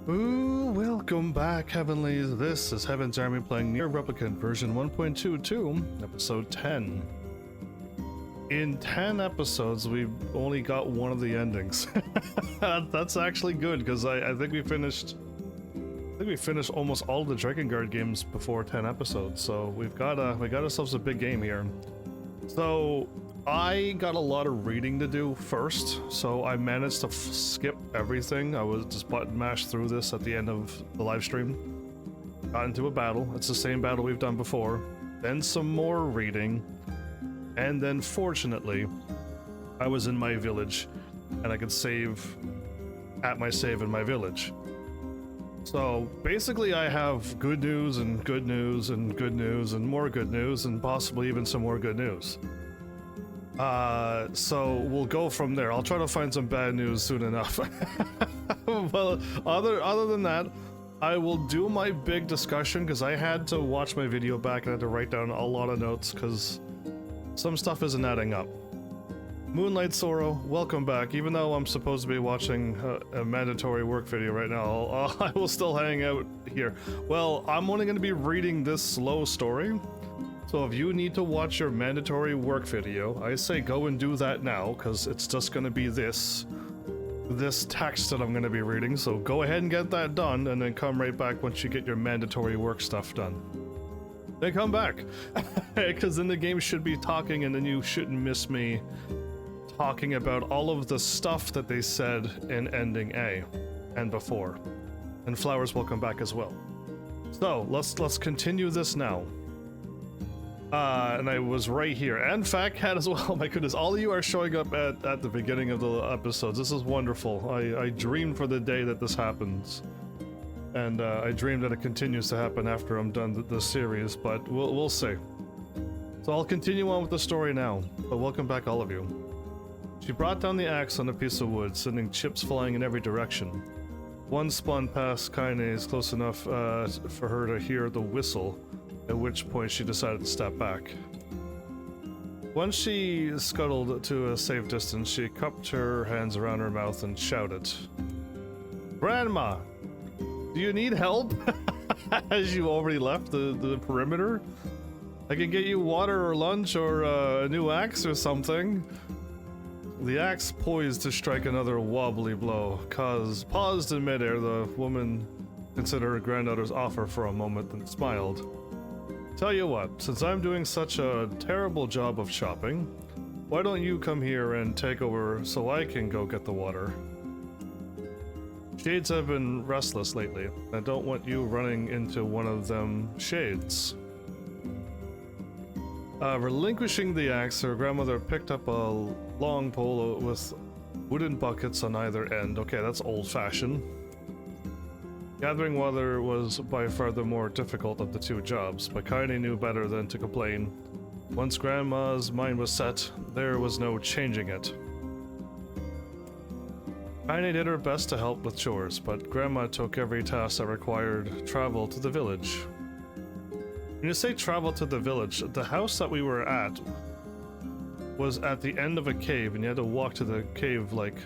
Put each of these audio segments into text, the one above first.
Ooh, welcome back, Heavenlies. This is Heaven's Army playing NieR Replicant version 1.22, episode 10. In 10 episodes, we've only got one of the endings. That's actually good, because I think we finished almost all of the Drakengard games before 10 episodes, so we got ourselves a big game here. So I got a lot of reading to do first, so I managed to skip everything. I was just button mashed through this at the end of the live stream. Got into a battle. It's the same battle we've done before. Then some more reading. And then fortunately, I was in my village and I could save at my save in my village. So basically I have good news and good news and good news and more good news and possibly even some more good news. So we'll go from there. I'll try to find some bad news soon enough. Well, other than that, I will do my big discussion because I had to watch my video back and I had to write down a lot of notes because some stuff isn't adding up. Moonlight Sorrow, welcome back. Even though I'm supposed to be watching a mandatory work video right now, I will still hang out here. Well, I'm only going to be reading this slow story. So if you need to watch your mandatory work video, I say go and do that now, because it's just going to be this text that I'm going to be reading. So go ahead and get that done, and then come right back once you get your mandatory work stuff done. Then come back, because then the game should be talking, and then you shouldn't miss me talking about all of the stuff that they said in ending A and before. And Flowers will come back as well. So let's continue this now. And I was right here, and Fat Cat as well. My goodness, all of you are showing up at the beginning of the episodes. This is wonderful. I dreamed for the day that this happens, and I dream that it continues to happen after I'm done the series. But we'll see. So I'll continue on with the story now. But welcome back, all of you. She brought down the axe on a piece of wood, sending chips flying in every direction. One spun past Kaine's close enough for her to hear the whistle. At which point she decided to step back. Once she scuttled to a safe distance, she cupped her hands around her mouth and shouted, "Grandma, do you need help?" As you already left the perimeter? I can get you water or lunch or a new axe or something. The axe poised to strike another wobbly blow. Paused in midair, the woman considered her granddaughter's offer for a moment, then smiled. Tell you what, since I'm doing such a terrible job of shopping, why don't you come here and take over so I can go get the water? Shades have been restless lately. I don't want you running into one of them shades. Relinquishing the axe, her grandmother picked up a long pole with wooden buckets on either end. Okay, that's old-fashioned. Gathering water was by far the more difficult of the two jobs, but Kaine knew better than to complain. Once Grandma's mind was set, there was no changing it. Kaine did her best to help with chores, but Grandma took every task that required travel to the village. When you say travel to the village, the house that we were at was at the end of a cave, and you had to walk to the cave like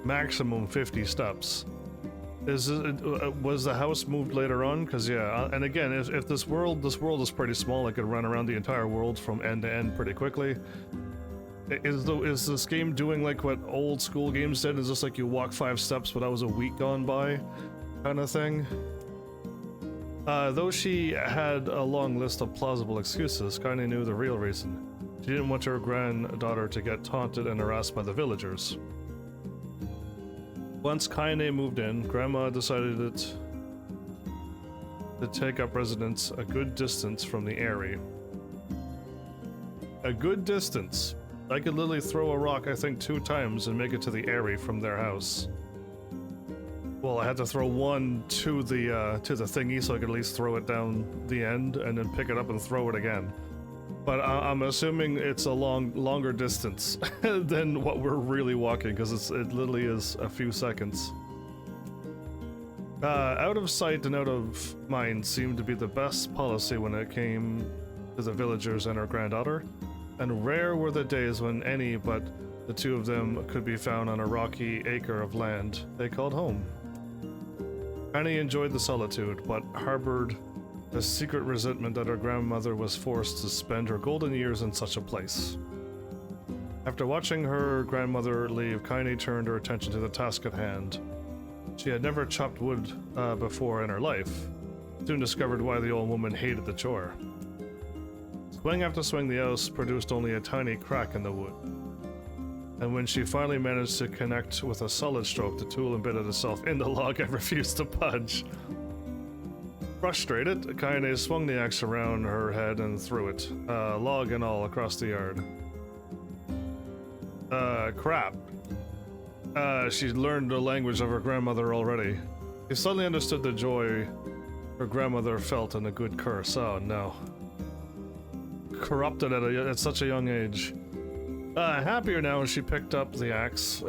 maximum 50 steps. Was the house moved later on? Because yeah, and again, if this world is pretty small, I could run around the entire world from end to end pretty quickly. Is this game doing like what old school games did? Is this like you walk 5 steps, but that was a week gone by, kind of thing? Though she had a long list of plausible excuses, Kaine knew the real reason. She didn't want her granddaughter to get taunted and harassed by the villagers. Once Kaine moved in, Grandma decided to take up residence a good distance from the Eyrie. A good distance. I could literally throw a rock, I think, 2 times and make it to the Eyrie from their house. Well, I had to throw one to the thingy so I could at least throw it down the end and then pick it up and throw it again. But I'm assuming it's a longer distance than what we're really walking, because it literally is a few seconds. Out of sight and out of mind seemed to be the best policy when it came to the villagers and her granddaughter, and rare were the days when any but the two of them could be found on a rocky acre of land they called home. Annie enjoyed the solitude, but harbored a secret resentment that her grandmother was forced to spend her golden years in such a place. After watching her grandmother leave, Kaine turned her attention to the task at hand. She had never chopped wood before in her life. Soon discovered why the old woman hated the chore. Swing after swing, the house produced only a tiny crack in the wood. And when she finally managed to connect with a solid stroke, the tool embedded itself in the log and refused to budge. Frustrated, Kaine swung the axe around her head and threw it, log and all, across the yard. Crap. She'd learned the language of her grandmother already. She suddenly understood the joy her grandmother felt in a good curse. Oh no. Corrupted at such a young age. Happier now, she picked up the axe,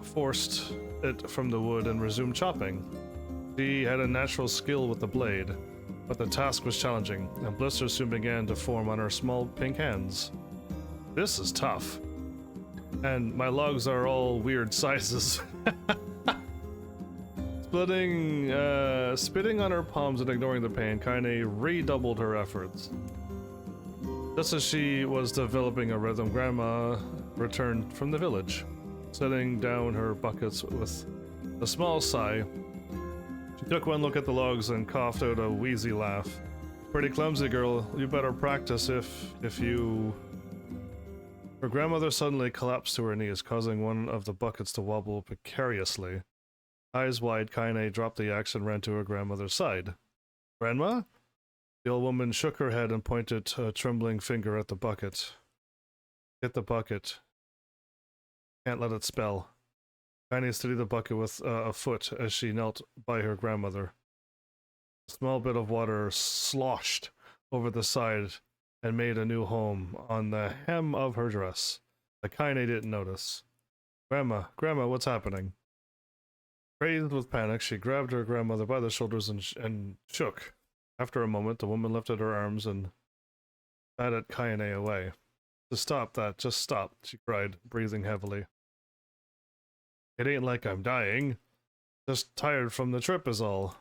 forced it from the wood, and resumed chopping. She had a natural skill with the blade, but the task was challenging, and blisters soon began to form on her small pink hands. This is tough. And my logs are all weird sizes. Spitting on her palms and ignoring the pain, Kaine redoubled her efforts. Just as she was developing a rhythm, Grandma returned from the village. Setting down her buckets with a small sigh, she took one look at the logs and coughed out a wheezy laugh. Pretty clumsy, girl. You better practice if you... Her grandmother suddenly collapsed to her knees, causing one of the buckets to wobble precariously. Eyes wide, Kaine dropped the axe and ran to her grandmother's side. Grandma? The old woman shook her head and pointed a trembling finger at the bucket. Get the bucket. Can't let it spell. Kaine steadied the bucket with a foot as she knelt by her grandmother. A small bit of water sloshed over the side and made a new home on the hem of her dress. But Kaine didn't notice. Grandma, what's happening? Crazed with panic, she grabbed her grandmother by the shoulders and shook. After a moment, the woman lifted her arms and batted Kaine away. Just stop that, just stop, she cried, breathing heavily. It ain't like I'm dying. Just tired from the trip is all.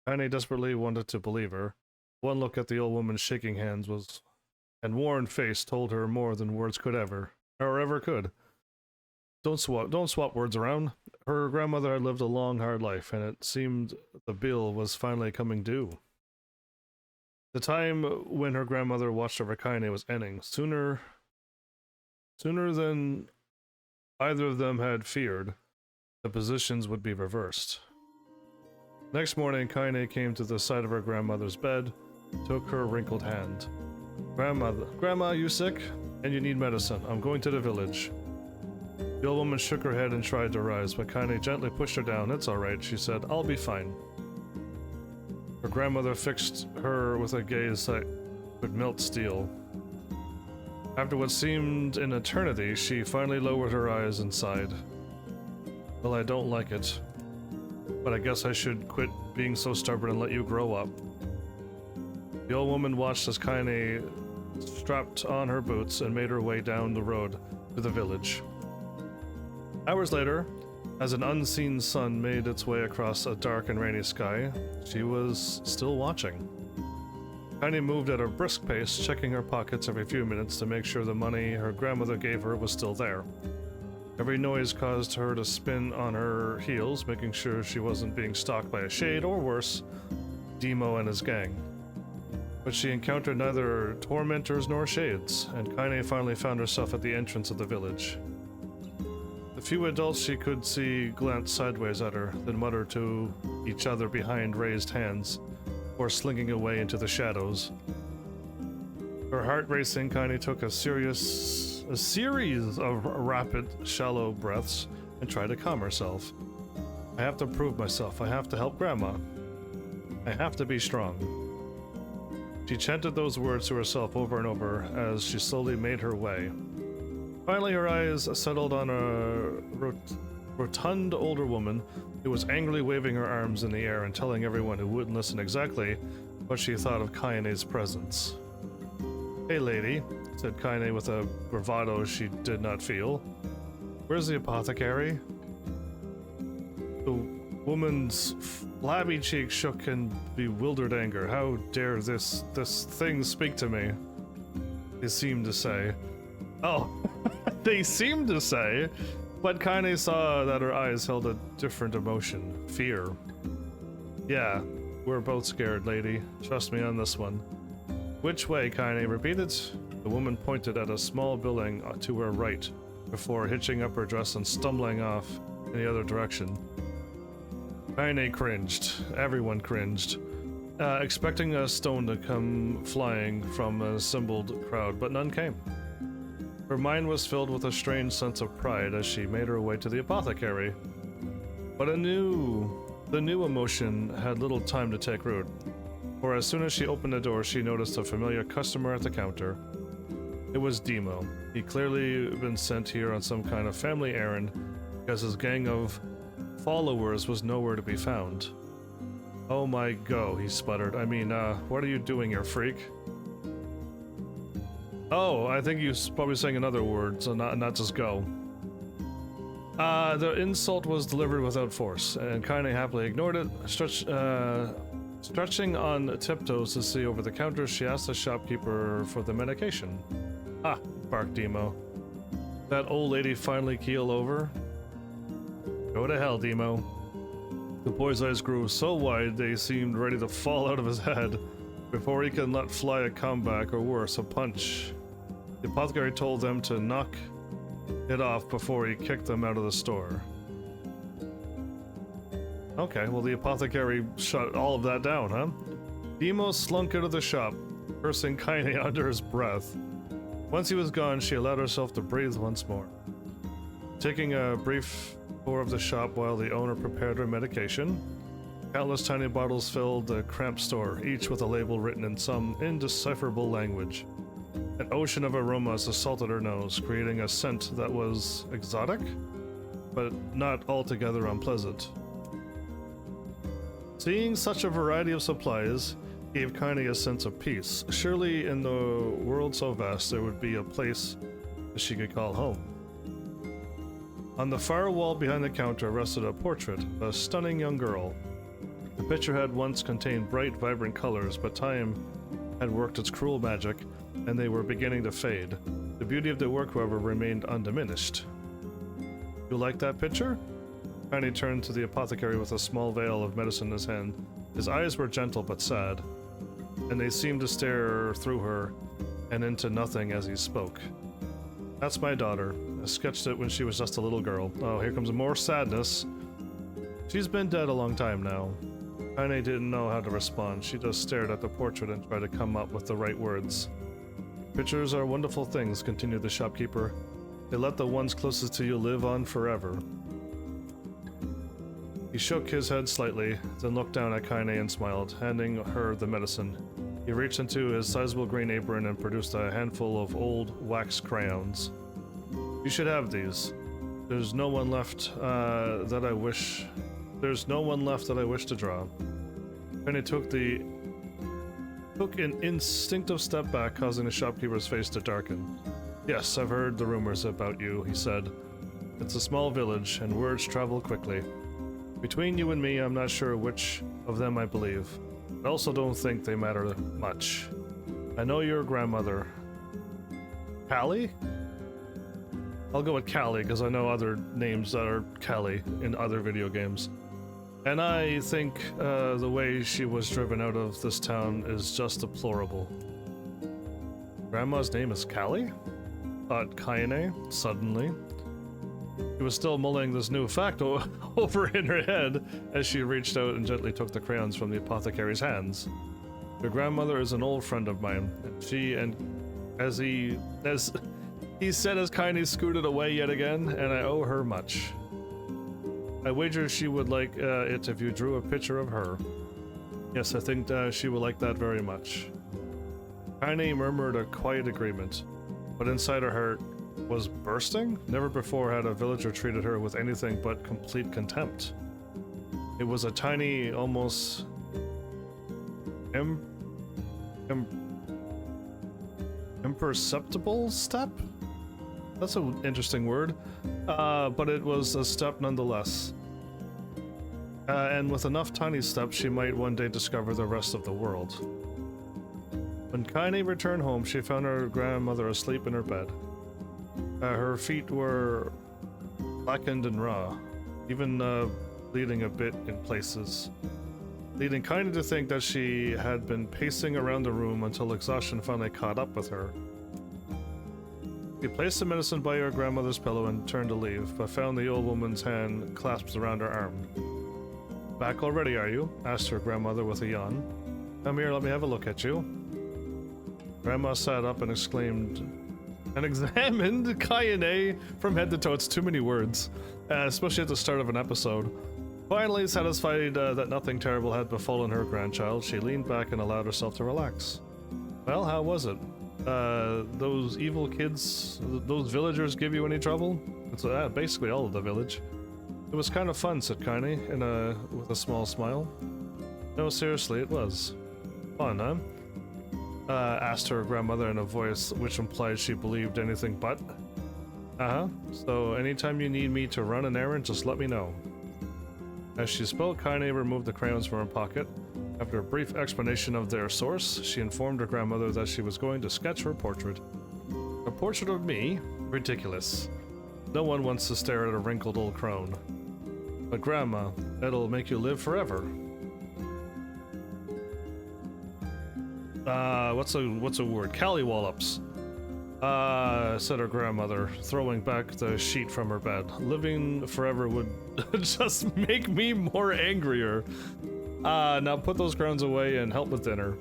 Kaine desperately wanted to believe her. One look at the old woman's shaking hands and worn face told her more than words could ever could. Don't swap words around. Her grandmother had lived a long, hard life, and it seemed the bill was finally coming due. The time when her grandmother watched over Kaine was ending. Sooner than either of them had feared, the positions would be reversed. Next morning, Kaine came to the side of her grandmother's bed, took her wrinkled hand. Grandma, you sick? And you need medicine. I'm going to the village. The old woman shook her head and tried to rise, but Kaine gently pushed her down. It's all right, she said. I'll be fine. Her grandmother fixed her with a gaze that could melt steel. After what seemed an eternity, she finally lowered her eyes and sighed. Well, I don't like it, but I guess I should quit being so stubborn and let you grow up. The old woman watched as Kaine strapped on her boots and made her way down the road to the village. Hours later, as an unseen sun made its way across a dark and rainy sky, she was still watching. Kaine moved at a brisk pace, checking her pockets every few minutes to make sure the money her grandmother gave her was still there. Every noise caused her to spin on her heels, making sure she wasn't being stalked by a shade, or worse, Demo and his gang. But she encountered neither tormentors nor shades, and Kaine finally found herself at the entrance of the village. The few adults she could see glanced sideways at her, then muttered to each other behind raised hands, or slinking away into the shadows. Her heart racing, Kaine took a series of rapid, shallow breaths and tried to calm herself. I have to prove myself. I have to help Grandma. I have to be strong. She chanted those words to herself over and over as she slowly made her way. Finally, her eyes settled on a rotund older woman who was angrily waving her arms in the air and telling everyone who wouldn't listen exactly what she thought of Kaine's presence. Hey lady, said Kaine with a bravado she did not feel. Where's the apothecary? Woman's flabby cheek shook in bewildered anger. How dare this thing speak to me? They seemed to say. Oh, they seemed to say, but Kaine saw that her eyes held a different emotion. Fear. Yeah, we're both scared, lady. Trust me on this one. Which way, Kaine repeated. The woman pointed at a small building to her right, before hitching up her dress and stumbling off in the other direction. Kaine cringed. Everyone cringed, expecting a stone to come flying from an assembled crowd, but none came. Her mind was filled with a strange sense of pride as she made her way to the apothecary. But the new emotion had little time to take root, for as soon as she opened the door, she noticed a familiar customer at the counter. It was Demo. He'd clearly been sent here on some kind of family errand, because his gang of followers was nowhere to be found. Oh my go, he sputtered. I mean, what are you doing here, freak? Oh, I think he's probably saying another word, so not just go. The insult was delivered without force, and Kaine happily ignored it. Stretching on tiptoes to see over the counter, she asked the shopkeeper for the medication. Ah, barked Demo. That old lady finally keel over? Go to hell, Demo. The boy's eyes grew so wide they seemed ready to fall out of his head before he could let fly a comeback, or worse, a punch. The apothecary told them to knock it off before he kicked them out of the store. Okay, well the apothecary shut all of that down, huh? Demo slunk out of the shop, cursing Kaine under his breath. Once he was gone, she allowed herself to breathe once more. Taking a brief tour of the shop while the owner prepared her medication, countless tiny bottles filled the cramped store, each with a label written in some indecipherable language. An ocean of aromas assaulted her nose, creating a scent that was exotic, but not altogether unpleasant. Seeing such a variety of supplies gave Kaine a sense of peace. Surely in the world so vast there would be a place that she could call home. On the far wall behind the counter rested a portrait of a stunning young girl. The picture had once contained bright, vibrant colors, but time had worked its cruel magic, and they were beginning to fade. The beauty of the work, however, remained undiminished. You like that picture? Kaine turned to the apothecary with a small vial of medicine in his hand. His eyes were gentle but sad, and they seemed to stare through her and into nothing as he spoke. That's my daughter. I sketched it when she was just a little girl. Oh, here comes more sadness. She's been dead a long time now. Kaine didn't know how to respond. She just stared at the portrait and tried to come up with the right words. Pictures are wonderful things, continued the shopkeeper. They let the ones closest to you live on forever. He shook his head slightly, then looked down at Kaine and smiled, handing her the medicine. He reached into his sizable green apron and produced a handful of old wax crayons. You should have these. There's no one left that I wish to draw. Kaine took an instinctive step back, causing the shopkeeper's face to darken. Yes, I've heard the rumors about you, he said. It's a small village, and words travel quickly. Between you and me, I'm not sure which of them I believe. I also don't think they matter much. I know your grandmother. Callie? I'll go with Callie, because I know other names that are Callie in other video games. And I think the way she was driven out of this town is just deplorable. Grandma's name is Callie? Thought Kaine, suddenly. She was still mulling this new fact over in her head as she reached out and gently took the crayons from the apothecary's hands. Your grandmother is an old friend of mine, and she and as he said as Kaine scooted away yet again, and I owe her much. I wager she would like it if you drew a picture of her. Yes, I think she would like that very much. Kaine murmured a quiet agreement, but inside her heart was bursting. Never before had a villager treated her with anything but complete contempt. It was a tiny, almost imperceptible step? That's an interesting word, but it was a step nonetheless. And with enough tiny steps, she might one day discover the rest of the world. When Kaine returned home, she found her grandmother asleep in her bed. Her feet were blackened and raw, even bleeding a bit in places, leading Kaine to think that she had been pacing around the room until exhaustion finally caught up with her. She placed the medicine by her grandmother's pillow and turned to leave, but found the old woman's hand clasped around her arm. "Back already, are you?" asked her grandmother with a yawn. "Come here, let me have a look at you." Grandma sat up and exclaimed, and examined Kaine from head to toe. It's too many words, especially at the start of an episode. Finally satisfied that nothing terrible had befallen her grandchild, she leaned back and allowed herself to relax. "Well, how was it? Those evil kids, those villagers give you any trouble?" It's basically all of the village. "It was kind of fun," said Kaine, with a small smile. "No, seriously, it was. Fun, huh?" Asked her grandmother in a voice which implied she believed anything but. "Uh-huh. So anytime you need me to run an errand, just let me know." As she spoke, Kaine removed the crayons from her pocket. After a brief explanation of their source, she informed her grandmother that she was going to sketch her portrait. "A portrait of me? Ridiculous. No one wants to stare at a wrinkled old crone. But Grandma, it'll make you live forever." What's a word? Callywallops. Said her grandmother, throwing back the sheet from her bed. "Living forever would just make me more angrier. Now put those crowns away and help with dinner."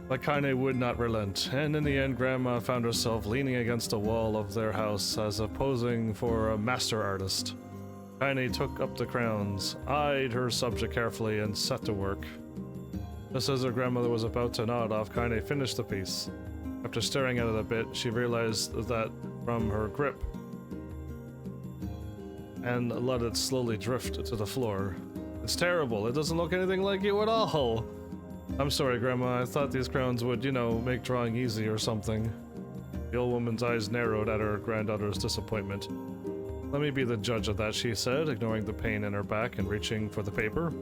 But Kaine would not relent, and in the end Grandma found herself leaning against a wall of their house as if posing for a master artist. Kaine took up the crowns, eyed her subject carefully, and set to work. Just as her grandmother was about to nod off, Kaine finished the piece. After staring at it a bit, she realized that from her grip and let it slowly drift to the floor. "It's terrible. It doesn't look anything like you at all." "I'm sorry, Grandma. I thought these crowns would, make drawing easy or something." The old woman's eyes narrowed at her granddaughter's disappointment. "Let me be the judge of that," she said, ignoring the pain in her back and reaching for the paper.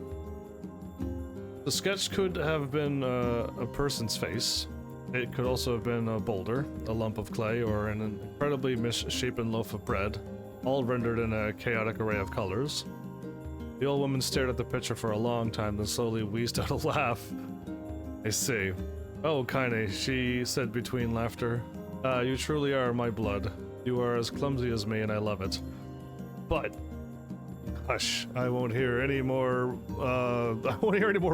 The sketch could have been a person's face. It could also have been a boulder, a lump of clay, or an incredibly misshapen loaf of bread, all rendered in a chaotic array of colors. The old woman stared at the picture for a long time, then slowly wheezed out a laugh. "I see. Oh, Kaine," she said between laughter. You truly are my blood. You are as clumsy as me, and I love it. But hush, I won't hear any more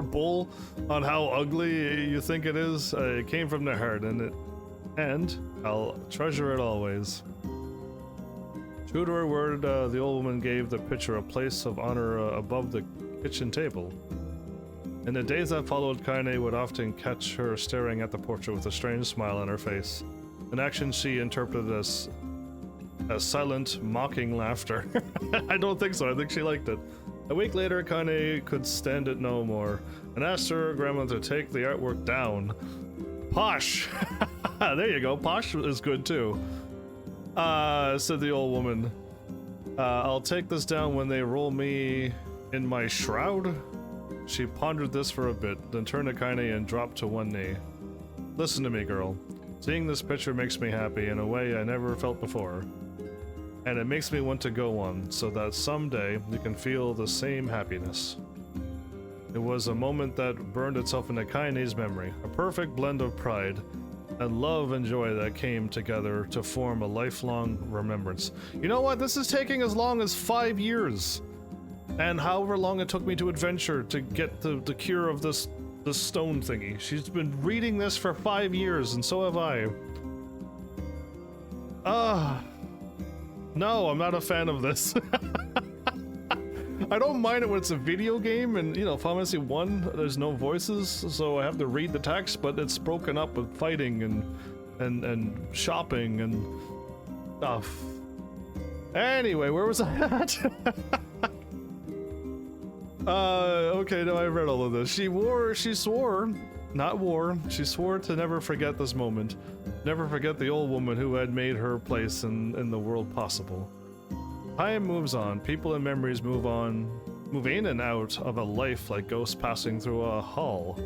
bull on how ugly you think it is. It came from the heart, and I'll treasure it always." True to her word, the old woman gave the picture a place of honor above the kitchen table. In the days that followed, Kaine would often catch her staring at the portrait with a strange smile on her face, an action she interpreted as silent, mocking laughter. I don't think so. I think she liked it. A week later, Kaine could stand it no more and asked her grandmother to take the artwork down. Posh! There you go. Posh is good too. Said the old woman. "I'll take this down when they roll me in my shroud?" She pondered this for a bit, then turned to Kaine and dropped to one knee. "Listen to me, girl. Seeing this picture makes me happy in a way I never felt before. And it makes me want to go on, so that someday you can feel the same happiness." It was a moment that burned itself into Kaine's memory, a perfect blend of pride and love and joy that came together to form a lifelong remembrance. You know what? This is taking as long as 5 years. And however long it took me to adventure to get the cure of this stone thingy. She's been reading this for 5 years, and so have I. No, I'm not a fan of this. I don't mind it when it's a video game, and Final Fantasy 1, there's no voices, so I have to read the text, but it's broken up with fighting and shopping and stuff. Anyway, where was I at? Okay, no, I read all of this. She swore to never forget this moment. Never forget the old woman who had made her place in the world possible. Time moves on, people and memories move on, move in and out of a life like ghosts passing through a hall.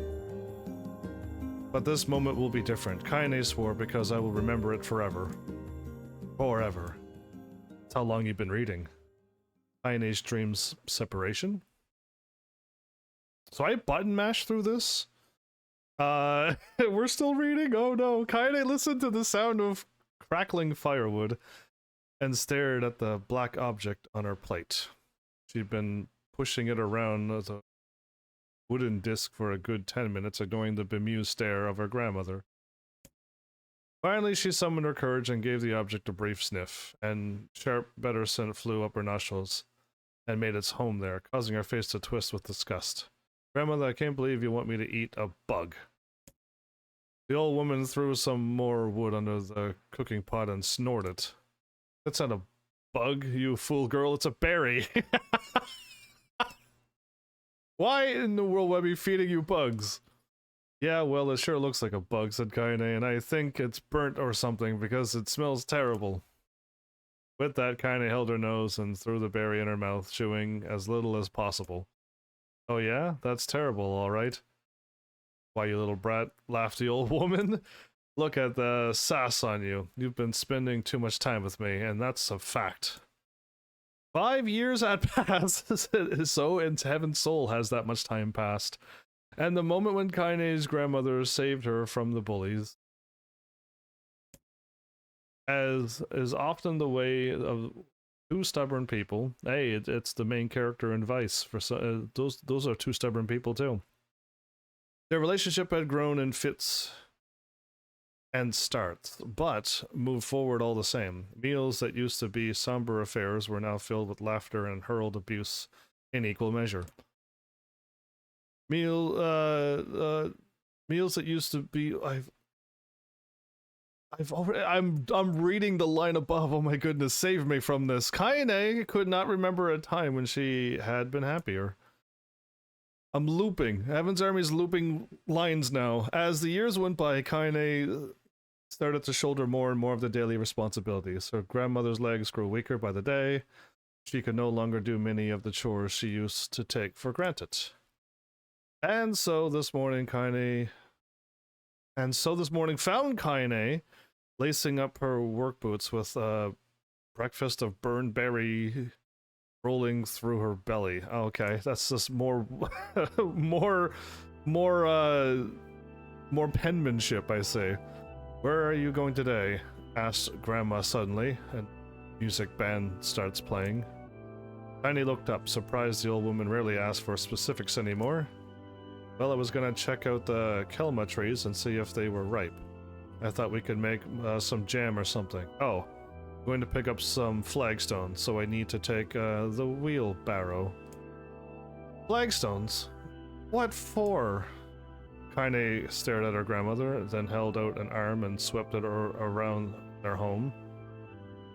But this moment will be different. Kaine swore, because I will remember it forever. Forever. That's how long you've been reading. Kaine's dreams separation. So I button mashed through this. We're still reading? Oh no. Kaine listened to the sound of crackling firewood and stared at the black object on her plate. She'd been pushing it around as a wooden disc for a good 10 minutes, ignoring the bemused stare of her grandmother. Finally, she summoned her courage and gave the object a brief sniff, and sharp, bitter scent flew up her nostrils and made its home there, causing her face to twist with disgust. Grandmother, I can't believe you want me to eat a bug. The old woman threw some more wood under the cooking pot and snorted. That's not a bug, you fool girl, it's a berry. Why in the world would I be feeding you bugs? Yeah, well, it sure looks like a bug, said Kaine, and I think it's burnt or something because it smells terrible. With that, Kaine held her nose and threw the berry in her mouth, chewing as little as possible. Oh yeah? That's terrible, alright. Why, you little brat, laughed the old woman. Look at the sass on you. You've been spending too much time with me, and that's a fact. 5 years had passed, so in Heaven's soul has that much time passed. And the moment when Kaine's grandmother saved her from the bullies. As is often the way of two stubborn people. Hey, it's the main character in Vice. For those are two stubborn people too. Their relationship had grown in fits and starts, but moved forward all the same. Meals that used to be somber affairs were now filled with laughter and hurled abuse in equal measure. Meals that used to be I'm reading the line above. Oh my goodness, save me from this. Kaine could not remember a time when she had been happier. I'm looping. Heaven's Army's looping lines now. As the years went by, Kaine started to shoulder more and more of the daily responsibilities. Her grandmother's legs grew weaker by the day. She could no longer do many of the chores she used to take for granted. And so this morning found Kaine lacing up her work boots with a breakfast of burned berry rolling through her belly. Okay, that's just more penmanship, I say. Where are you going today? Asked Grandma suddenly, and music band starts playing. Kaine looked up, surprised the old woman rarely asked for specifics anymore. Well, I was gonna check out the kelma trees and see if they were ripe. I thought we could make some jam or something. Oh, I'm going to pick up some flagstones, so I need to take the wheelbarrow. Flagstones? What for? Kaine stared at her grandmother, then held out an arm and swept it around their home.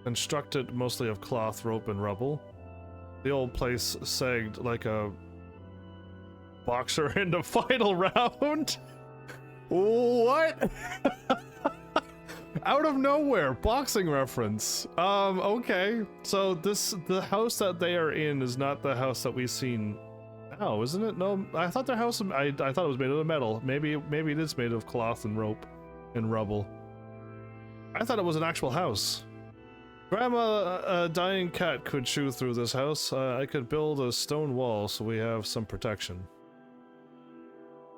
Constructed mostly of cloth, rope, and rubble, the old place sagged like a boxer in the final round. What? Out of nowhere, boxing reference. Okay. So the house that they are in is not the house that we've seen now, isn't it? No, I thought their house, I thought it was made of metal. Maybe it is made of cloth and rope and rubble. I thought it was an actual house. Grandma, a dying cat could chew through this house. I could build a stone wall so we have some protection.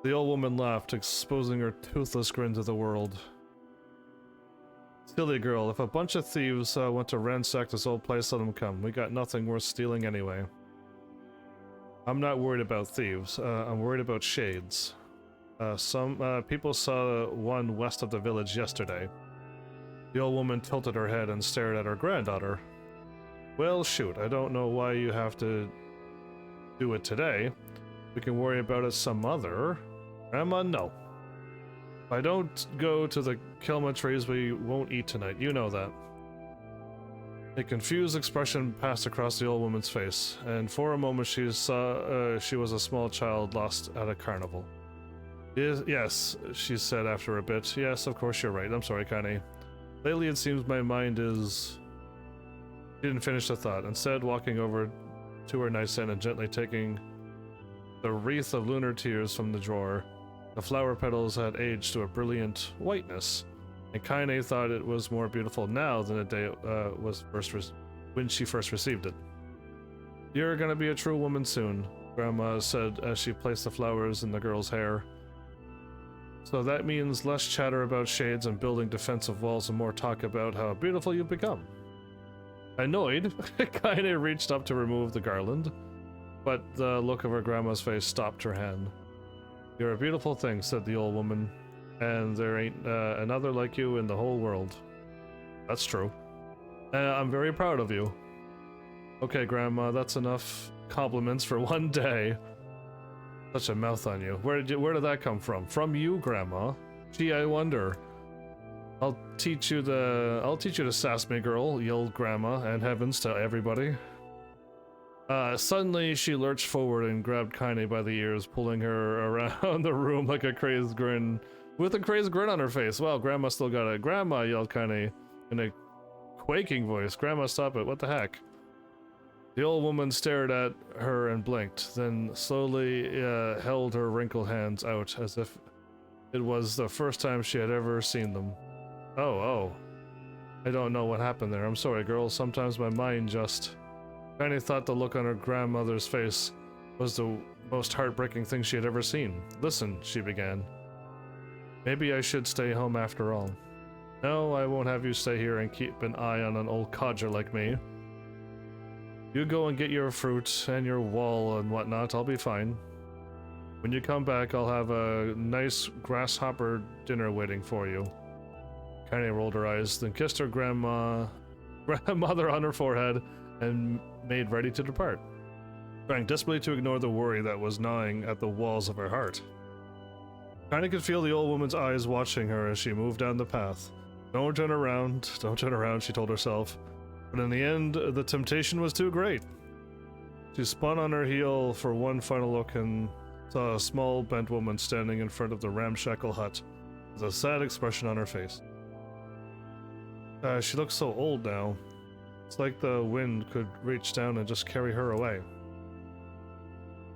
The old woman laughed, exposing her toothless grin to the world. Silly girl, if a bunch of thieves want to ransack this old place, let them come. We got nothing worth stealing anyway. I'm not worried about thieves. I'm worried about shades. Some people saw one west of the village yesterday. The old woman tilted her head and stared at her granddaughter. Well, shoot, I don't know why you have to do it today. We can worry about it some other. Grandma, no. If I don't go to the kelma trees, we won't eat tonight. You know that. A confused expression passed across the old woman's face, and for a moment she saw she was a small child lost at a carnival. Yes, she said after a bit. Yes, of course you're right. I'm sorry, Kaine. Lately it seems my mind is... She didn't finish the thought, instead walking over to her nightstand and gently taking the wreath of lunar tears from the drawer. The flower petals had aged to a brilliant whiteness, and Kaine thought it was more beautiful now than the day it was when she first received it. "You're gonna be a true woman soon," Grandma said as she placed the flowers in the girl's hair. "So that means less chatter about shades and building defensive walls and more talk about how beautiful you've become." Annoyed, Kaine reached up to remove the garland, but the look of her grandma's face stopped her hand. "You're a beautiful thing," said the old woman, "and there ain't another like you in the whole world." "That's true. I'm very proud of you." "Okay, Grandma, that's enough compliments for one day." Such a mouth on you. Where did that come from? From you, Grandma? Gee, I wonder. I'll teach you to sass me, girl," yelled Grandma, and heavens to everybody. Suddenly, she lurched forward and grabbed Kaine by the ears, pulling her around the room like a crazed grin, with a crazed grin on her face. Wow, Grandma still got it. "Grandma," yelled Kaine in a quaking voice. "Grandma, stop it. What the heck?" The old woman stared at her and blinked, then slowly held her wrinkled hands out as if it was the first time she had ever seen them. Oh. I don't know what happened there. I'm sorry, girl. Sometimes my mind just... Kaine thought the look on her grandmother's face was the most heartbreaking thing she had ever seen. "Listen," she began. "Maybe I should stay home after all." "No, I won't have you stay here and keep an eye on an old codger like me. You go and get your fruit and your wall and whatnot. I'll be fine. When you come back, I'll have a nice grasshopper dinner waiting for you." Kaine rolled her eyes, then kissed her grandmother on her forehead and made ready to depart, trying desperately to ignore the worry that was gnawing at the walls of her heart. Kaine could feel the old woman's eyes watching her as she moved down the path. Don't turn around, she told herself. But in the end, the temptation was too great. She spun on her heel for one final look and saw a small, bent woman standing in front of the ramshackle hut with a sad expression on her face. She looked so old now. It's like the wind could reach down and just carry her away.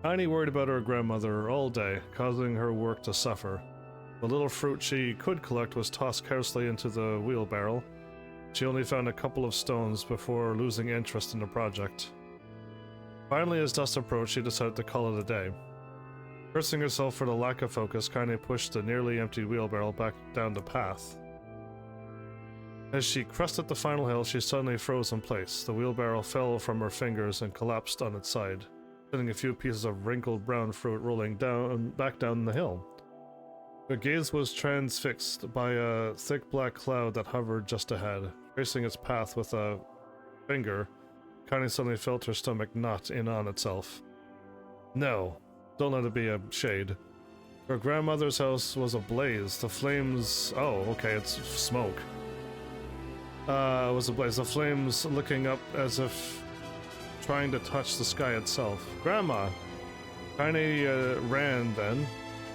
Kaine worried about her grandmother all day, causing her work to suffer. The little fruit she could collect was tossed carelessly into the wheelbarrow. She only found a couple of stones before losing interest in the project. Finally, as dusk approached, she decided to call it a day. Cursing herself for the lack of focus, Kaine pushed the nearly empty wheelbarrow back down the path. As she crested the final hill, she suddenly froze in place. The wheelbarrow fell from her fingers and collapsed on its side, sending a few pieces of wrinkled brown fruit rolling back down the hill. Her gaze was transfixed by a thick black cloud that hovered just ahead. Tracing its path with a finger, Kaine suddenly felt her stomach knot in on itself. No, don't let it be a shade. Her grandmother's house was ablaze. The flames... Oh, okay, it's smoke. It was ablaze. The flames licking up as if trying to touch the sky itself. "Grandma!" Kaine ran then,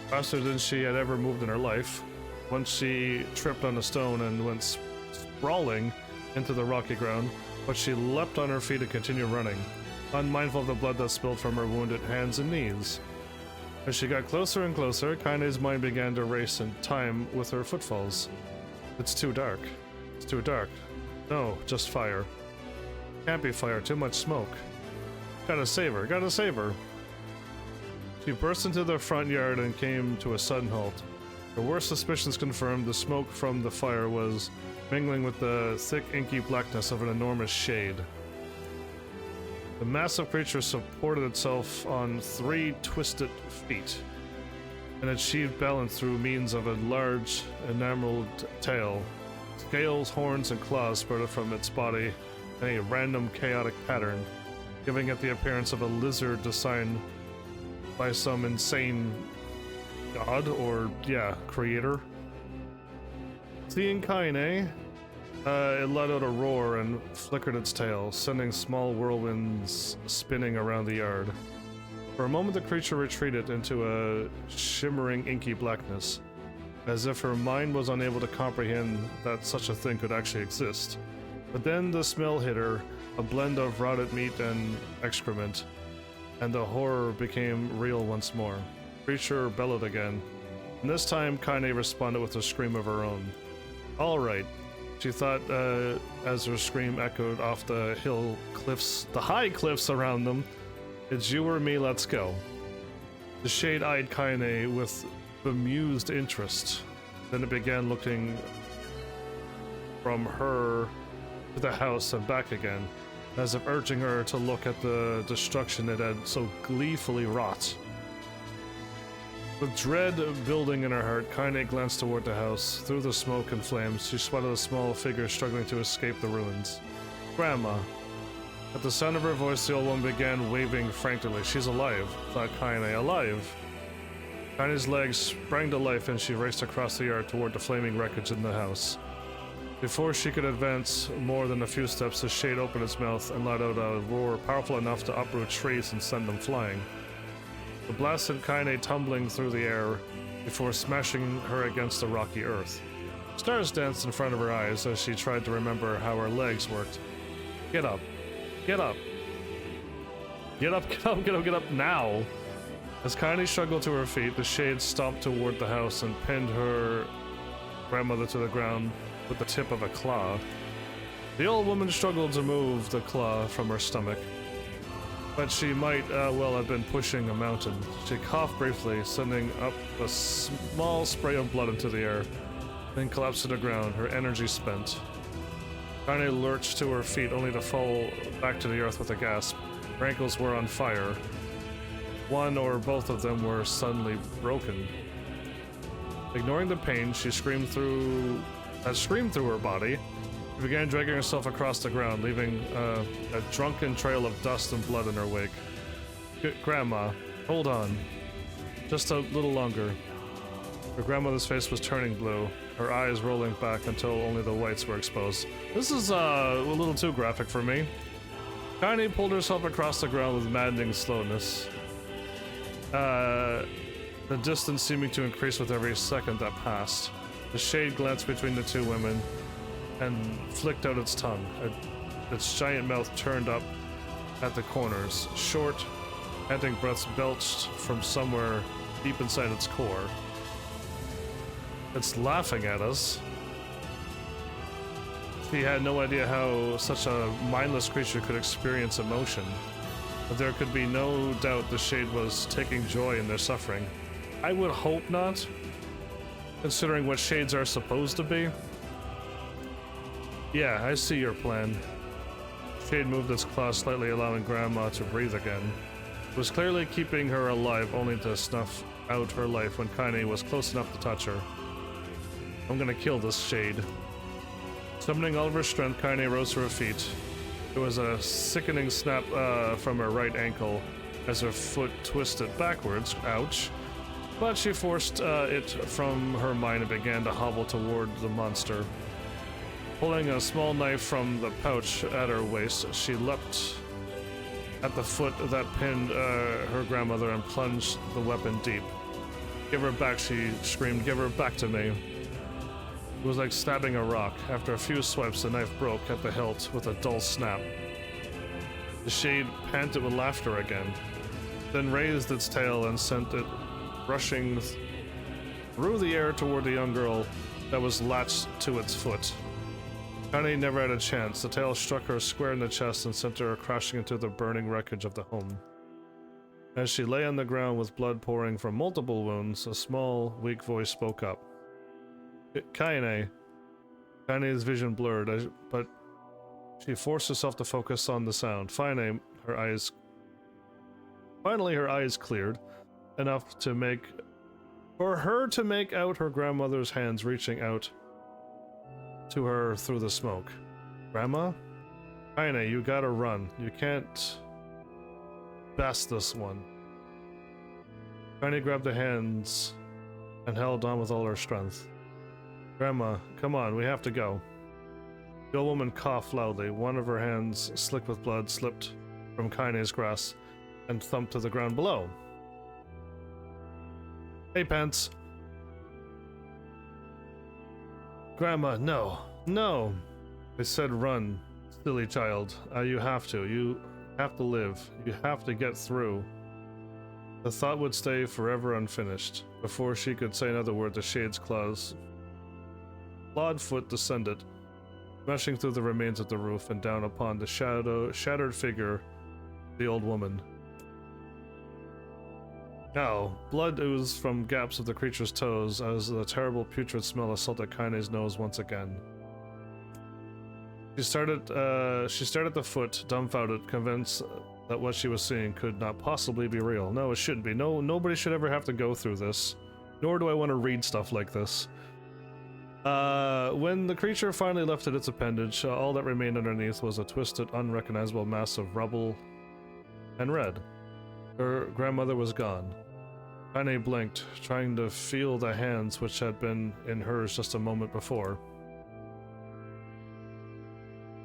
faster than she had ever moved in her life. Once she tripped on a stone and went sprawling into the rocky ground, but she leapt on her feet and continued running, unmindful of the blood that spilled from her wounded hands and knees. As she got closer and closer, Kaine's mind began to race in time with her footfalls. It's too dark. It's too dark. No, just fire. Can't be fire, too much smoke. Gotta save her, gotta save her. She burst into the front yard and came to a sudden halt. Her worst suspicions confirmed. The smoke from the fire was mingling with the thick, inky blackness of an enormous shade. The massive creature supported itself on 3 twisted feet and achieved balance through means of a large, enameled tail. Scales, horns, and claws sprouted from its body in a random, chaotic pattern, giving it the appearance of a lizard designed by some insane god or, creator. Seeing Kaine, it let out a roar and flickered its tail, sending small whirlwinds spinning around the yard. For a moment, the creature retreated into a shimmering, inky blackness, as if her mind was unable to comprehend that such a thing could actually exist. But then the smell hit her, a blend of rotted meat and excrement, and the horror became real once more. The creature bellowed again, and this time Kaine responded with a scream of her own. All right, she thought as her scream echoed off the high cliffs around them. It's you or me, let's go. The shade eyed Kaine with bemused interest. Then it began looking from her to the house and back again, as if urging her to look at the destruction it had so gleefully wrought. With dread building in her heart, Kaine glanced toward the house. Through the smoke and flames, she spotted a small figure struggling to escape the ruins. Grandma. At the sound of her voice, the old woman began waving frantically. She's alive, thought Kaine. Alive! Kaine's legs sprang to life and she raced across the yard toward the flaming wreckage in the house. Before she could advance more than a few steps, the shade opened its mouth and let out a roar powerful enough to uproot trees and send them flying. The blast sent Kaine tumbling through the air before smashing her against the rocky earth. Stars danced in front of her eyes as she tried to remember how her legs worked. Get up. Get up. Get up, get up, get up, get up now! As Kaine struggled to her feet, the shade stomped toward the house and pinned her grandmother to the ground with the tip of a claw. The old woman struggled to move the claw from her stomach, but she might well have been pushing a mountain. She coughed briefly, sending up a small spray of blood into the air, then collapsed to the ground, her energy spent. Kaine lurched to her feet only to fall back to the earth with a gasp. Her ankles were on fire. One or both of them were suddenly broken. Ignoring the pain, she screamed through her body. She began dragging herself across the ground, leaving a drunken trail of dust and blood in her wake. Grandma, hold on. Just a little longer. Her grandmother's face was turning blue, her eyes rolling back until only the whites were exposed. This is a little too graphic for me. Kaine pulled herself across the ground with maddening slowness. The distance seeming to increase with every second that passed. The shade glanced between the two women and flicked out its tongue. Its giant mouth turned up at the corners. Short, panting breaths belched from somewhere deep inside its core. It's laughing at us. He had no idea how such a mindless creature could experience emotion. But there could be no doubt the shade was taking joy in their suffering. I would hope not, considering what shades are supposed to be. Yeah, I see your plan. Shade moved its claw slightly, allowing Grandma to breathe again. It was clearly keeping her alive, only to snuff out her life when Kaine was close enough to touch her. I'm gonna kill this shade. Summoning all of her strength, Kaine rose to her feet. There was a sickening snap from her right ankle as her foot twisted backwards. Ouch. But she forced it from her mind and began to hobble toward the monster. Pulling a small knife from the pouch at her waist, she leapt at the foot that pinned her grandmother and plunged the weapon deep. Give her back, she screamed. Give her back to me. It was like stabbing a rock. After a few swipes, the knife broke at the hilt with a dull snap. The shade panted with laughter again, then raised its tail and sent it rushing through the air toward the young girl that was latched to its foot. Kaine never had a chance. The tail struck her square in the chest and sent her crashing into the burning wreckage of the home. As she lay on the ground with blood pouring from multiple wounds, a small, weak voice spoke up. Kaine. Kaine's vision blurred, but she forced herself to focus on the sound. Finally, her eyes cleared enough to make out her grandmother's hands reaching out to her through the smoke. Grandma? Kaine, you gotta run. You can't best this one. Kaine grabbed the hands and held on with all her strength. Grandma, come on, we have to go. The old woman coughed loudly. One of her hands, slick with blood, slipped from Kaine's grasp and thumped to the ground below. Hey, Pants. Grandma, no, no. They said run. Silly child, you have to. You have to live. You have to get through. The thought would stay forever unfinished. Before she could say another word, the Shade's claws, clawed foot descended, smashing through the remains of the roof and down upon the shattered figure of the old woman. Now, blood oozed from gaps of the creature's toes as the terrible putrid smell assaulted Kaine's nose once again. She stared at the foot, dumbfounded, convinced that what she was seeing could not possibly be real. No, it shouldn't be. No, nobody should ever have to go through this. Nor do I want to read stuff like this. When the creature finally lifted its appendage, all that remained underneath was a twisted, unrecognizable mass of rubble and red. Her grandmother was gone. Kaine blinked, trying to feel the hands which had been in hers just a moment before.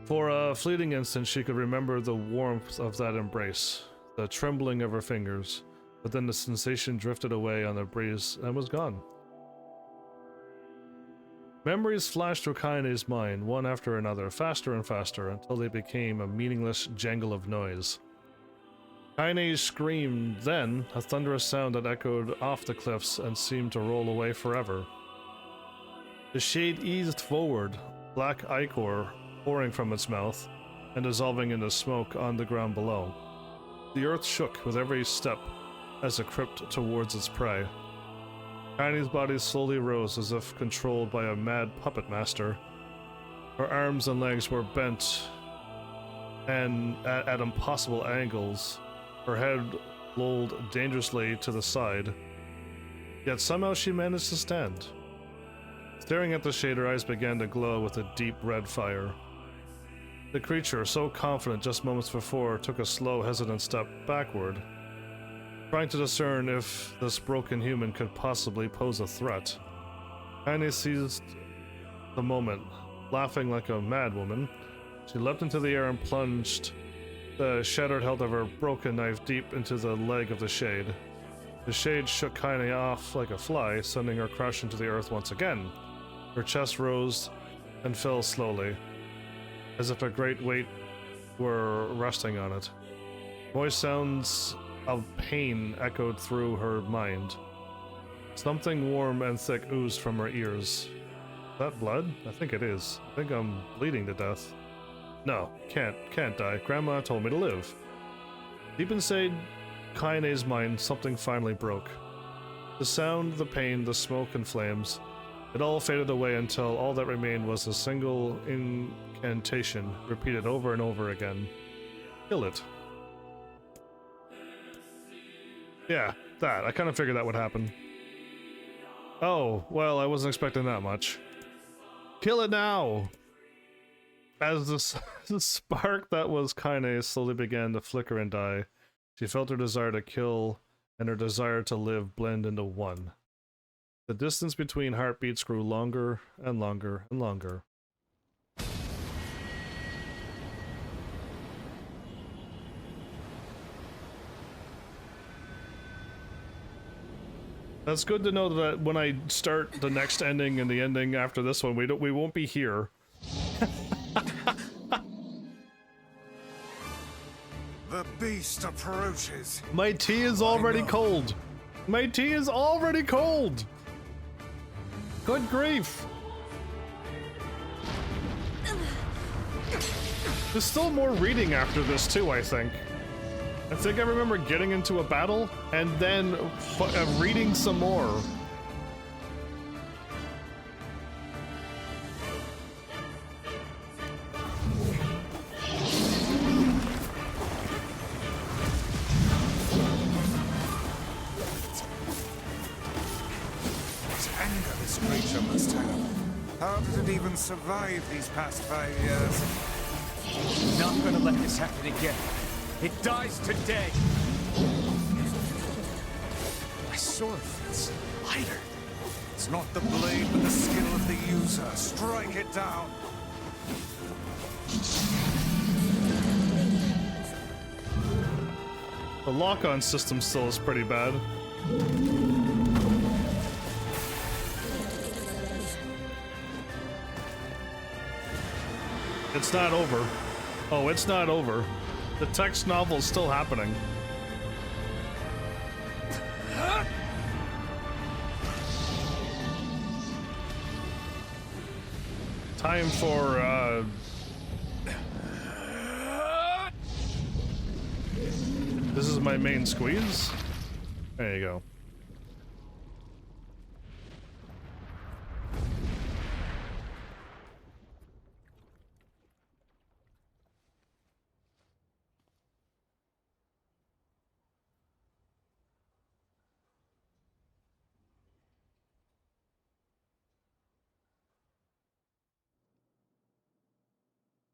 For a fleeting instant, she could remember the warmth of that embrace, the trembling of her fingers, but then the sensation drifted away on the breeze and was gone. Memories flashed through Kaine's mind, one after another, faster and faster, until they became a meaningless jangle of noise. Kaine screamed, then a thunderous sound that echoed off the cliffs and seemed to roll away forever. The Shade eased forward, black ichor pouring from its mouth and dissolving into smoke on the ground below. The earth shook with every step as it crept towards its prey. Kaine's body slowly rose as if controlled by a mad puppet master. Her arms and legs were bent and at impossible angles. Her head lolled dangerously to the side. Yet somehow she managed to stand. Staring at the Shade, her eyes began to glow with a deep red fire. The creature, so confident just moments before, took a slow, hesitant step backward, trying to discern if this broken human could possibly pose a threat. Kaine seized the moment, laughing like a madwoman. She leapt into the air and plunged the shattered hilt of her broken knife deep into the leg of the Shade. The Shade shook Kaine off like a fly, sending her crashing to the earth once again. Her chest rose and fell slowly, as if a great weight were resting on it. Voice sounds of pain echoed through her mind. Something warm and thick oozed from her ears. Is that blood? I think it is. I think I'm bleeding to death. No, can't die. Grandma told me to live. Deep inside Kaine's mind, something finally broke. The sound, the pain, the smoke and flames, it all faded away until all that remained was a single incantation, repeated over and over again. Kill it. Yeah, that. I kind of figured that would happen. Oh, well, I wasn't expecting that much. Kill it now! As the spark that was Kaine slowly began to flicker and die, she felt her desire to kill and her desire to live blend into one. The distance between heartbeats grew longer and longer and longer. That's good to know that when I start the next ending and the ending after this one, we won't be here. The beast approaches. My tea is already cold. My tea is already cold. Good grief. There's still more reading after this too, I think. I think I remember getting into a battle and then reading some more. Creature must have. How did it even survive these past 5 years? Not gonna let this happen again. It dies today. My sword feels lighter. It's not the blade, but the skill of the user. Strike it down. The lock-on system still is pretty bad. It's not over. Oh, it's not over. The text novel's still happening. Time for, this is my main squeeze. There you go.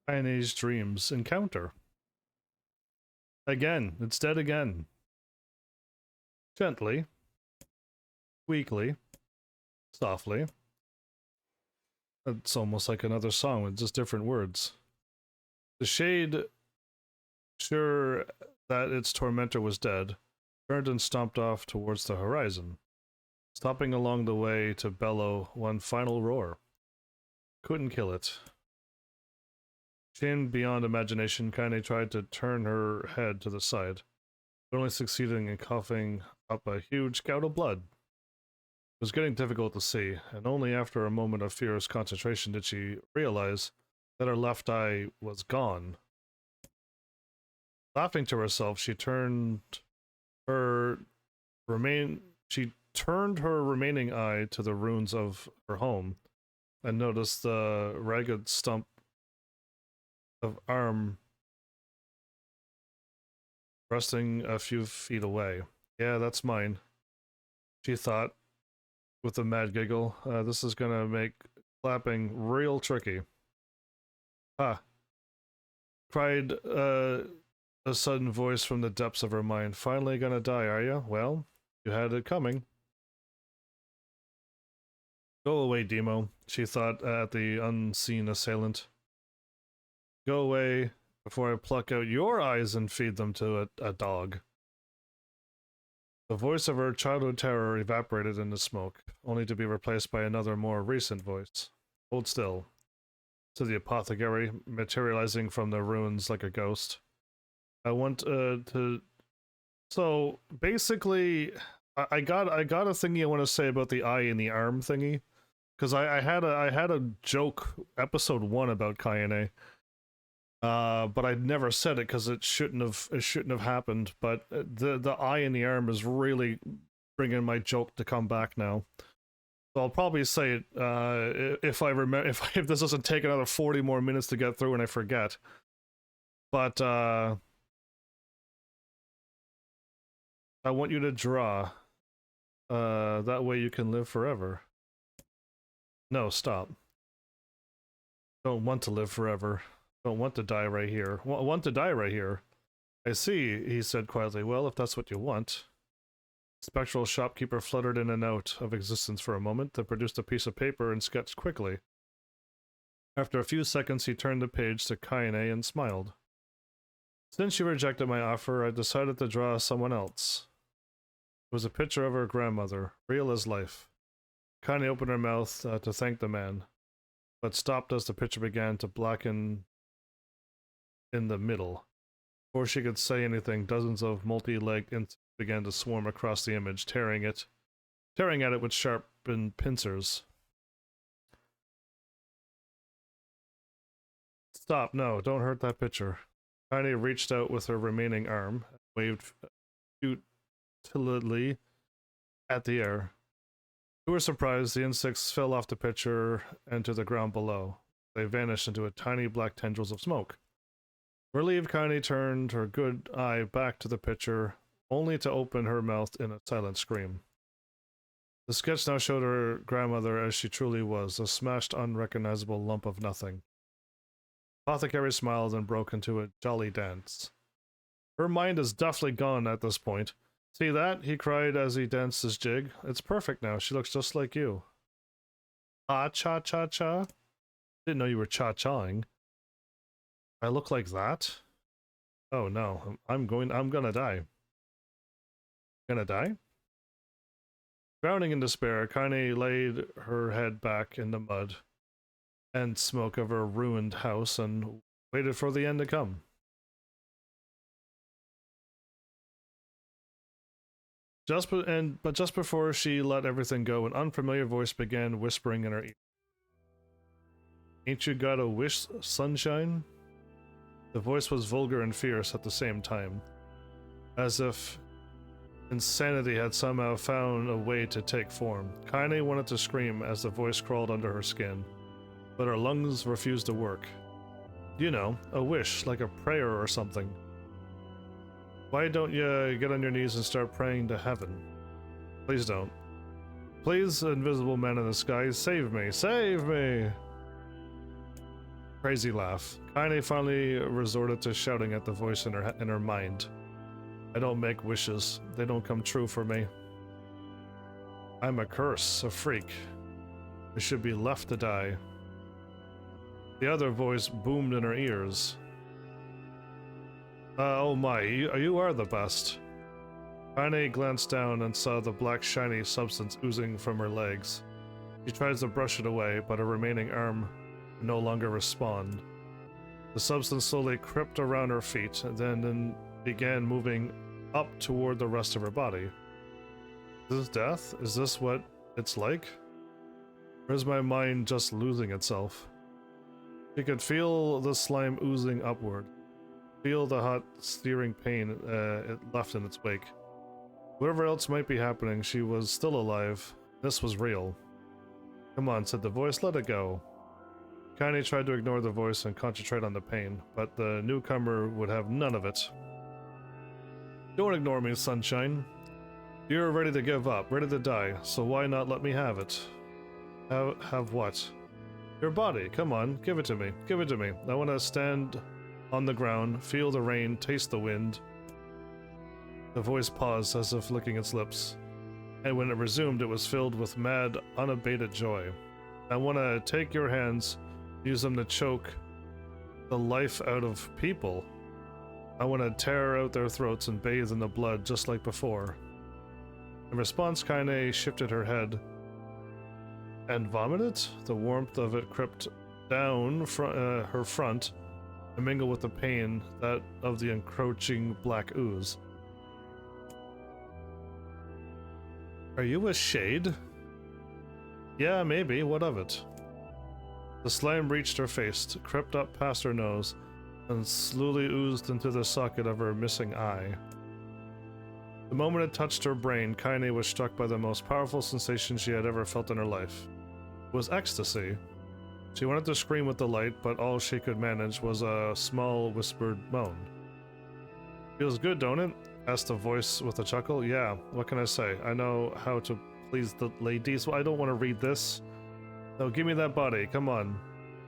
Chinese dreams encounter. Again, it's dead again. Gently. Weakly. Softly. It's almost like another song with just different words. The shade, sure that its tormentor was dead, turned and stomped off towards the horizon, stopping along the way to bellow one final roar. Couldn't kill it. Shamed beyond imagination, Kaine tried to turn her head to the side, but only succeeding in coughing up a huge gout of blood. It was getting difficult to see, and only after a moment of fierce concentration did she realize that her left eye was gone. Laughing to herself, she turned her remaining eye to the ruins of her home, and noticed the ragged stump of arm resting a few feet away. Yeah, that's mine, she thought, with a mad giggle. This is gonna make clapping real tricky. Ha! Cried a sudden voice from the depths of her mind. Finally gonna die, are you? Well, you had it coming. Go away, Demo, she thought at the unseen assailant. Go away before I pluck out your eyes and feed them to a dog. The voice of her childhood terror evaporated in the smoke, only to be replaced by another more recent voice. Hold still, said the apothecary, materializing from the ruins like a ghost. I want to... So, basically, I got a thingy I want to say about the eye and the arm thingy, because I had a joke episode 1 about Kaine. But I never said it because it shouldn't have happened. But the eye and the arm is really bringing my joke to come back now. So I'll probably say it if I remember, if this doesn't take another 40 more minutes to get through and I forget. But I want you to draw. That way you can live forever. No, stop. Don't want to live forever. Don't want to die right here. Want to die right here. I see, he said quietly. Well, if that's what you want. The spectral shopkeeper fluttered in and out of existence for a moment, then produced a piece of paper and sketched quickly. After a few seconds, he turned the page to Kaine and smiled. Since you rejected my offer, I decided to draw someone else. It was a picture of her grandmother, real as life. Kaine opened her mouth to thank the man, but stopped as the picture began to blacken in the middle. Before she could say anything, dozens of multi-legged insects began to swarm across the image, tearing at it with sharpened pincers. Stop, no, don't hurt that picture. Kaine reached out with her remaining arm, and waved futilely at the air. To her surprise, the insects fell off the picture and to the ground below. They vanished into a tiny black tendrils of smoke. Relieved, Kaine turned her good eye back to the picture, only to open her mouth in a silent scream. The sketch now showed her grandmother as she truly was, a smashed, unrecognizable lump of nothing. Apothecary smiled and broke into a jolly dance. Her mind is definitely gone at this point. See that? He cried as he danced his jig. It's perfect now. She looks just like you. Cha-cha-cha-cha? Didn't know you were cha-chawing. I look like that? Oh no, I'm gonna die. Gonna die? Drowning in despair, Kaine laid her head back in the mud and smoke of her ruined house and Waited for the end to come. But just before she let everything go, an unfamiliar voice began whispering in her ear. Ain't you got a wish, sunshine? The voice was vulgar and fierce at the same time, as if insanity had somehow found a way to take form. Kaine wanted to scream as the voice crawled under her skin, but her lungs refused to work. You know, a wish, like a prayer or something. Why don't you get on your knees and start praying to heaven? Please don't. Please, invisible man in the sky, save me! Save me! Crazy laugh. Kaine finally resorted to shouting at the voice in her mind. I don't make wishes. They don't come true for me. I'm a curse, a freak. I should be left to die. The other voice boomed in her ears. Oh my, you are the best. Kaine glanced down and saw the black shiny substance oozing from her legs. She tries to brush it away, but her remaining arm would no longer respond. The substance slowly crept around her feet, and then began moving up toward the rest of her body. Is this death? Is this what it's like? Or is my mind just losing itself? She could feel the slime oozing upward. Feel the hot, searing pain it left in its wake. Whatever else might be happening, she was still alive. This was real. Come on, said the voice, let it go. Kaine tried to ignore the voice and concentrate on the pain, but the newcomer would have none of it. Don't ignore me, sunshine. You're ready to give up, ready to die, so why not let me have it? Have what? Your body, come on, give it to me, give it to me. I want to stand on the ground, feel the rain, taste the wind. The voice paused as if licking its lips, and when it resumed, it was filled with mad, unabated joy. I want to take your hands, use them to choke the life out of people. I want to tear out their throats and bathe in the blood just like before. In response, Kaine shifted her head and vomited. The warmth of it crept down her front and mingled with the pain that of the encroaching black ooze. Are you a shade? Yeah, maybe. What of it? The slime reached her face, crept up past her nose, and slowly oozed into the socket of her missing eye. The moment it touched her brain, Kaine was struck by the most powerful sensation she had ever felt in her life. It was ecstasy. She wanted to scream with delight, but all she could manage was a small, whispered moan. Feels good, don't it? Asked the voice with a chuckle. Yeah, what can I say? I know how to please the ladies. Well, I don't want to read this. No, give me that body, come on.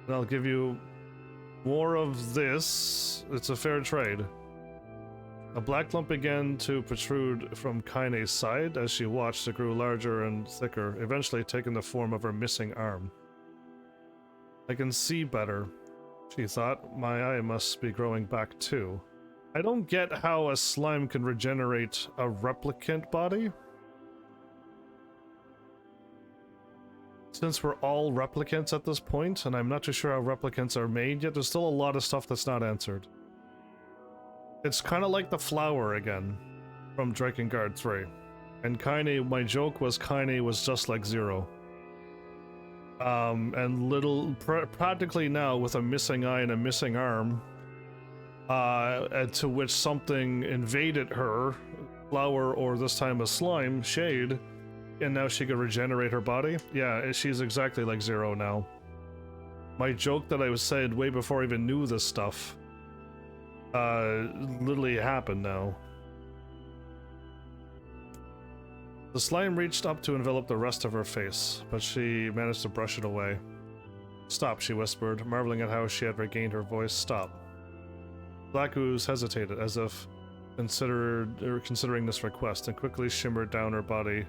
And I'll give you more of this. It's a fair trade. A black lump began to protrude from Kaine's side. As she watched, it grew larger and thicker, eventually taking the form of her missing arm. I can see better, she thought. My eye must be growing back too. I don't get how a slime can regenerate a replicant body. Since we're all replicants at this point, and I'm not too sure how replicants are made yet, there's still a lot of stuff that's not answered. It's kind of like the flower again, from Drakengard 3. And Kaine, my joke was Kaine was just like Zero. And practically now, with a missing eye and a missing arm, to which something invaded her, flower or this time a slime, shade, and now she could regenerate her body. Yeah, she's exactly like Zero now. My joke that I was said way before I even knew this stuff, literally happened now. The slime reached up to envelop the rest of her face, but she managed to brush it away. Stop, she whispered, marveling at how she had regained her voice. Stop. Black ooze hesitated, as if considering this request, and quickly shimmered down her body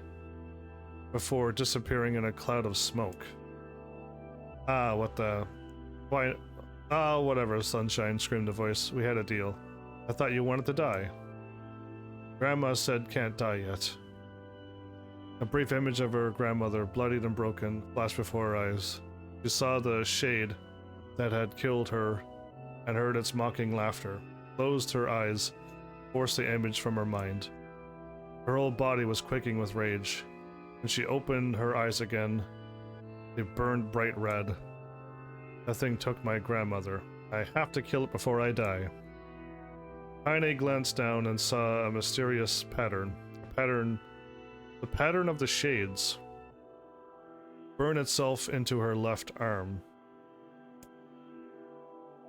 before disappearing in a cloud of smoke. Ah, what the... Why... Ah, whatever, sunshine, screamed the voice. We had a deal. I thought you wanted to die. Grandma said can't die yet. A brief image of her grandmother, bloodied and broken, flashed before her eyes. She saw the shade that had killed her and heard its mocking laughter, closed her eyes, forced the image from her mind. Her whole body was quaking with rage. When she opened her eyes again, they burned bright red. That thing took my grandmother. I have to kill it before I die. Kaine glanced down and saw a mysterious pattern. The pattern of the shades burn itself into her left arm.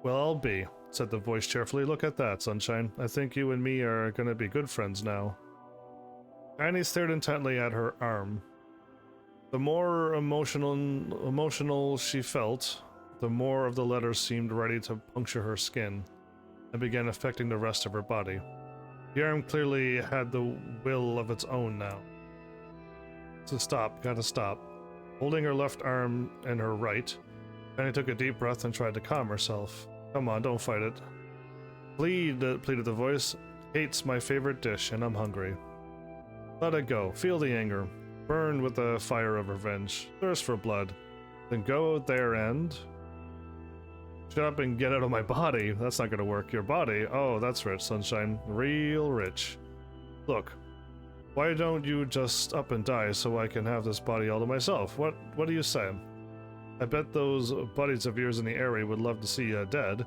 Well, I'll be, said the voice cheerfully. Look at that, Sunshine. I think you and me are gonna be good friends now. Kaine stared intently at her arm. The more emotional she felt, the more of the letters seemed ready to puncture her skin and began affecting the rest of her body. The arm clearly had the will of its own now. So stop, gotta stop. Holding her left arm and her right, Kaine took a deep breath and tried to calm herself. Come on, don't fight it. Pleaded the voice. Hate's my favorite dish, and I'm hungry. Let it go. Feel the anger. Burn with the fire of revenge. Thirst for blood. Then go out there and... Shut up and get out of my body. That's not gonna work. Your body? Oh, that's rich, Sunshine. Real rich. Look. Why don't you just up and die so I can have this body all to myself? What do you say? I bet those buddies of yours in the area would love to see you dead.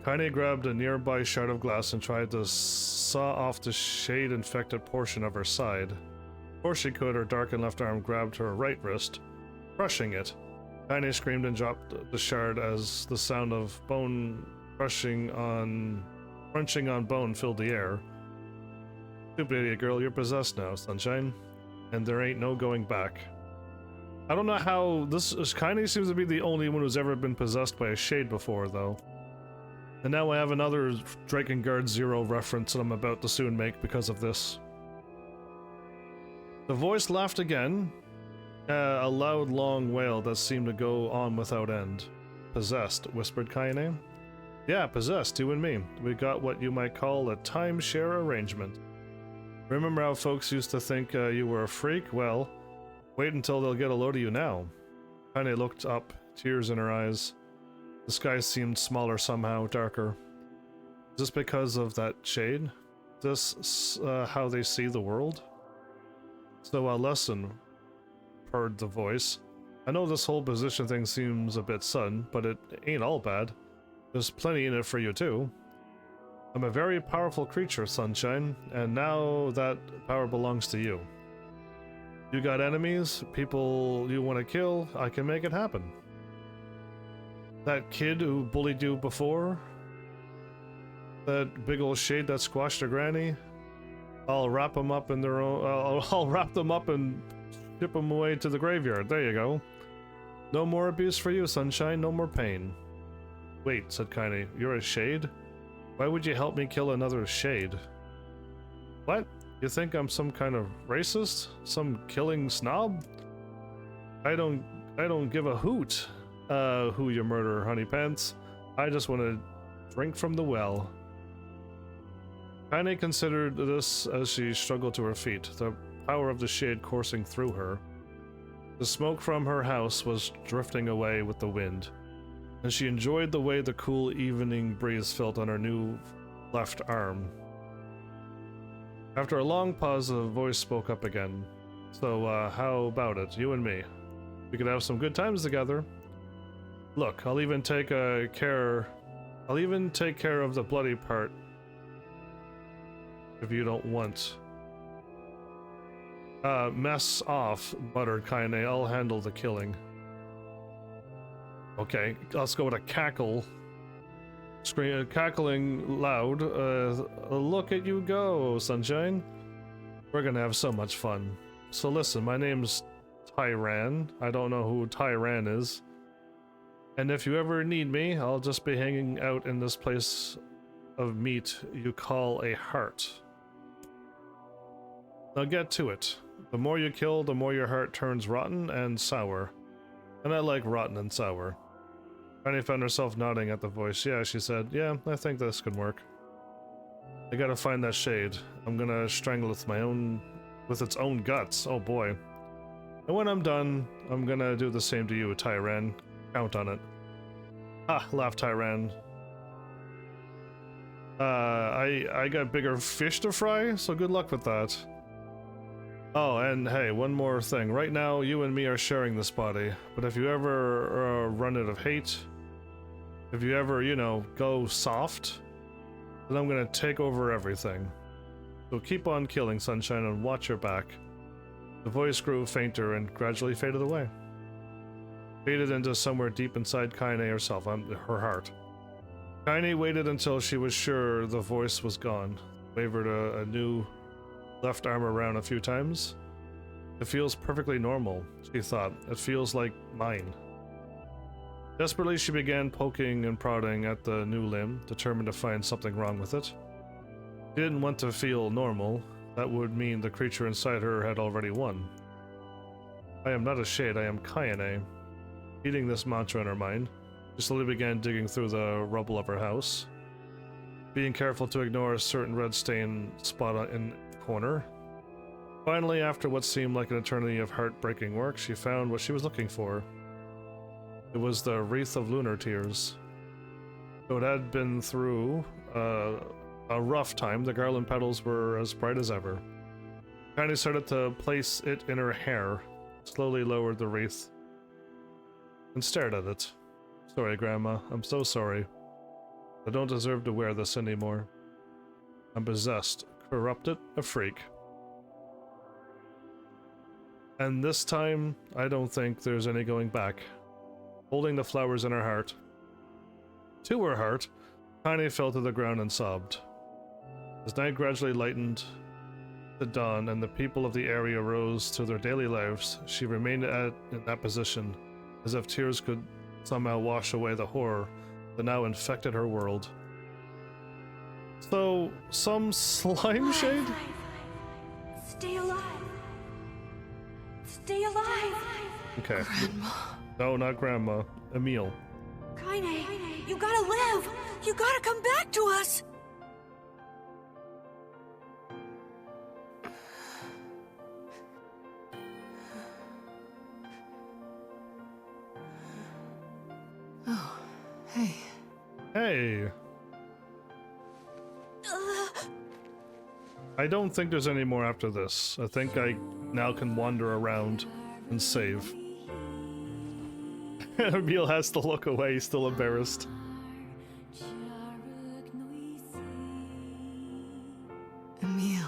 Kaine grabbed a nearby shard of glass and tried to saw off the shade-infected portion of her side. Before she could, her darkened left arm grabbed her right wrist, crushing it. Kaine screamed and dropped the shard as the sound of bone crunching on bone filled the air. Stupid idiot girl, you're possessed now, Sunshine. And there ain't no going back. I don't know how this Kaine seems to be the only one who's ever been possessed by a shade before, though. And now I have another Drakengard Zero reference that I'm about to soon make because of this. The voice laughed again, a loud, long wail that seemed to go on without end. Possessed, whispered Kaine. Yeah, possessed, you and me. We got what you might call a timeshare arrangement. Remember how folks used to think you were a freak? Well, wait until they'll get a load of you now. Kaine looked up, tears in her eyes. The sky seemed smaller somehow, darker. Is this because of that shade? Is this how they see the world? So a lesson, purred the voice. I know this whole position thing seems a bit sudden, but it ain't all bad. There's plenty in it for you too. I'm a very powerful creature, Sunshine, and now that power belongs to you. You got enemies, people you want to kill, I can make it happen. That kid who bullied you before? That big old shade that squashed your granny? I'll wrap them up in their own... I'll wrap them up and ship them away to the graveyard. There you go. No more abuse for you, Sunshine. No more pain. Wait, said Kaine. You're a shade? Why would you help me kill another shade? What? You think I'm some kind of racist? Some killing snob? I don't give a hoot who you murder, honey pants. I just want to drink from the well. Kaine considered this as she struggled to her feet, the power of the shade coursing through her. The smoke from her house was drifting away with the wind, and she enjoyed the way the cool evening breeze felt on her new left arm. After a long pause, a voice spoke up again. So, how about it, you and me? We could have some good times together. Look, I'll even take care of the bloody part if you don't want. Mess off, muttered Kaine. I'll handle the killing. Okay, let's go with a cackle. Cackling loud. Look at you go, Sunshine. We're gonna have so much fun. So listen, my name's Tyran. I don't know who Tyran is. And if you ever need me, I'll just be hanging out in this place of meat you call a heart. Now get to it. The more you kill, the more your heart turns rotten and sour. And I like rotten and sour. Kaine found herself nodding at the voice. Yeah, she said. Yeah, I think this could work. I gotta find that shade. I'm gonna strangle it with its own guts. Oh boy. And when I'm done, I'm gonna do the same to you, Tyran. Count on it. Ah, laughed Tyran. I got bigger fish to fry, so good luck with that. Oh, and hey, one more thing. Right now, you and me are sharing this body, but if you ever run out of hate, if you ever, you know, go soft, then I'm gonna take over everything. So keep on killing, Sunshine, and watch your back. The voice grew fainter and gradually faded away. Faded into somewhere deep inside Kaine herself, her heart. Kaine waited until she was sure the voice was gone. Wavered a new left arm around a few times. It feels perfectly normal, she thought. It feels like mine. Desperately, she began poking and prodding at the new limb, determined to find something wrong with it. She didn't want to feel normal. That would mean the creature inside her had already won. I am not a shade, I am Kaine. Repeating this mantra in her mind, she slowly began digging through the rubble of her house, being careful to ignore a certain red stain spot in the corner. Finally, after what seemed like an eternity of heartbreaking work, she found what she was looking for. It was the wreath of lunar tears. Though it had been through a rough time, the garland petals were as bright as ever. Kaine started to place it in her hair, slowly lowered the wreath, and stared at it. Sorry, Grandma. I'm so sorry. I don't deserve to wear this anymore. I'm possessed, corrupted, a freak. And this time, I don't think there's any going back. Holding the flowers in her heart. To her heart, Kaine fell to the ground and sobbed. As night gradually lightened the dawn and the people of the area rose to their daily lives, she remained in that position, as if tears could somehow wash away the horror that now infected her world. So, some slime shade? Stay alive. Stay alive. Okay. Grandma. No, not Grandma. Emil. Kaine, you gotta live. You gotta come back to us. Oh, hey. Hey. I don't think there's any more after this. I think I now can wander around and save. Emil has to look away, he's still embarrassed. Emil,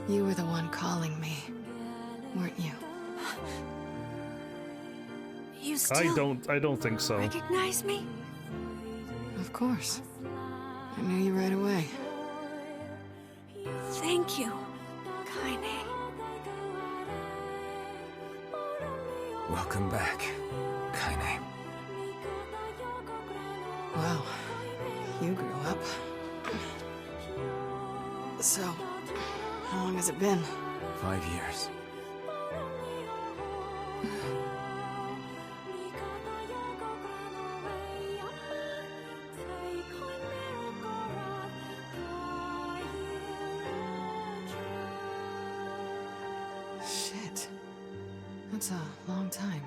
you were the one calling me, weren't you? You still I don't think so. recognize me? Of course. I knew you right away. Thank you, Kaine. Welcome back, Kaine. Wow, you grew up. So, how long has it been? 5 years. Shit. That's a long time.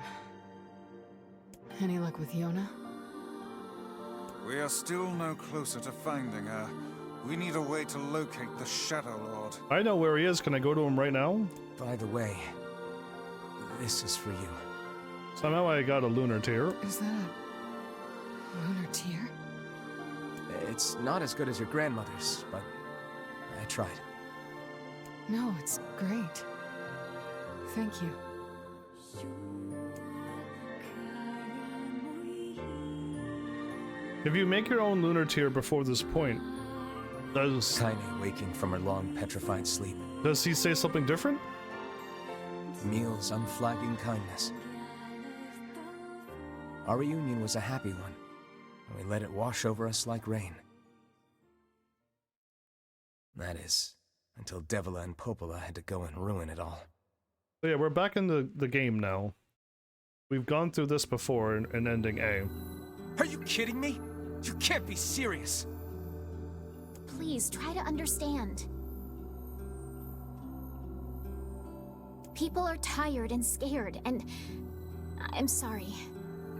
Any luck with Yona? We are still no closer to finding her. We need a way to locate the Shadow Lord. I know where he is. Can I go to him right now? By the way, this is for you. Somehow I got a lunar tear. Is that a lunar tear? It's not as good as your grandmother's, but I tried. No, it's great. Thank you. If you make your own lunar tear before this point, does Kaine waking from her long petrified sleep. he say something different? Emil's unflagging kindness. Our reunion was a happy one, and we let it wash over us like rain. That is, until Devila and Popola had to go and ruin it all. So yeah, we're back in the game now. We've gone through this before in ending A. Are you kidding me? You can't be serious! Please, try to understand. People are tired and scared, and I'm sorry.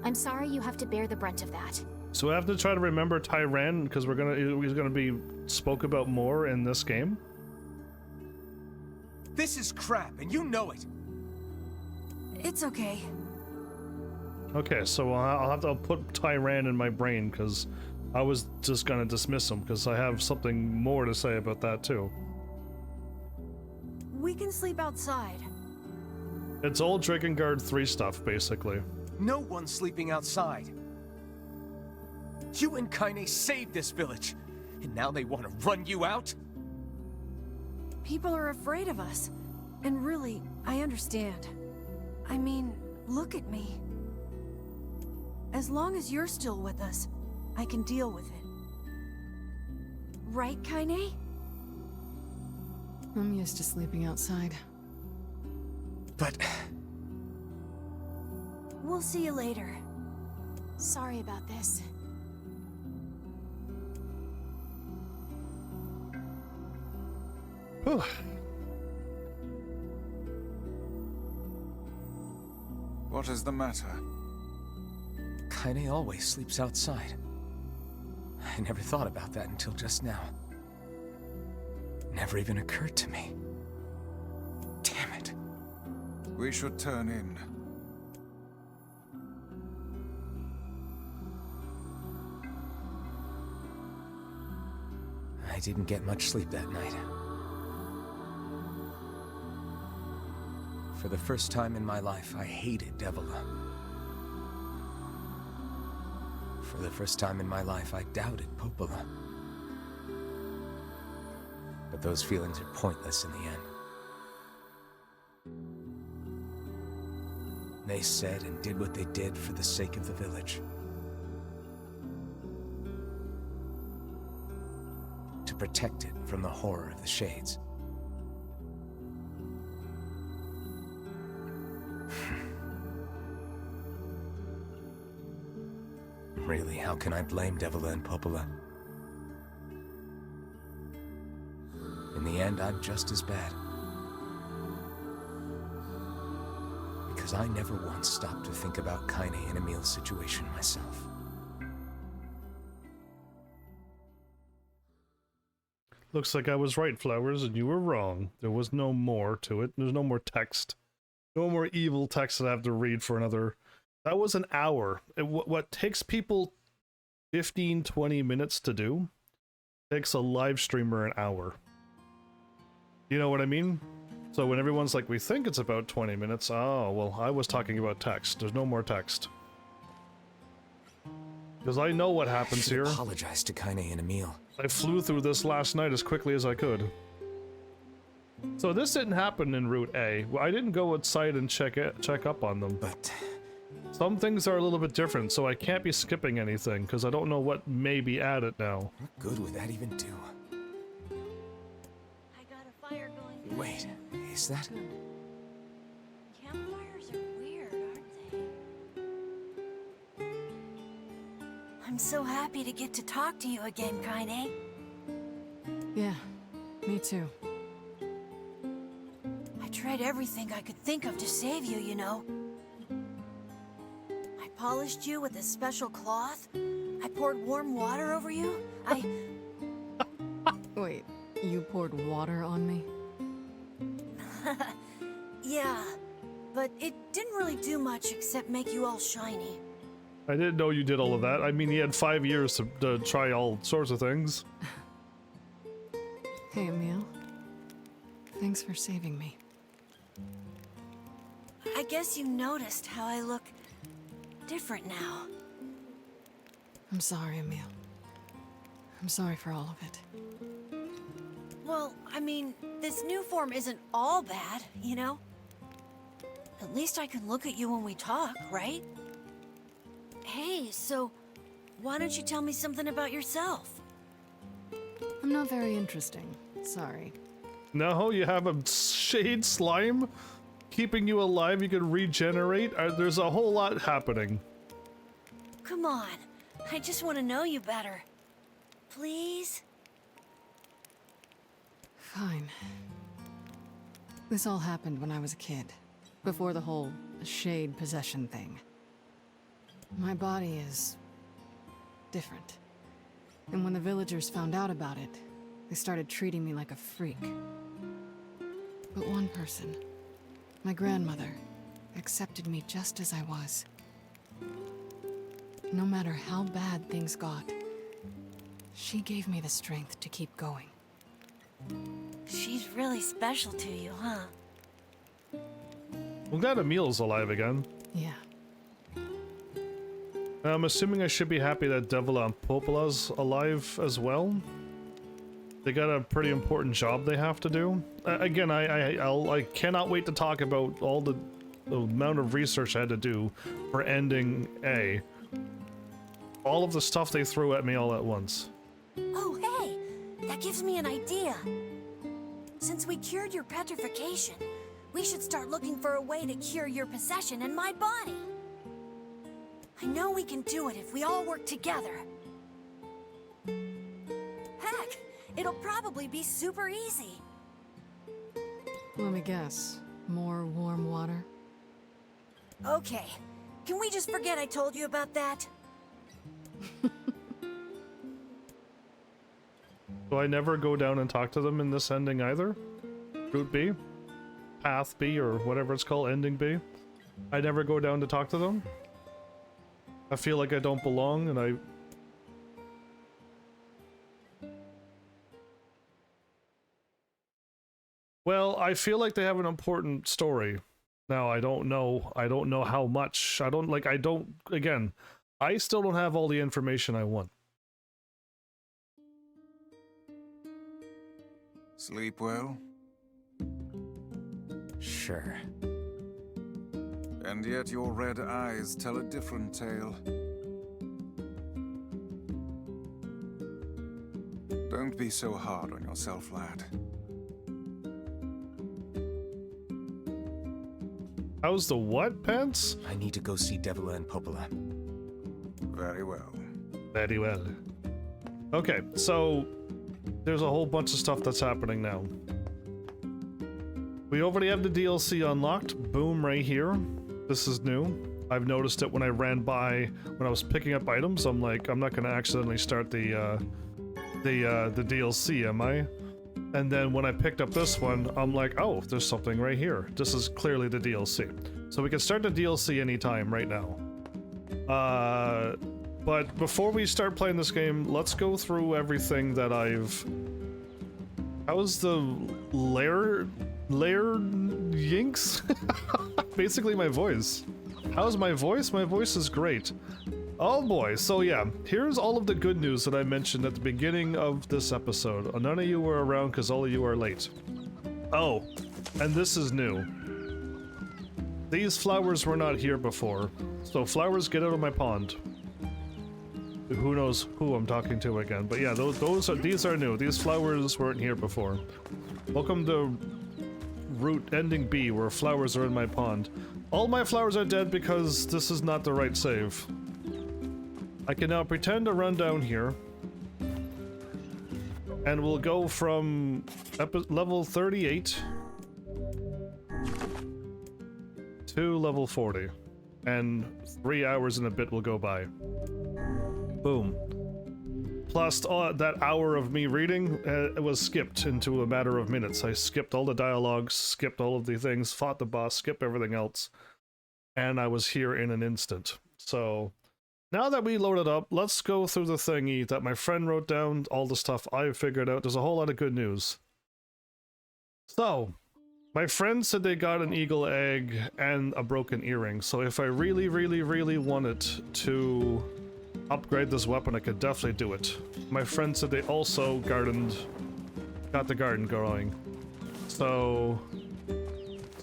I'm sorry you have to bear the brunt of that. So I have to try to remember Tyran because he's gonna be spoke about more in this game. This is crap, and you know it. It's okay. Okay, so I'll put Tyran in my brain because I was just gonna dismiss him because I have something more to say about that too. We can sleep outside. It's old Drakengard 3 stuff, basically. No one's sleeping outside. You and Kaine saved this village, and now they want to run you out? People are afraid of us. And really, I understand. I mean, look at me. As long as you're still with us, I can deal with it. Right, Kaine? I'm used to sleeping outside. But... We'll see you later. Sorry about this. Whew. What is the matter? Kaine always sleeps outside. I never thought about that until just now. Never even occurred to me. Damn it. We should turn in. I didn't get much sleep that night. For the first time in my life, I hated Devila. For the first time in my life, I doubted Popola. But those feelings are pointless in the end. They said and did what they did for the sake of the village. To protect it from the horror of the Shades. Really, how can I blame Devila and Popola? In the end, I'm just as bad. Because I never once stopped to think about Kaine and Emil's situation myself. Looks like I was right, Flowers, and you were wrong. There was no more to it. There's no more text. No more evil text that I have to read for another... That was an hour. What takes people 15, 20 minutes to do takes a live streamer an hour. You know what I mean? So when everyone's like, we think it's about 20 minutes, oh, well, I was talking about text. There's no more text. Because I know what happens here. Apologize to Kaine and Emil. I flew through this last night as quickly as I could. So this didn't happen in Route A. I didn't go outside and check up on them. But... some things are a little bit different, so I can't be skipping anything, because I don't know what may be added now. what good would that even do? I got a fire going. Wait, is that... Campfires are weird, aren't they? I'm so happy to get to talk to you again, Kaine. Yeah, me too. I tried everything I could think of to save you, you know. I polished you with a special cloth. I poured warm water over you. Wait, you poured water on me? Yeah, but it didn't really do much except make you all shiny. I didn't know you did all of that. I mean, he had 5 years to try all sorts of things. Hey, Emil. Thanks for saving me. I guess you noticed how I look different now. I'm sorry, Emil. I'm sorry for all of it. Well, I mean, this new form isn't all bad, you know? At least I can look at you when we talk, right? Hey, so why don't you tell me something about yourself? I'm not very interesting. Sorry. No, you have a shade slime keeping you alive. You can regenerate. There's a whole lot happening. Come on, I just want to know you better. Please? Fine. This all happened when I was a kid, before the whole shade possession thing. My body is different. And when the villagers found out about it, they started treating me like a freak. But one person, my grandmother, accepted me just as I was. No matter how bad things got, she gave me the strength to keep going. She's really special to you, huh? I'm glad Emil's alive again. Yeah. I'm assuming I should be happy that Devila and Popola's alive as well. They got a pretty important job they have to do. Again, I cannot wait to talk about all the amount of research I had to do for ending A. All of the stuff they threw at me all at once. Oh, hey! That gives me an idea. Since we cured your petrification, we should start looking for a way to cure your possession in my body. I know we can do it if we all work together. Heck, it'll probably be super easy. Let me guess. More warm water? Okay, can we just forget I told you about that? Do I never go down and talk to them in this ending either? Route B? Path B, or whatever it's called, ending B? I never go down to talk to them? I feel like I don't belong, and I... Well, I feel like they have an important story. Now, I don't know how much. Again, I still don't have all the information I want. Sleep well? Sure. And yet your red eyes tell a different tale. Don't be so hard on yourself, lad. How's the what, Pants? I need to go see Devila and Popola. Very well. Very well. Okay, so there's a whole bunch of stuff that's happening now. We already have the DLC unlocked. Boom, right here. This is new. I've noticed it when I ran by, when I was picking up items. I'm like, I'm not going to accidentally start the DLC, am I? And then when I picked up this one, I'm like, oh, there's something right here. This is clearly the DLC. So we can start the DLC anytime right now. But before we start playing this game, let's go through everything that I've... How's the layer yinks? Basically my voice. How's my voice? My voice is great. Oh boy, so yeah, here's all of the good news that I mentioned at the beginning of this episode. None of you were around because all of you are late. Oh, and this is new. These flowers were not here before. So flowers, get out of my pond. Who knows who I'm talking to again, but yeah, these are new. These flowers weren't here before. Welcome to Route ending B, where flowers are in my pond. All my flowers are dead because this is not the right save. I can now pretend to run down here, and we'll go from level 38 to level 40, and 3 hours and a bit will go by. Boom. Plus that hour of me reading was skipped into a matter of minutes. I skipped all the dialogues, skipped all of the things, fought the boss, skipped everything else, and I was here in an instant. So now that we loaded up, let's go through the thingy that my friend wrote down, all the stuff I figured out. There's a whole lot of good news. So, my friend said they got an eagle egg and a broken earring, so if I really, really, really wanted to upgrade this weapon, I could definitely do it. My friend said they also got the garden growing. So,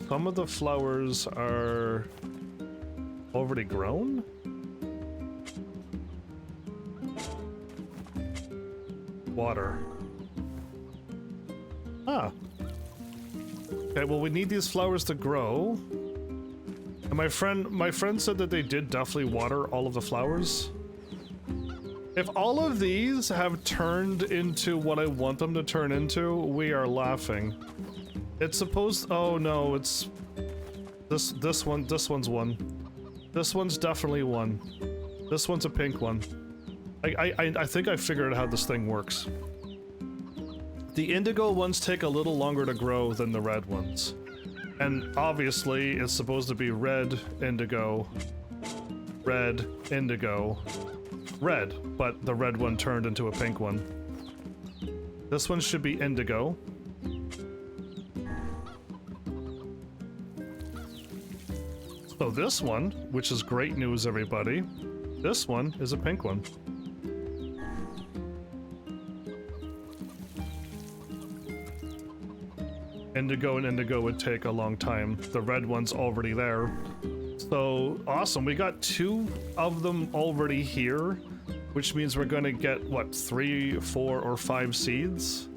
some of the flowers are already grown? Water. Ah. Okay, well, we need these flowers to grow. And my friend said that they did definitely water all of the flowers. If all of these have turned into what I want them to turn into, we are laughing. It's supposed... Oh no, it's... This one's one. This one's definitely one. This one's a pink one. I think I figured out how this thing works. The indigo ones take a little longer to grow than the red ones. And obviously, it's supposed to be red, indigo, red, indigo, red, but the red one turned into a pink one. This one should be indigo. So this one, which is great news, everybody, this one is a pink one. Indigo and indigo would take a long time. The red one's already there. So, awesome. We got 2 of them already here, which means we're gonna get, what, 3, 4, or 5 seeds?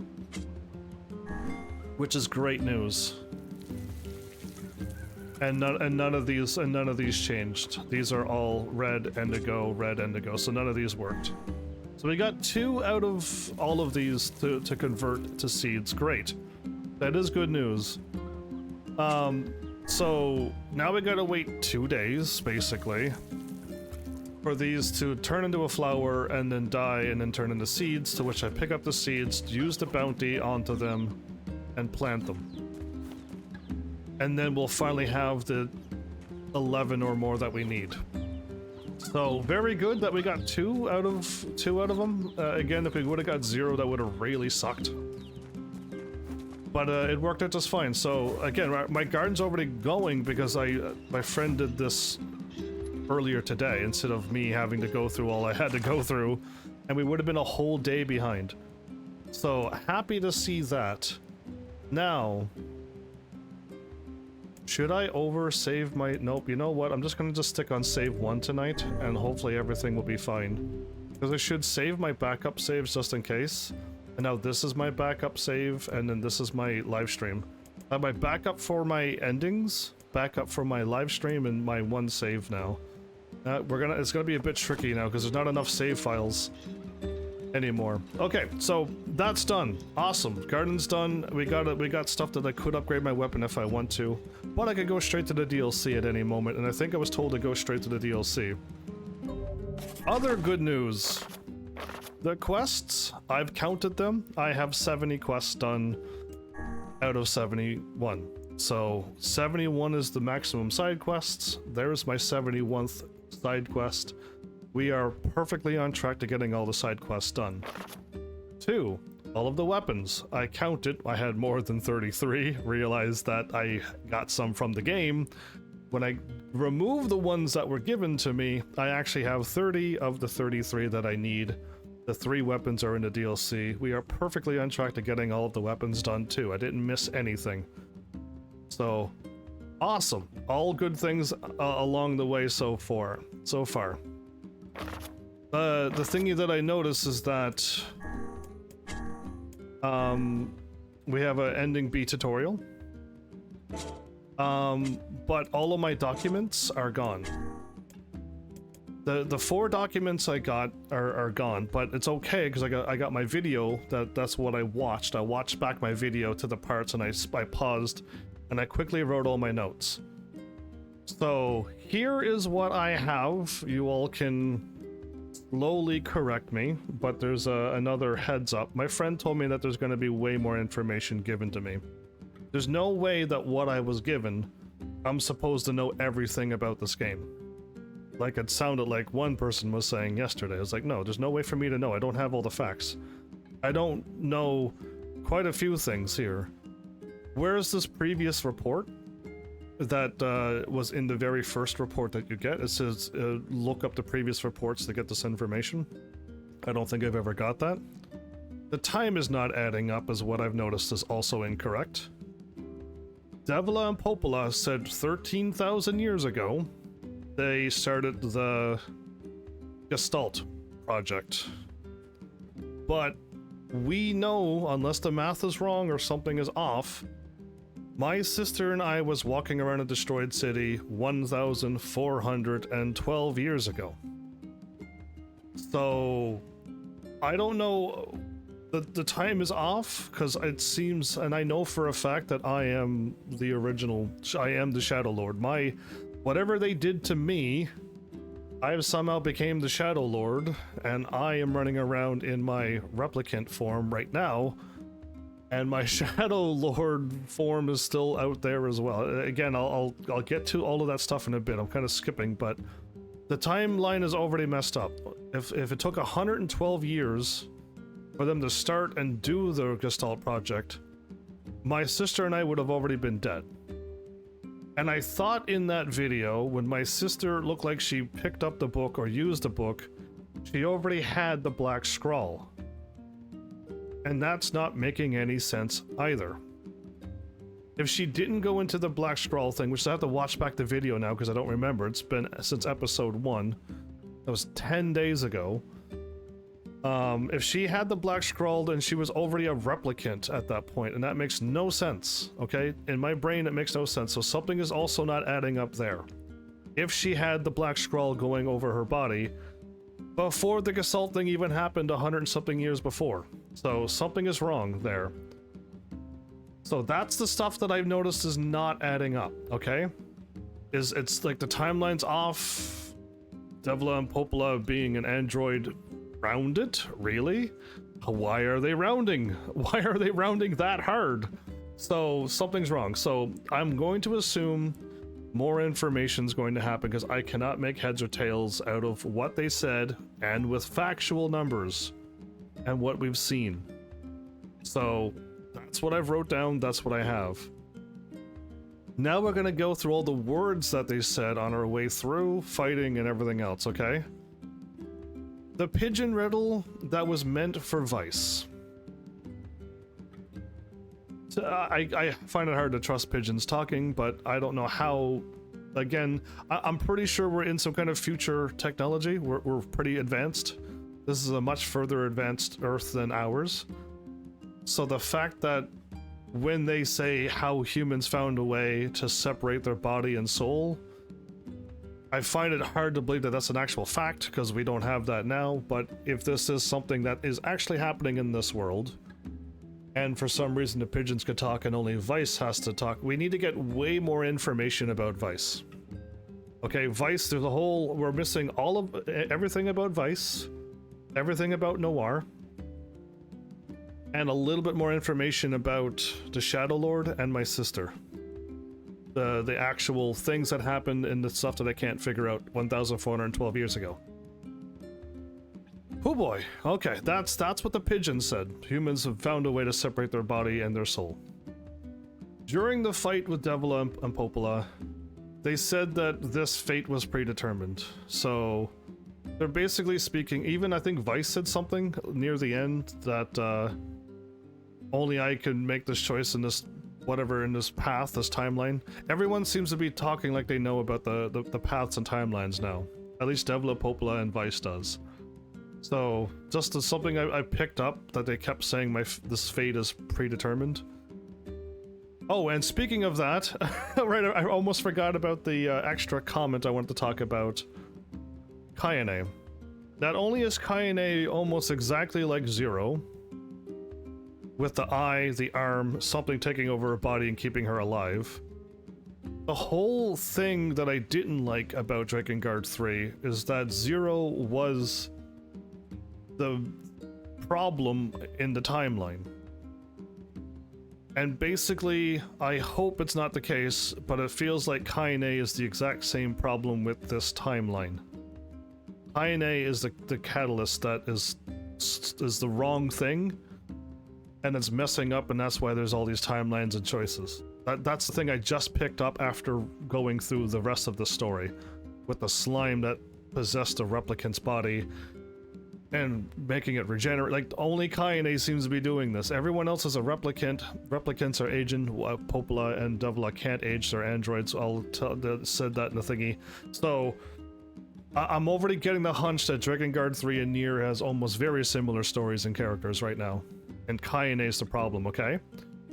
Which is great news. And none of these changed. These are all red, indigo, so none of these worked. So we got 2 out of all of these to convert to seeds. Great. That is good news. So now we gotta wait 2 days, basically, for these to turn into a flower and then die and then turn into seeds, to which I pick up the seeds, use the bounty onto them, and plant them. And then we'll finally have the 11 or more that we need. So very good that we got 2 out of them. Again, if we would have got 0, that would have really sucked. But it worked out just fine. So again, my garden's already going because my friend did this earlier today instead of me having to go through all I had to go through, and we would have been a whole day behind. So happy to see that. Now, should I save my... Nope, you know what? I'm just gonna stick on save 1 tonight, and hopefully everything will be fine. Because I should save my backup saves just in case. And now this is my backup save, and then this is my live stream. I have my backup for my endings, backup for my live stream, and my 1 save now. It's gonna be a bit tricky now because there's not enough save files anymore. Okay, so that's done. Awesome. Garden's done. We got stuff that I could upgrade my weapon if I want to, but I could go straight to the DLC at any moment, and I think I was told to go straight to the DLC. Other good news. The quests, I've counted them. I have 70 quests done out of 71. So 71 is the maximum side quests. There's my 71th side quest. We are perfectly on track to getting all the side quests done. 2, all of the weapons. I counted, I had more than 33. Realized that I got some from the game. When I remove the ones that were given to me, I actually have 30 of the 33 that I need. The 3 weapons are in the DLC. We are perfectly on track to getting all of the weapons done too. I didn't miss anything. So, awesome. All good things along the way so far. The thingy that I noticed is that we have an ending B tutorial. But all of my documents are gone. The 4 documents I got are gone, but it's okay because I got my video. That's what I watched. I watched back my video to the parts, and I paused, and I quickly wrote all my notes. So here is what I have. You all can slowly correct me, but there's another heads up. My friend told me that there's going to be way more information given to me. There's no way that what I was given, I'm supposed to know everything about this game. Like it sounded like one person was saying yesterday. I was like, no, there's no way for me to know. I don't have all the facts. I don't know quite a few things here. Where's this previous report that was in the very first report that you get? It says, look up the previous reports to get this information. I don't think I've ever got that. The time is not adding up, as what I've noticed is also incorrect. Devila and Popola said 13,000 years ago they started the Gestalt project. But we know, unless the math is wrong or something is off, my sister and I was walking around a destroyed city 1,412 years ago. So, I don't know, the time is off, because it seems, and I know for a fact that I am the original, I am the Shadow Lord. Whatever they did to me, I have somehow became the Shadow Lord, and I am running around in my replicant form right now, and my Shadow Lord form is still out there as well. Again, I'll get to all of that stuff in a bit. I'm kind of skipping, but the timeline is already messed up. If it took 112 years for them to start and do the Gestalt project, my sister and I would have already been dead. And I thought in that video, when my sister looked like she picked up the book or used the book, she already had the Black Scrawl. And that's not making any sense either. If she didn't go into the Black Scrawl thing, which I have to watch back the video now because I don't remember, it's been since episode 1, that was 10 days ago. If she had the Black Scrawl, then she was already a replicant at that point, and that makes no sense, okay? In my brain, it makes no sense, so something is also not adding up there. If she had the Black Scrawl going over her body before the Gestalt thing even happened 100 and something years before. So something is wrong there. So that's the stuff that I've noticed is not adding up, okay? It's like the timeline's off, Devla and Popola being an android rounded? Really? Why are they rounding? Why are they rounding that hard? So something's wrong. So I'm going to assume more information is going to happen because I cannot make heads or tails out of what they said and with factual numbers and what we've seen. So that's what I've wrote down. That's what I have. Now we're going to go through all the words that they said on our way through, fighting and everything else, okay? The pigeon riddle that was meant for Vice. So, I find it hard to trust pigeons talking, but I don't know how. Again, I'm pretty sure we're in some kind of future technology. We're pretty advanced. This is a much further advanced Earth than ours. So the fact that when they say how humans found a way to separate their body and soul, I find it hard to believe that that's an actual fact because we don't have that now. But if this is something that is actually happening in this world, and for some reason the pigeons could talk and only Vice has to talk, we need to get way more information about Vice. Okay, Vice, there's a whole, we're missing all of everything about Vice, everything about NieR, and a little bit more information about the Shadow Lord and my sister. The actual things that happened and the stuff that I can't figure out 1,412 years ago. Oh boy, okay, that's what the pigeon said. Humans have found a way to separate their body and their soul. During the fight with Devla and Popola, they said that this fate was predetermined. So they're basically speaking, even I think Vice said something near the end that only I can make this choice in this whatever, in this path, this timeline. Everyone seems to be talking like they know about the paths and timelines now. At least Devla, Popola, and Vice does. So, just as something I picked up, that they kept saying this fate is predetermined. Oh, and speaking of that, right, I almost forgot about the extra comment I wanted to talk about. Kayane. Not only is Kayane almost exactly like Zero, with the eye, the arm, something taking over her body and keeping her alive. The whole thing that I didn't like about Drakengard 3 is that Zero was the problem in the timeline. And basically, I hope it's not the case, but it feels like Kayane is the exact same problem with this timeline. Kayane is the catalyst that is the wrong thing, and it's messing up, and that's why there's all these timelines and choices. That's the thing I just picked up after going through the rest of the story, with the slime that possessed the replicant's body and making it regenerate. Like, only Kayane seems to be doing this. Everyone else is a replicant. Replicants are aging. Popola and Devla can't age their androids. Said that in the thingy. So I'm already getting the hunch that Drakengard 3 and NieR has almost very similar stories and characters right now. And Kayane is the problem, okay?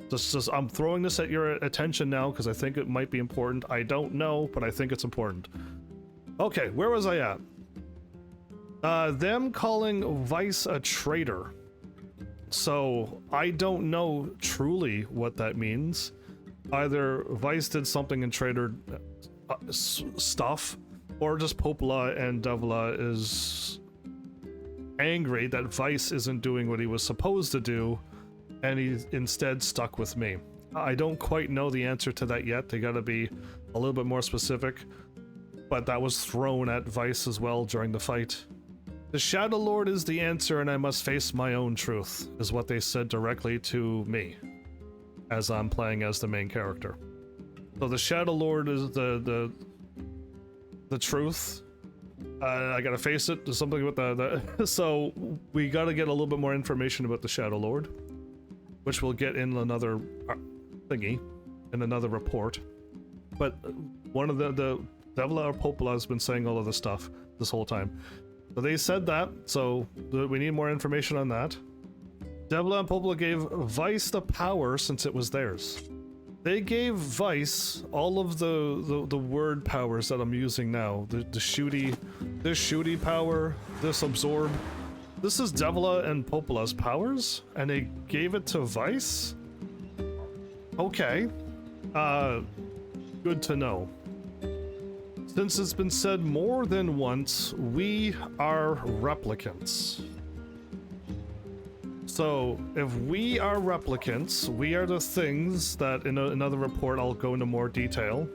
Just I'm throwing this at your attention now because I think it might be important. I don't know, but I think it's important. Okay, where was I at? Them calling Vice a traitor. So I don't know truly what that means. Either Vice did something and traitor stuff, or just Popola and Devla is angry that Vice isn't doing what he was supposed to do, and he's instead stuck with me. I don't quite know the answer to that yet. They gotta be a little bit more specific, but that was thrown at Vice as well during the fight. The Shadow Lord is the answer, and I must face my own truth, is what they said directly to me as I'm playing as the main character. So the Shadow Lord is the truth. I gotta face it. There's something with the so we gotta get a little bit more information about the Shadow Lord, which we'll get in another thingy, in another report. But one of the Devla or Popola has been saying all of this stuff this whole time. So they said that, so we need more information on that. Devla and Popola gave Vice the power since it was theirs. They gave Vice all of the word powers that I'm using now. This shooty power, this absorb. This is Devla and Popola's powers, and they gave it to Vice? Okay. Good to know. Since it's been said more than once, we are replicants. So, if we are replicants, we are the things that in another report I'll go into more detail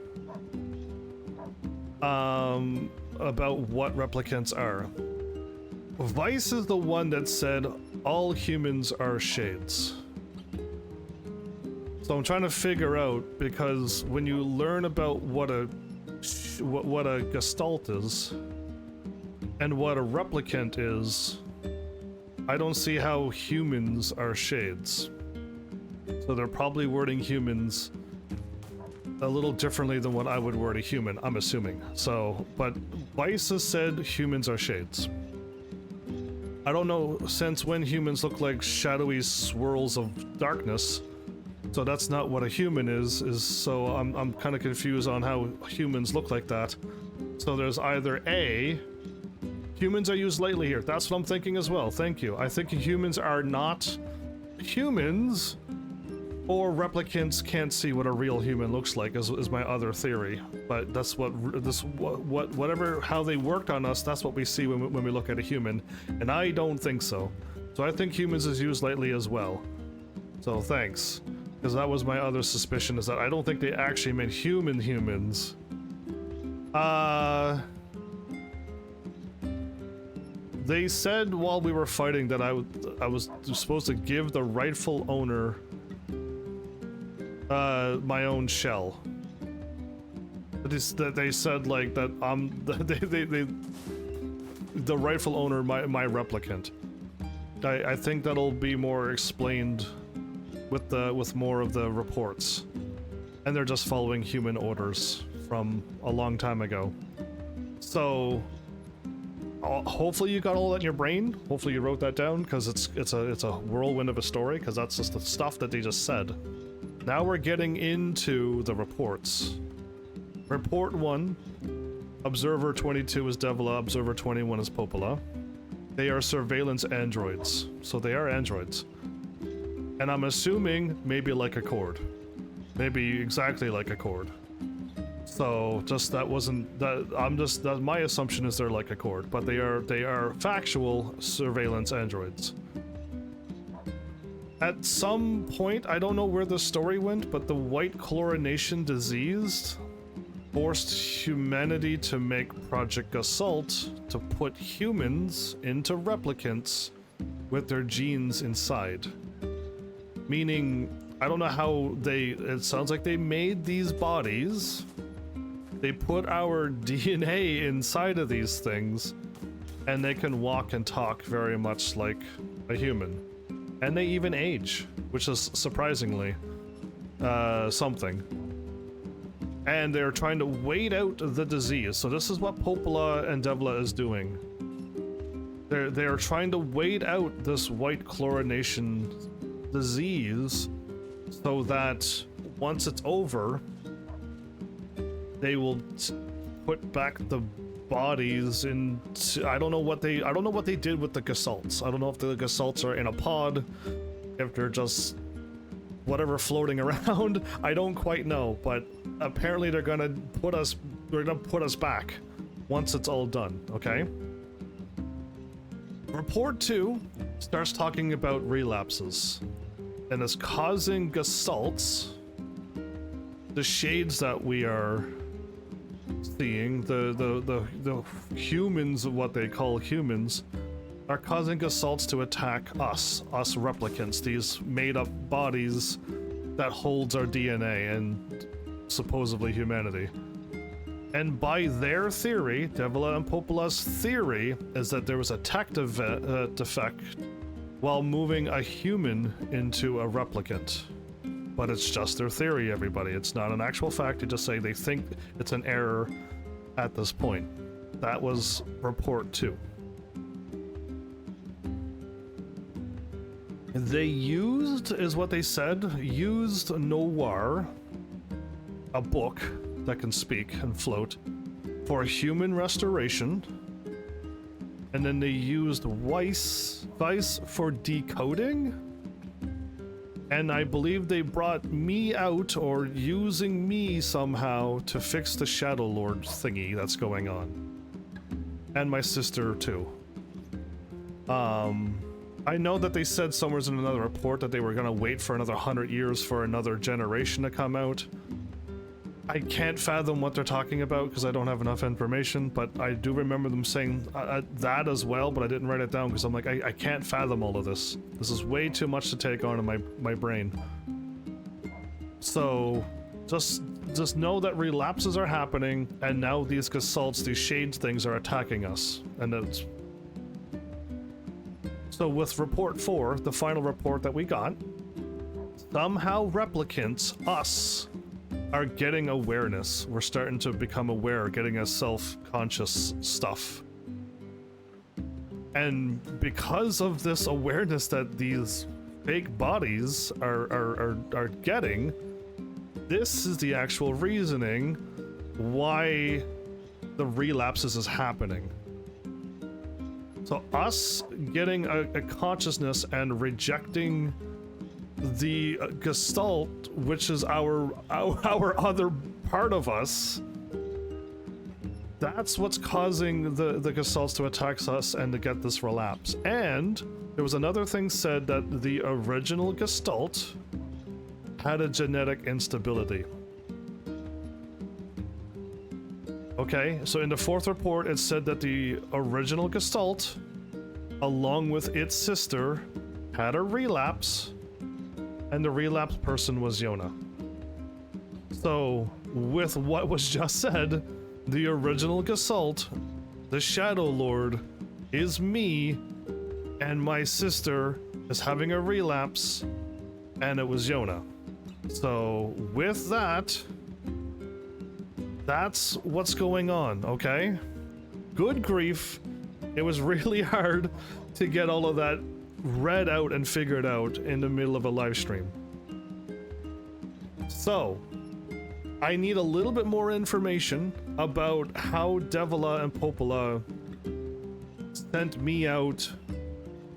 about what replicants are. Vice is the one that said all humans are shades. So I'm trying to figure out, because when you learn about what a gestalt is and what a replicant is, I don't see how humans are shades. So they're probably wording humans a little differently than what I would word a human, I'm assuming. So, but Vice has said humans are shades. I don't know since when humans look like shadowy swirls of darkness. So that's not what a human is so I'm kind of confused on how humans look like that. So there's either A, humans are used lightly here. That's what I'm thinking as well. Thank you. I think humans are not humans, or replicants can't see what a real human looks like is my other theory. But that's whatever how they worked on us, that's what we see when we look at a human, and I don't think so. So I think humans is used lightly as well. So thanks. Because that was my other suspicion, is that I don't think they actually meant humans. They said while we were fighting that I was supposed to give the rightful owner my own shell. That they said like that the rightful owner my replicant. I think that'll be more explained with more of the reports, and they're just following human orders from a long time ago. So hopefully you got all that in your brain. Hopefully you wrote that down, because it's a whirlwind of a story, because that's just the stuff that they just said. Now we're getting into the reports. Report 1, Observer 22 is Devla, Observer 21 is Popola. They are surveillance androids, so they are androids. And I'm assuming maybe like a cord. Maybe exactly like a cord. So just that wasn't that my assumption is they're like a cord, but they are factual surveillance androids. At some point, I don't know where the story went, but the white chlorination disease forced humanity to make Project Assault to put humans into replicants with their genes inside. Meaning, I don't know how it sounds like they made these bodies, they put our DNA inside of these things, and they can walk and talk very much like a human. And they even age, which is surprisingly something. And they're trying to wait out the disease. So this is what Popola and Devla is doing. They are trying to wait out this white chlorination disease, so that once it's over, they will put back the bodies into, I don't know what they did with the Gesalts. I don't know if the Gesalts are in a pod, if they're just whatever floating around. I don't quite know, but apparently they're gonna put us back once it's all done, okay? Report 2 starts talking about relapses and is causing gestalts, the shades that we are seeing, the humans, what they call humans, are causing gestalts to attack us replicants, these made-up bodies that holds our DNA and supposedly humanity. And by their theory, Devila and Popola's theory, is that there was a tech defect while moving a human into a replicant. But it's just their theory, everybody. It's not an actual fact. They just say they think it's an error at this point. That was report 2. They used, is what they said, used NieR, a book that can speak and float, for human restoration. And then they used Vice for decoding. And I believe they brought me out, or using me somehow, to fix the Shadow Lord thingy that's going on. And my sister too. I know that they said somewhere in another report that they were gonna wait for another 100 years for another generation to come out. I can't fathom what they're talking about because I don't have enough information, but I do remember them saying that as well, but I didn't write it down because I'm like, I can't fathom all of this. This is way too much to take on in my brain. So, just know that relapses are happening, and now these gestalts, these shades things are attacking us. And it's... So with report 4, the final report that we got, somehow replicants, us, are getting awareness. We're starting to become aware, getting a self-conscious stuff. And because of this awareness that these fake bodies are getting, this is the actual reasoning why the relapses is happening. So us getting a consciousness and rejecting the gestalt, which is our other part of us, that's what's causing the gestalts to attack us and to get this relapse. And there was another thing said that the original gestalt had a genetic instability. Okay, so in the 4th report, it said that the original gestalt, along with its sister, had a relapse, and the relapsed person was Yona. So, with what was just said, the original gestalt, the Shadow Lord, is me, and my sister is having a relapse, and it was Yona. So, with that, that's what's going on, okay? Good grief, it was really hard to get all of that read out and figured out in the middle of a live stream. So, I need a little bit more information about how Devila and Popola sent me out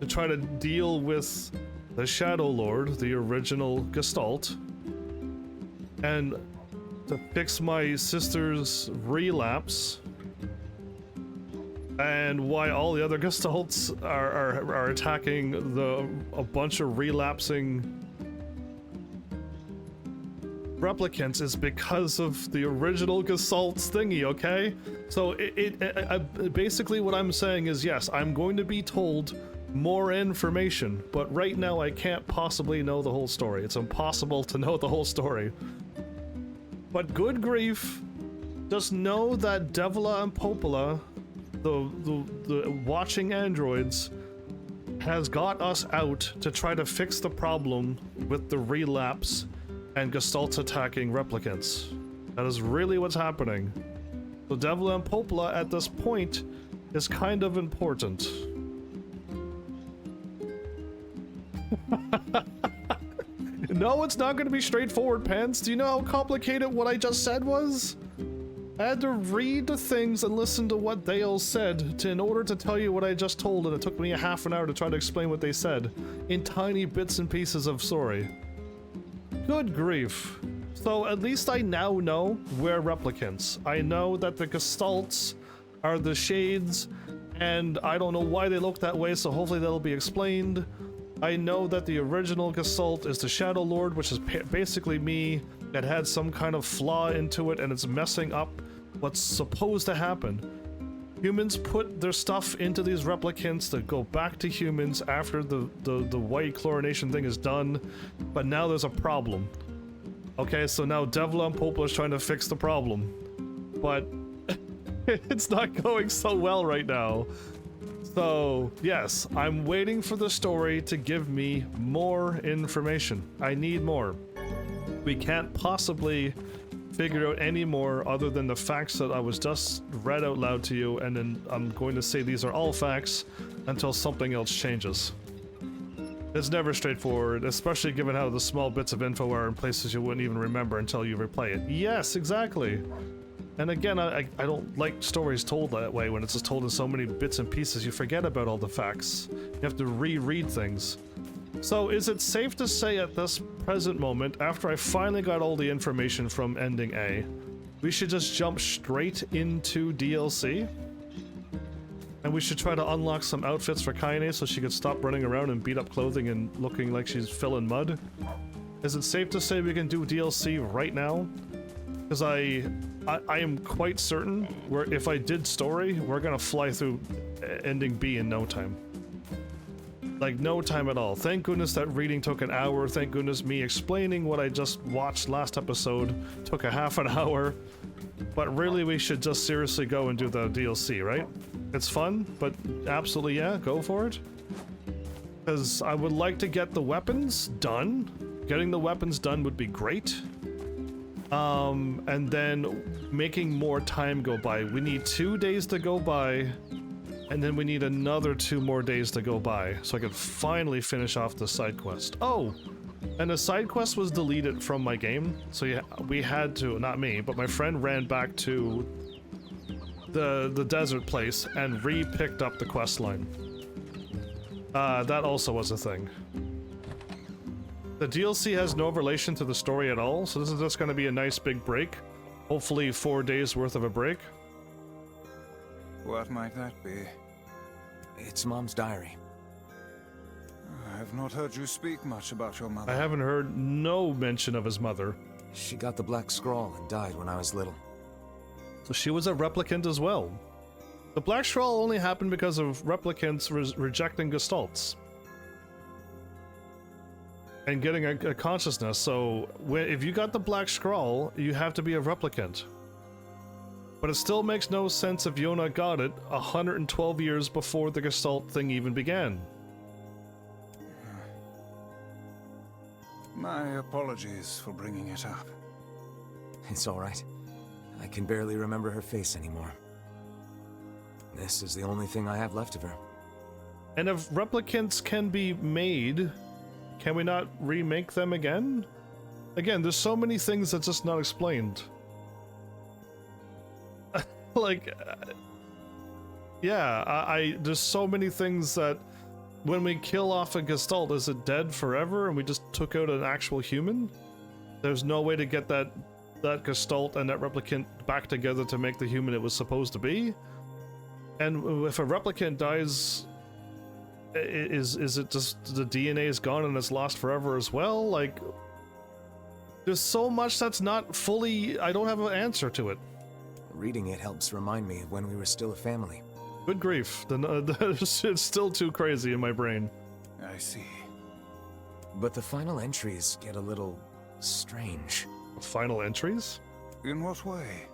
to try to deal with the Shadow Lord, the original gestalt, and to fix my sister's relapse, and why all the other gestalts are attacking a bunch of relapsing replicants is because of the original gestalt's thingy, okay? So basically what I'm saying is, yes, I'm going to be told more information, but right now I can't possibly know the whole story. It's impossible to know the whole story. But good grief, just know that Devila and Popola, the watching androids, has got us out to try to fix the problem with the relapse and gestalts attacking replicants. That is really what's happening. So Devila and Popola at this point is kind of important. No, it's not going to be straightforward, Pants. Do you know how complicated what I just said was? I had to read the things and listen to what they all said in order to tell you what I just told, and it took me a half an hour to try to explain what they said in tiny bits and pieces of story. Good grief. So at least I now know we're replicants. I know that the gestalts are the shades, and I don't know why they look that way, so hopefully that'll be explained. I know that the original Gestalt is the Shadow Lord, which is basically me that had some kind of flaw into it, and it's messing up what's supposed to happen. Humans put their stuff into these replicants that go back to humans after the white chlorination thing is done, but now there's a problem. Okay, so now Devla and Popla is trying to fix the problem, but it's not going so well right now. So, yes, I'm waiting for the story to give me more information. I need more. We can't possibly figure out any more other than the facts that I was just read out loud to you, and then I'm going to say these are all facts until something else changes. It's never straightforward, especially given how the small bits of info are in places you wouldn't even remember until you replay it. Yes, exactly. And again, I don't like stories told that way, when it's just told in so many bits and pieces you forget about all the facts. You have to reread things. So is it safe to say at this present moment, after I finally got all the information from ending A, we should just jump straight into DLC? And we should try to unlock some outfits for Kaine so she could stop running around in beat up clothing and looking like she's filling mud? Is it safe to say we can do DLC right now? Because I am quite certain if I did story, we're gonna fly through ending B in no time. Like, no time at all. Thank goodness that reading took an hour. Thank goodness me explaining what I just watched last episode took a half an hour. But really, we should just seriously go and do the DLC, right? It's fun, but absolutely, yeah, go for it. Because I would like to get the weapons done. Getting the weapons done would be great. And then making more time go by. We need 2 days to go by, and then we need another 2 more days to go by, so I can finally finish off the side quest. Oh, and the side quest was deleted from my game, so yeah, we had to, not me, but my friend ran back to the desert place and re-picked up the quest line. That also was a thing. The DLC has no relation to the story at all, so this is just going to be a nice big break. Hopefully 4 days worth of a break. What might that be? It's Mom's diary. I have not heard you speak much about your mother. I haven't heard no mention of his mother. She got the Black Scrawl and died when I was little. So she was a replicant as well. The Black Scrawl only happened because of replicants rejecting gestalts. And getting a consciousness, so if you got the Black Scrawl, you have to be a replicant. But it still makes no sense if Yona got it 112 years before the Gestalt thing even began. My apologies for bringing it up. It's alright. I can barely remember her face anymore. This is the only thing I have left of her. And if replicants can be made, can we not remake them again? Again, there's so many things that's just not explained. Like, yeah, there's so many things that when we kill off a Gestalt, is it dead forever and we just took out an actual human? There's no way to get that Gestalt and that replicant back together to make the human it was supposed to be? And if a replicant dies, is it just the DNA is gone and it's lost forever as well? Like, there's so much that's not fully, I don't have an answer to it. Reading it helps remind me of when we were still a family. Good grief, it's still too crazy in my brain. I see. But the final entries get a little strange. Final entries? In what way?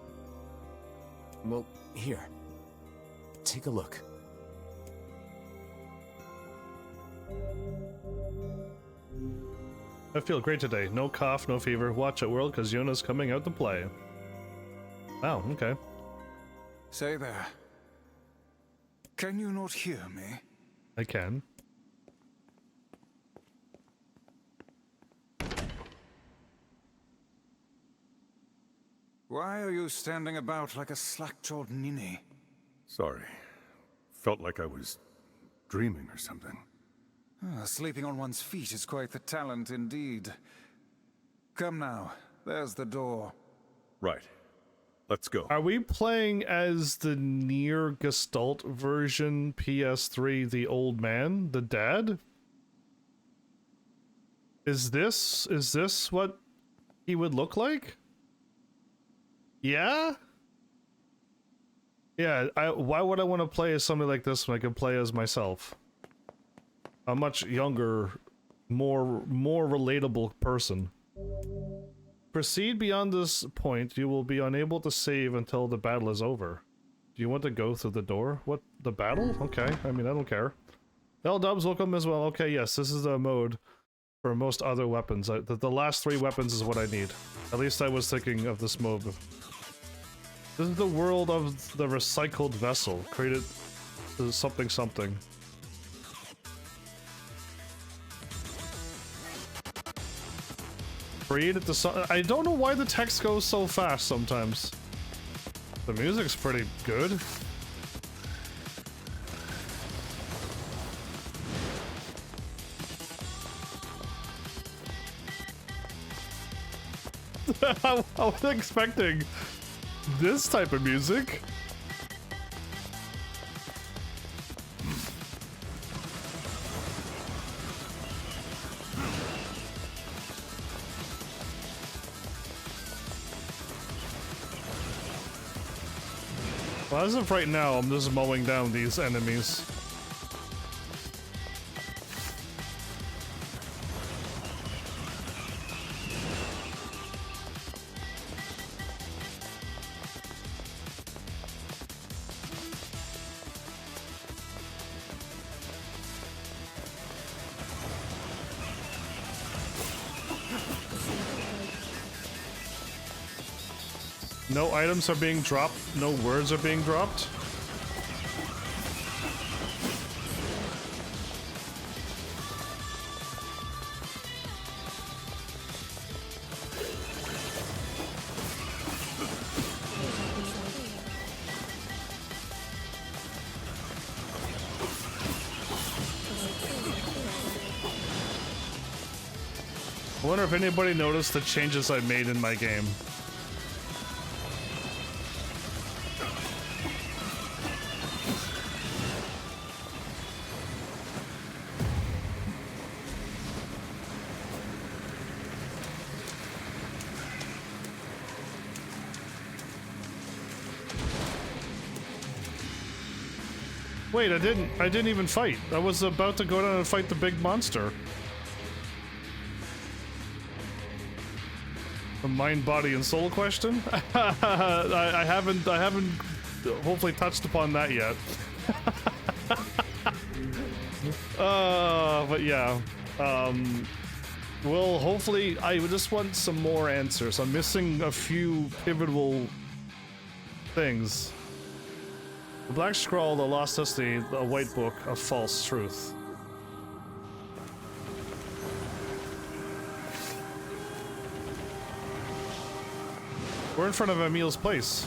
Well, here. Take a look. I feel great today. No cough, no fever. Watch it, world, because Yona's coming out to play. Wow, okay. Say there. Can you not hear me? I can. Why are you standing about like a slack-jawed ninny? Sorry. Felt like I was dreaming or something. Sleeping on one's feet is quite the talent indeed. Come now, there's the door. Right. Let's go. Are we playing as the NieR Gestalt version PS3, the old man, the dad? Is this what he would look like? Yeah? Yeah, why would I want to play as somebody like this when I could play as myself? A much younger, more relatable person. Proceed beyond this point, you will be unable to save until the battle is over. Do you want to go through the door? What, the battle? Okay, I mean, I don't care. L-Dubs, welcome as well. Okay, yes, this is the mode for most other weapons. The last 3 weapons is what I need. At least I was thinking of this mode. This is the world of the recycled vessel. Created something something. Created the I don't know why the text goes so fast sometimes. The music's pretty good. I was expecting this type of music. Well, as of right now, I'm just mowing down these enemies. No items are being dropped, no words are being dropped. I wonder if anybody noticed the changes I made in my game. Wait, I didn't even fight. I was about to go down and fight the big monster. The mind, body, and soul question? I haven't hopefully touched upon that yet. But yeah. Well, hopefully, I just want some more answers. I'm missing a few pivotal things. The Black Scroll, the Lost Destiny, the White Book of False Truth. We're in front of Emil's place.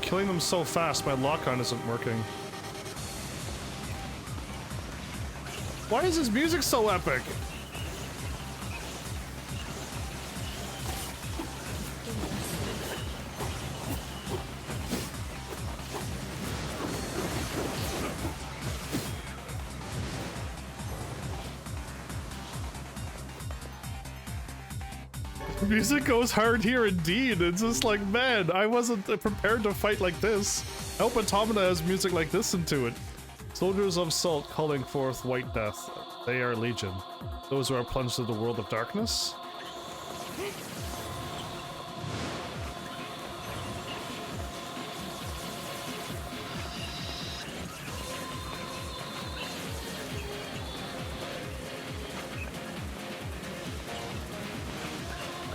Killing them so fast, my lock-on isn't working. Why is this music so epic? Music goes hard here indeed. It's just like, man, I wasn't prepared to fight like this. I hope Automata has music like this into it. Soldiers of Salt calling forth white death. They are legion. Those who are plunged to the world of darkness.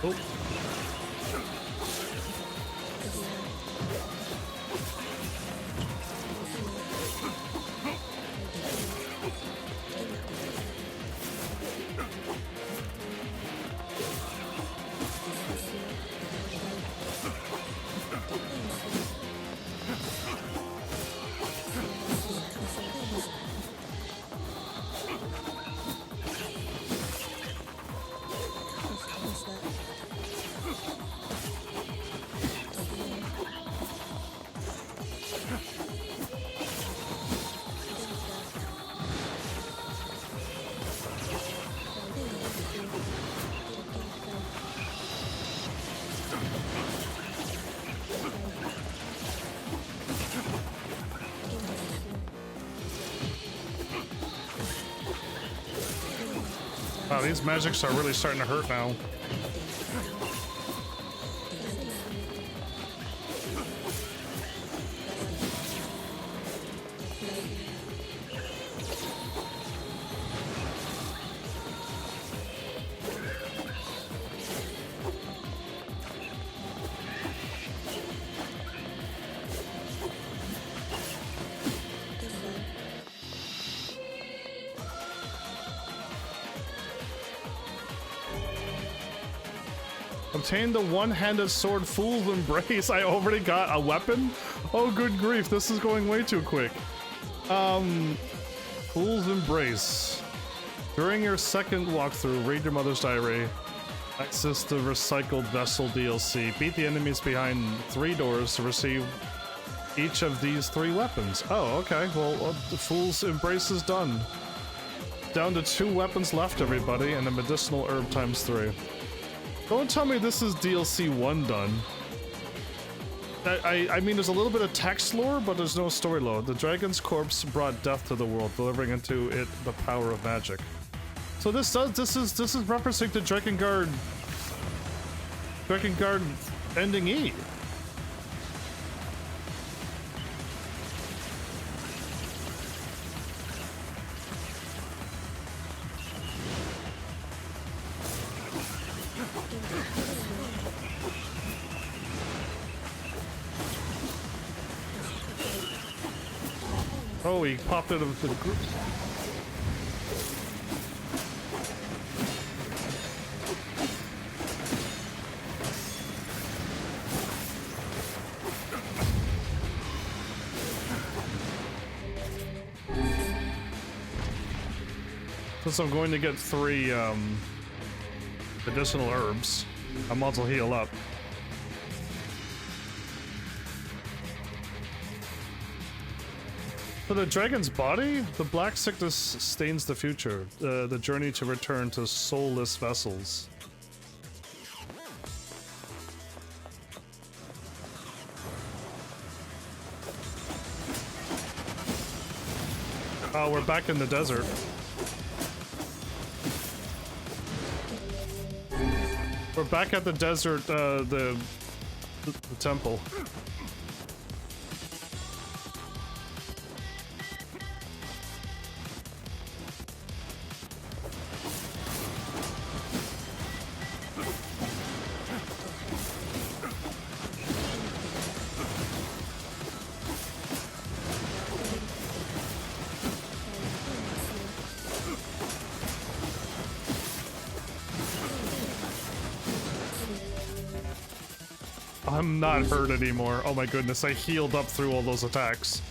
Oh. Wow, these magics are really starting to hurt now. Obtain the one-handed sword Fool's Embrace. I already got a weapon? Oh, good grief, this is going way too quick. Fool's Embrace. During your second walkthrough, read your mother's diary. Access the Recycled Vessel DLC. Beat the enemies behind 3 doors to receive each of these 3 weapons. Oh, okay. Well, the Fool's Embrace is done. Down to 2 weapons left, everybody, and a medicinal herb ×3. Don't tell me this is DLC 1 done. I mean, there's a little bit of text lore, but there's no story load. The dragon's corpse brought death to the world, delivering into it the power of magic. So this is referencing to Drakengard ending E. Oh, he popped out of the group. Since I'm going to get 3 medicinal herbs, I might as well heal up. For the dragon's body, the black sickness stains the future, the journey to return to soulless vessels. Oh, we're back in the desert. We're back at the desert, the temple. I'm not hurt anymore. Oh my goodness, I healed up through all those attacks.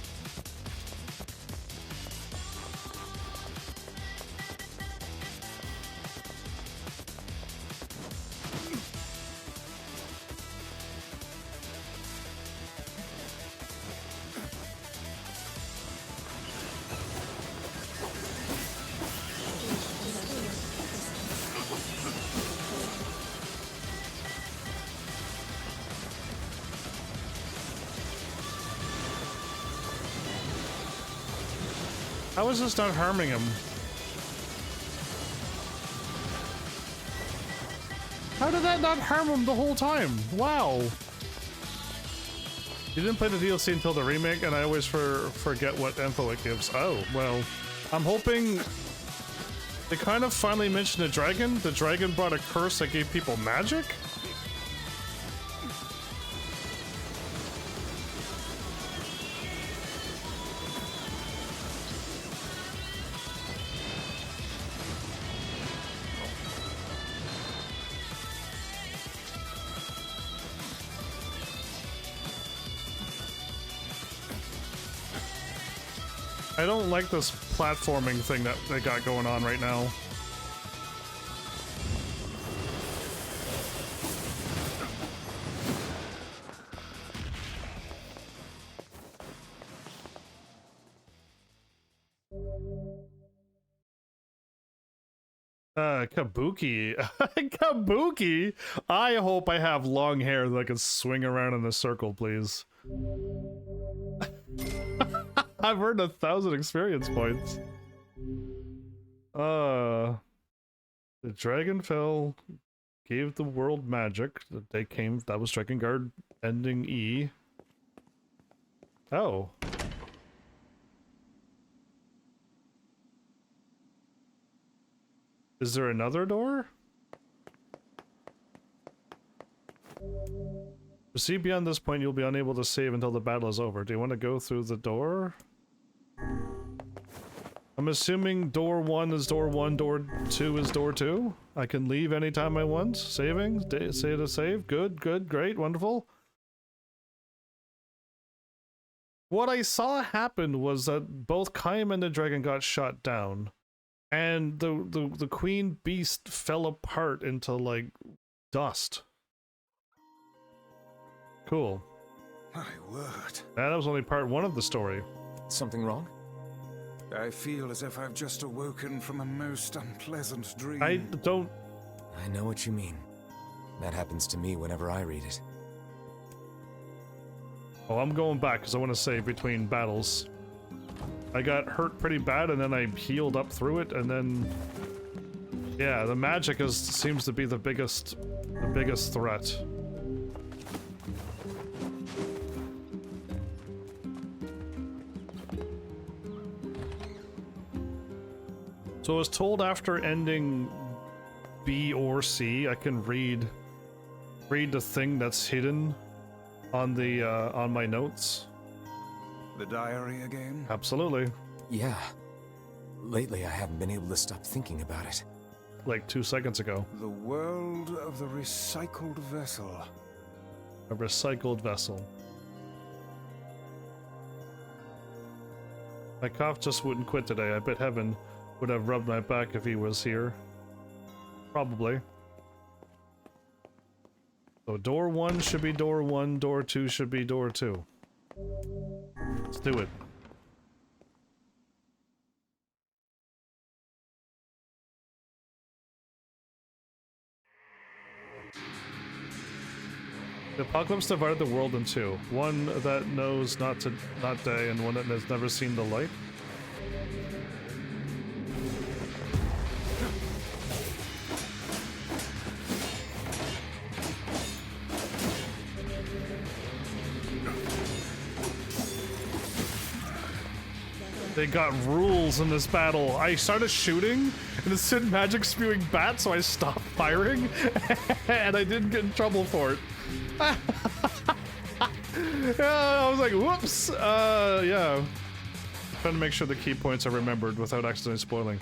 How is this not harming him? How did that not harm him the whole time? Wow. You didn't play the DLC until the remake, and I always forget what info it gives. Oh, well, I'm hoping they kind of finally mentioned the dragon. The dragon brought a curse that gave people magic? I don't like this platforming thing that they got going on right now. Kabuki. Kabuki? I hope I have long hair that I can swing around in a circle, please. I've earned 1,000 experience points. The dragon fell, gave the world magic. They came. That was Drakengard ending E. Oh. Is there another door? Proceed beyond this point, you'll be unable to save until the battle is over. Do you want to go through the door? I'm assuming door 1 is door 1, door 2 is door 2. I can leave anytime I want. Saving? Say to save. Good, good, great, wonderful. What I saw happen was that both Kaim and the dragon got shot down. And the queen beast fell apart into, like, dust. Cool. My word. That was only part 1 of the story. Something wrong? I feel as if I've just awoken from a most unpleasant dream. I don't... I know what you mean. That happens to me whenever I read it. Oh, I'm going back because I want to save between battles. I got hurt pretty bad and then I healed up through it and then... Yeah, the magic seems to be the biggest threat. So I was told after ending B or C, I can read the thing that's hidden on the on my notes. The diary again? Absolutely. Yeah. Lately, I haven't been able to stop thinking about it. Like 2 seconds ago. The world of the recycled vessel. A recycled vessel. My cough just wouldn't quit today. I bet heaven would have rubbed my back if he was here. Probably. So door 1 should be door 1, door 2 should be door 2. Let's do it. The apocalypse divided the world in two. One that knows not day, and one that has never seen the light. They got rules in this battle. I started shooting, and it said magic spewing bat, so I stopped firing, and I didn't get in trouble for it. I was like, whoops. Yeah. Trying to make sure the key points are remembered without accidentally spoiling.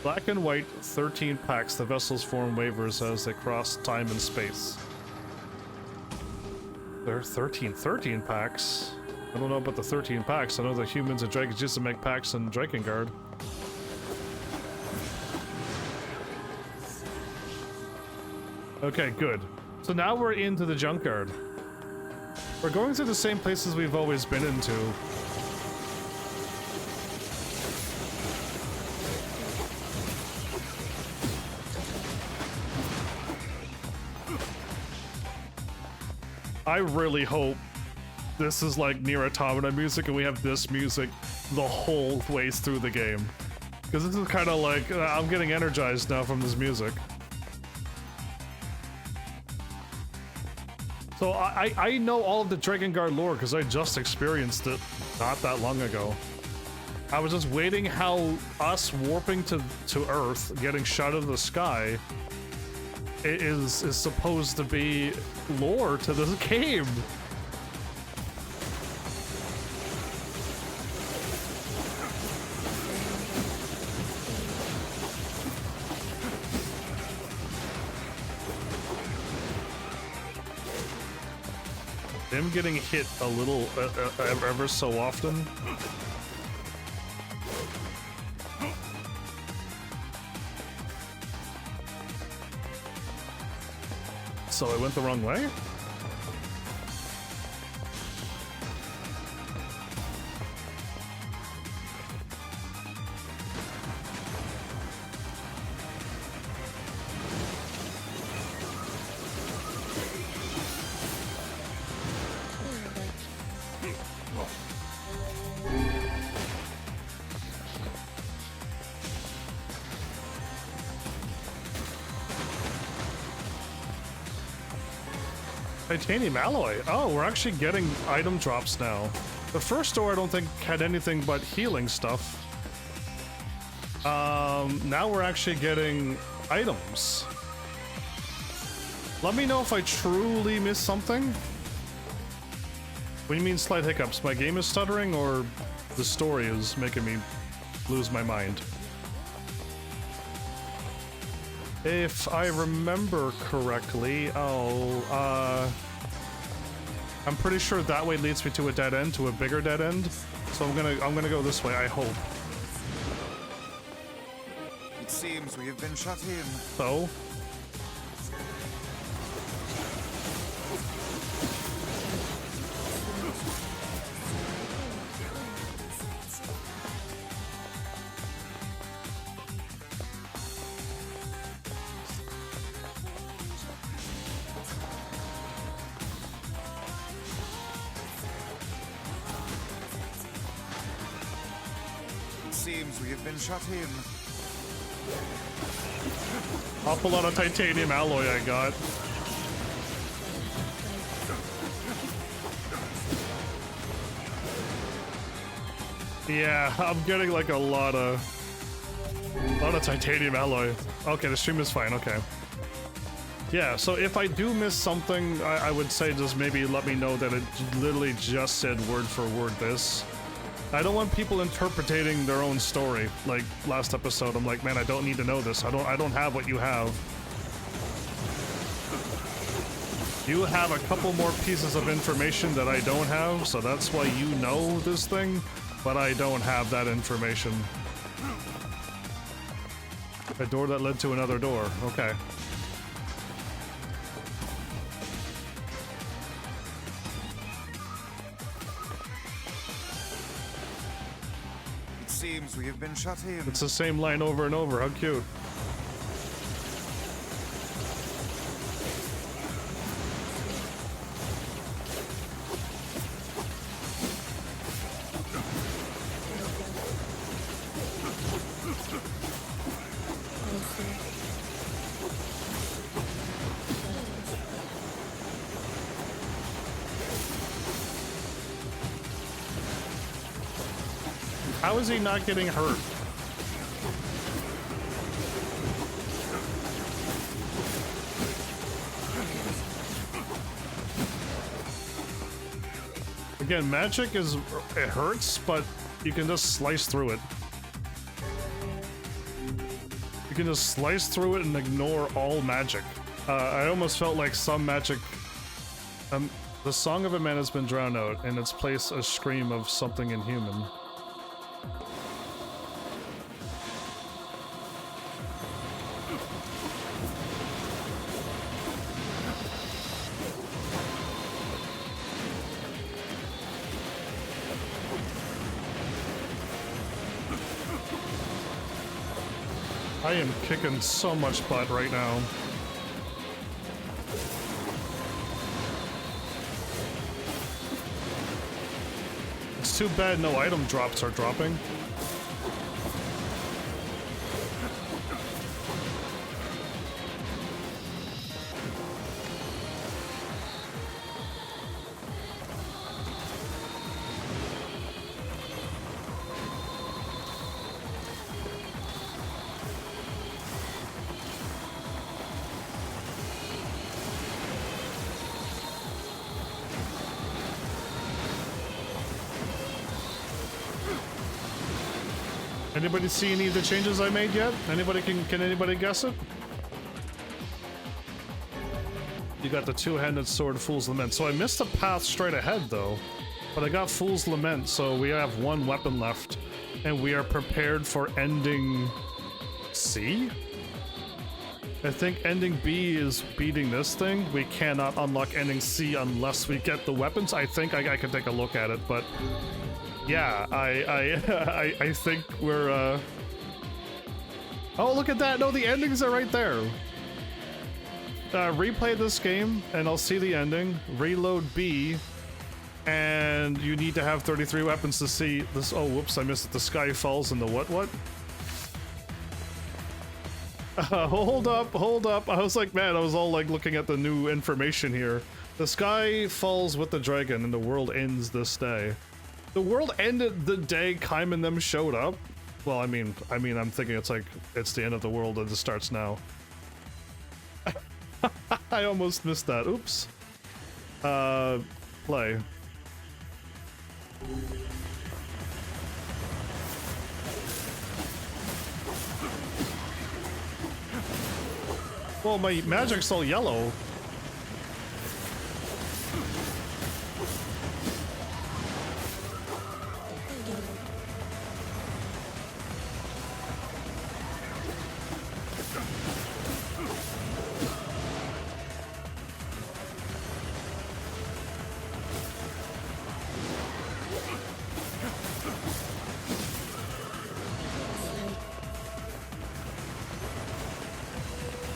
Black and white, 13 packs. The vessels form waivers as they cross time and space. There are 13 packs. I don't know about the 13 packs. I know the humans and dragons used to make packs in Drakengard. Okay, good. So now we're into the junkyard. We're going to the same places we've always been into. I really hope this is like NieR Automata music and we have this music the whole way through the game. Because this is kind of like, I'm getting energized now from this music. So I know all of the Drakengard lore because I just experienced it not that long ago. I was just waiting how us warping to Earth, getting shot out of the sky, is supposed to be lore to this game. Him getting hit a little ever so often. So I went the wrong way? Titanium alloy. Oh, we're actually getting item drops now. The first door I don't think had anything but healing stuff. Now we're actually getting items. Let me know if I truly missed something. What do you mean slight hiccups? My game is stuttering or the story is making me lose my mind? If I remember correctly, I'm pretty sure that way leads me to a dead end, to a bigger dead end. So I'm gonna go this way, I hope. It seems we have been shut in. So? Seems we have been shut in. I'll pull out a titanium alloy I got. Yeah, I'm getting like a lot of titanium alloy. Okay, the stream is fine, okay. Yeah, so if I do miss something, I would say just maybe let me know that it literally just said word for word this. I don't want people interpreting their own story. Like last episode, I'm like, man, I don't need to know this. I don't have what you have. You have a couple more pieces of information that I don't have, so that's why you know this thing, but I don't have that information. A door that led to another door. Okay. Seems we have been shut in. It's the same line over and over. How cute. How is he not getting hurt? Again, magic is, it hurts, but you can just slice through it. You can just slice through it and ignore all magic. I almost felt like some magic... the song of a man has been drowned out, in its place a scream of something inhuman. I am kicking so much butt right now. It's too bad no item drops are dropping. Anybody see any of the changes I made yet? Anybody can anybody guess it? You got the two-handed sword, Fool's Lament. So I missed the path straight ahead though, but I got Fool's Lament, so we have one weapon left, and we are prepared for ending C? I think ending B is beating this thing. We cannot unlock ending C unless we get the weapons. I think I can take a look at it, but yeah, I think we're, Oh, look at that! No, the endings are right there! Replay this game, and I'll see the ending. Reload B, and you need to have 33 weapons to see this. Oh, whoops, I missed it. The sky falls in the what? Hold up. I was like, man, I was all like looking at the new information here. The sky falls with the dragon and the world ends this day. The world ended the day Kaim and them showed up. Well, I mean, I'm thinking it's like, it's the end of the world and it starts now. I almost missed that. Oops. Play. Well, my magic's all yellow.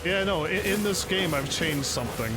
Yeah, no, in this game I've changed something.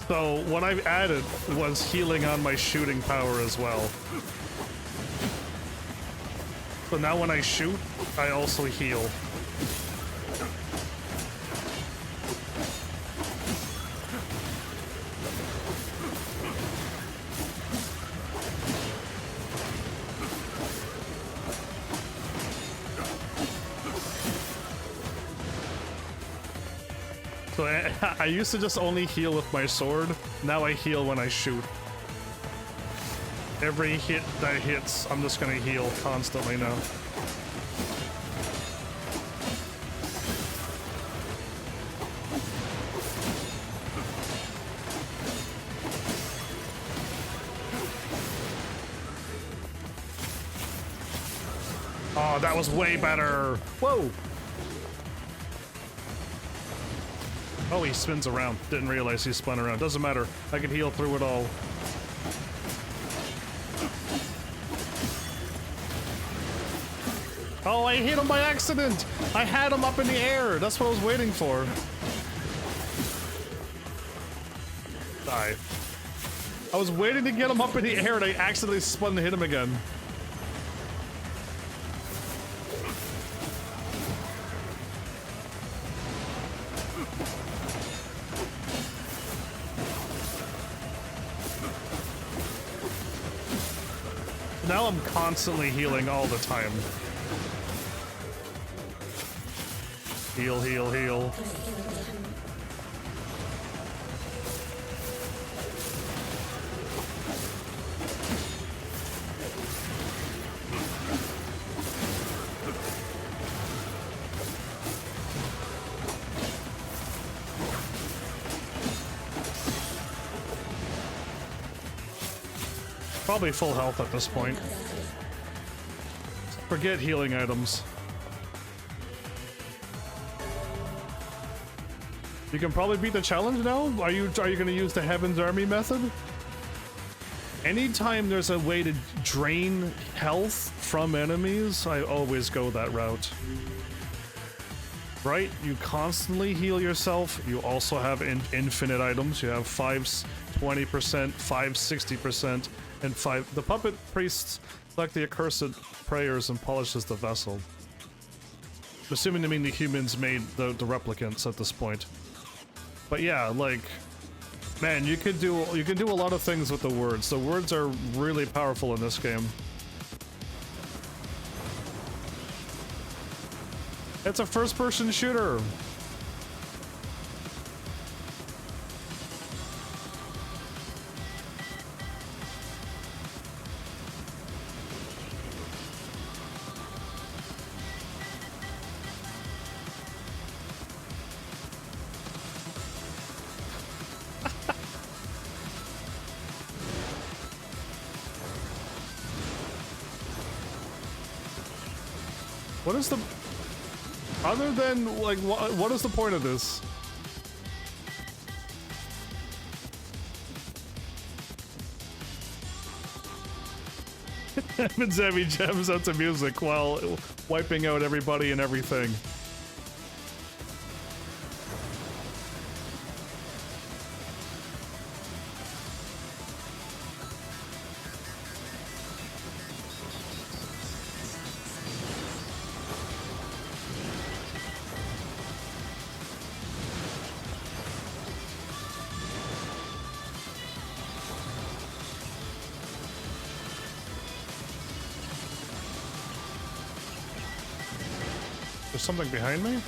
So what I've added was healing on my shooting power as well. So now when I shoot, I also heal. So I used to just only heal with my sword. Now I heal when I shoot. Every hit that hits, I'm just gonna heal constantly now. Oh, that was way better. Whoa. Oh, he spins around. Didn't realize he spun around. Doesn't matter. I can heal through it all. Oh, I hit him by accident! I had him up in the air! That's what I was waiting for. Die. I was waiting to get him up in the air and I accidentally spun to hit him again. Now I'm constantly healing all the time. Heal, heal, heal. Probably full health at this point. Forget healing items. You can probably beat the challenge now? Are you gonna use the Heaven's Army method? Anytime there's a way to drain health from enemies, I always go that route. Right? You constantly heal yourself. You also have infinite items. You have 5 20%, 5 60%, and 5. The puppet priests collect the accursed prayers and polishes the vessel. I'm assuming to mean the humans made the replicants at this point. But yeah, like, man, you can do a lot of things with the words. The words are really powerful in this game. It's a first-person shooter. What is the... Other than, like, what is the point of this? Heavensammy jams out to music while wiping out everybody and everything. There's something behind me?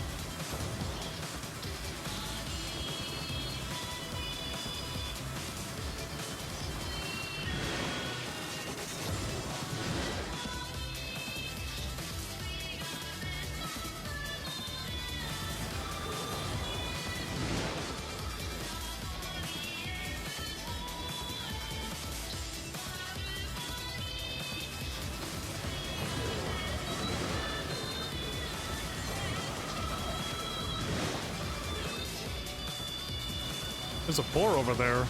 There's a boar over there.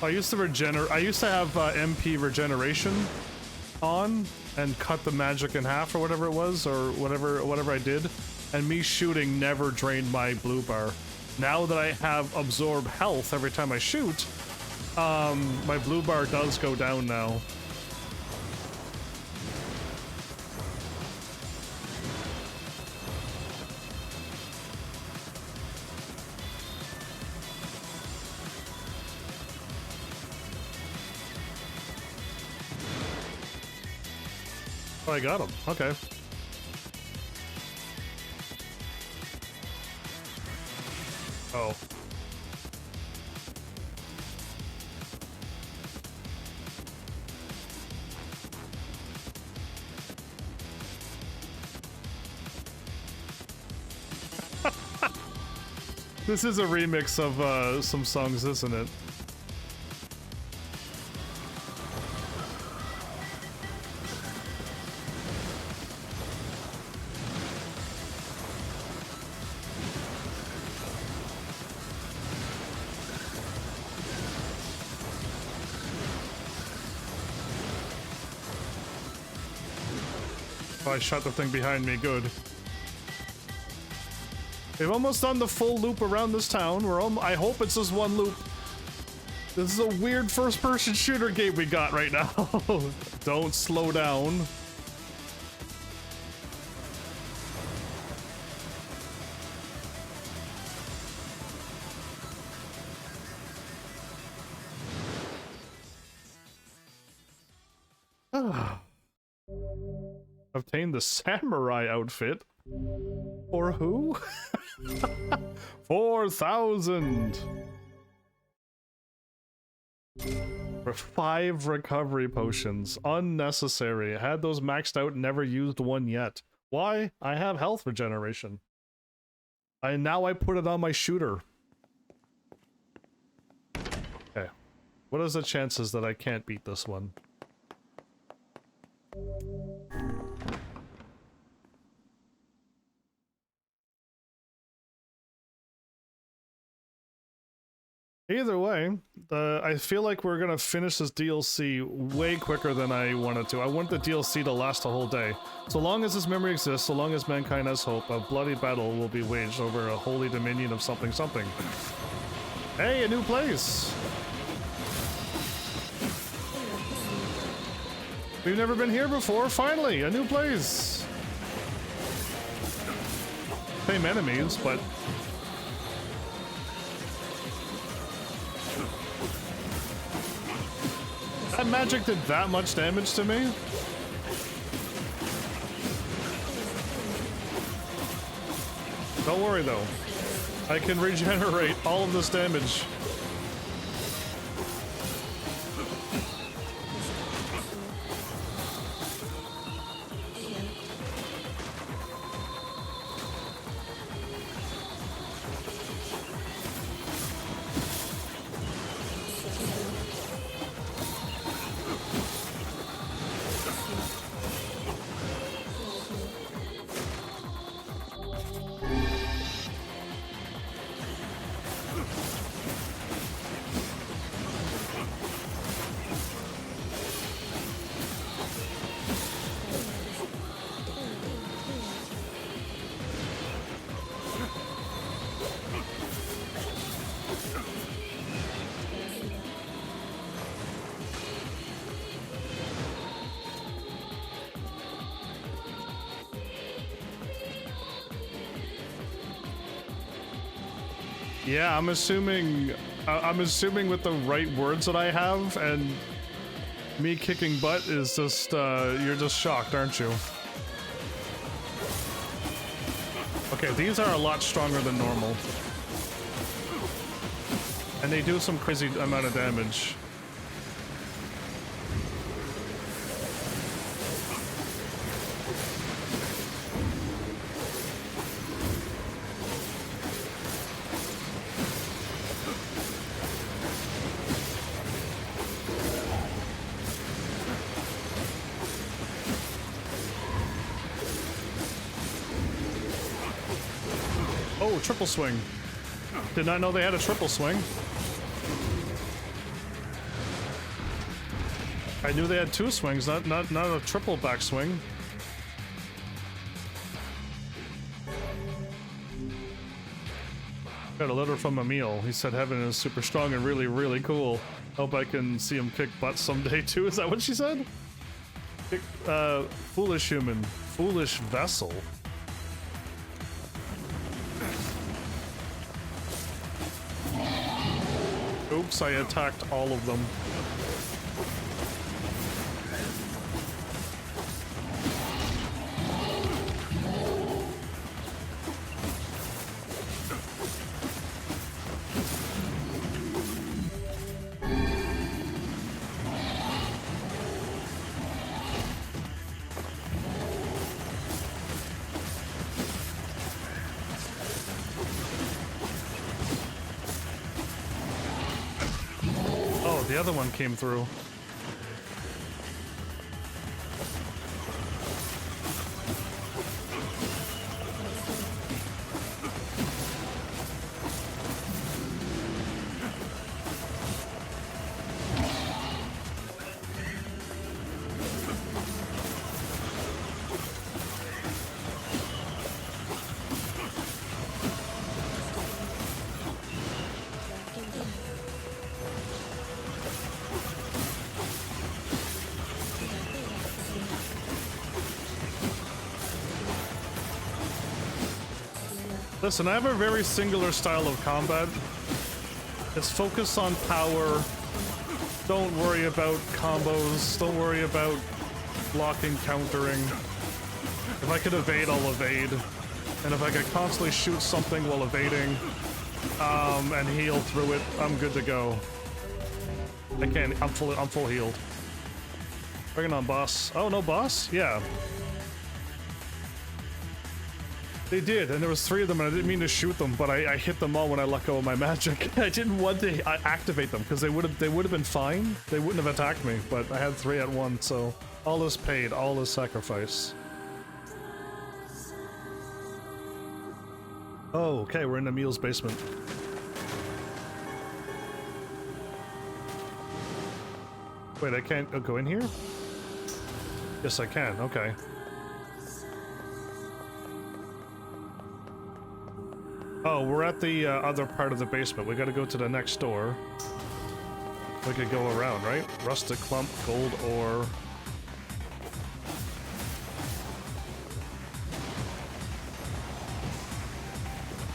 I used to have MP regeneration on and cut the magic in half or whatever it was, or whatever I did. And me shooting never drained my blue bar. Now that I have absorb health every time I shoot, my blue bar does go down now. Oh, I got him. Okay. Oh. This is a remix of some songs, isn't it? I shot the thing behind me, good. We've almost done the full loop around this town. I hope it's just one loop. This is a weird first-person shooter game we got right now. Don't slow down. Obtain the samurai outfit. For who? 4,000 for 5 recovery potions. Unnecessary. I had those maxed out, never used one yet. Why? I have health regeneration. Now I put it on my shooter. Okay. What is the chances that I can't beat this one? Either way, I feel like we're gonna finish this DLC way quicker than I wanted to. I want the DLC to last a whole day. So long as this memory exists, so long as mankind has hope, a bloody battle will be waged over a holy dominion of something something. Hey, a new place! We've never been here before, finally! A new place! Same enemies, but... That magic did that much damage to me? Don't worry though. I can regenerate all of this damage. Yeah, I'm assuming with the right words that I have and me kicking butt is just, you're just shocked, aren't you? Okay, these are a lot stronger than normal. And they do some crazy amount of damage. Oh, triple swing. Did not know they had a triple swing. I knew they had two swings, not a triple backswing. Got a letter from Emil. He said Heaven is super strong and really, really cool. Hope I can see him kick butt someday too. Is that what she said? Foolish human. Foolish vessel. Oops, I attacked all of them. The other one came through. Listen, I have a very singular style of combat. It's focused on power. Don't worry about combos. Don't worry about blocking, countering. If I could evade, I'll evade. And if I could constantly shoot something while evading, and heal through it, I'm good to go. I can't. I'm full healed. Bring it on, boss. Oh, no boss? Yeah. They did, and there was 3 of them, and I didn't mean to shoot them, but I hit them all when I let go of my magic. I didn't want to activate them because they would have been fine. They wouldn't have attacked me, but I had 3 at once, so all is paid, all is sacrifice. Oh, okay, we're in Emil's basement. Wait, I can't go in here? Yes, I can. Okay. Oh, we're at the other part of the basement. We gotta go to the next door. We could go around, right? Rustic clump, gold ore.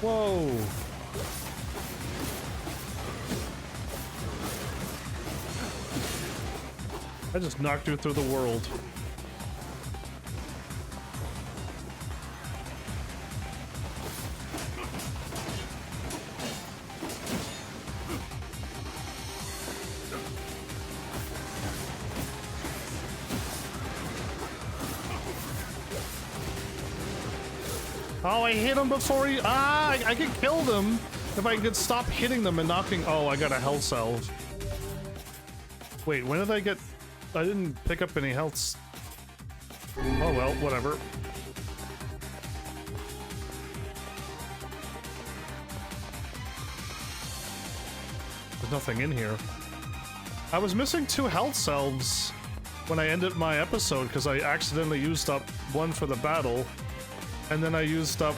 Whoa! I just knocked you through the world. Oh, I hit him before he... Ah, I could kill them if I could stop hitting them and knocking... Oh, I got a health salve. Wait, when did I get... I didn't pick up any healths. Oh, well, whatever. There's nothing in here. I was missing 2 health salves when I ended my episode because I accidentally used up one for the battle. And then I used up...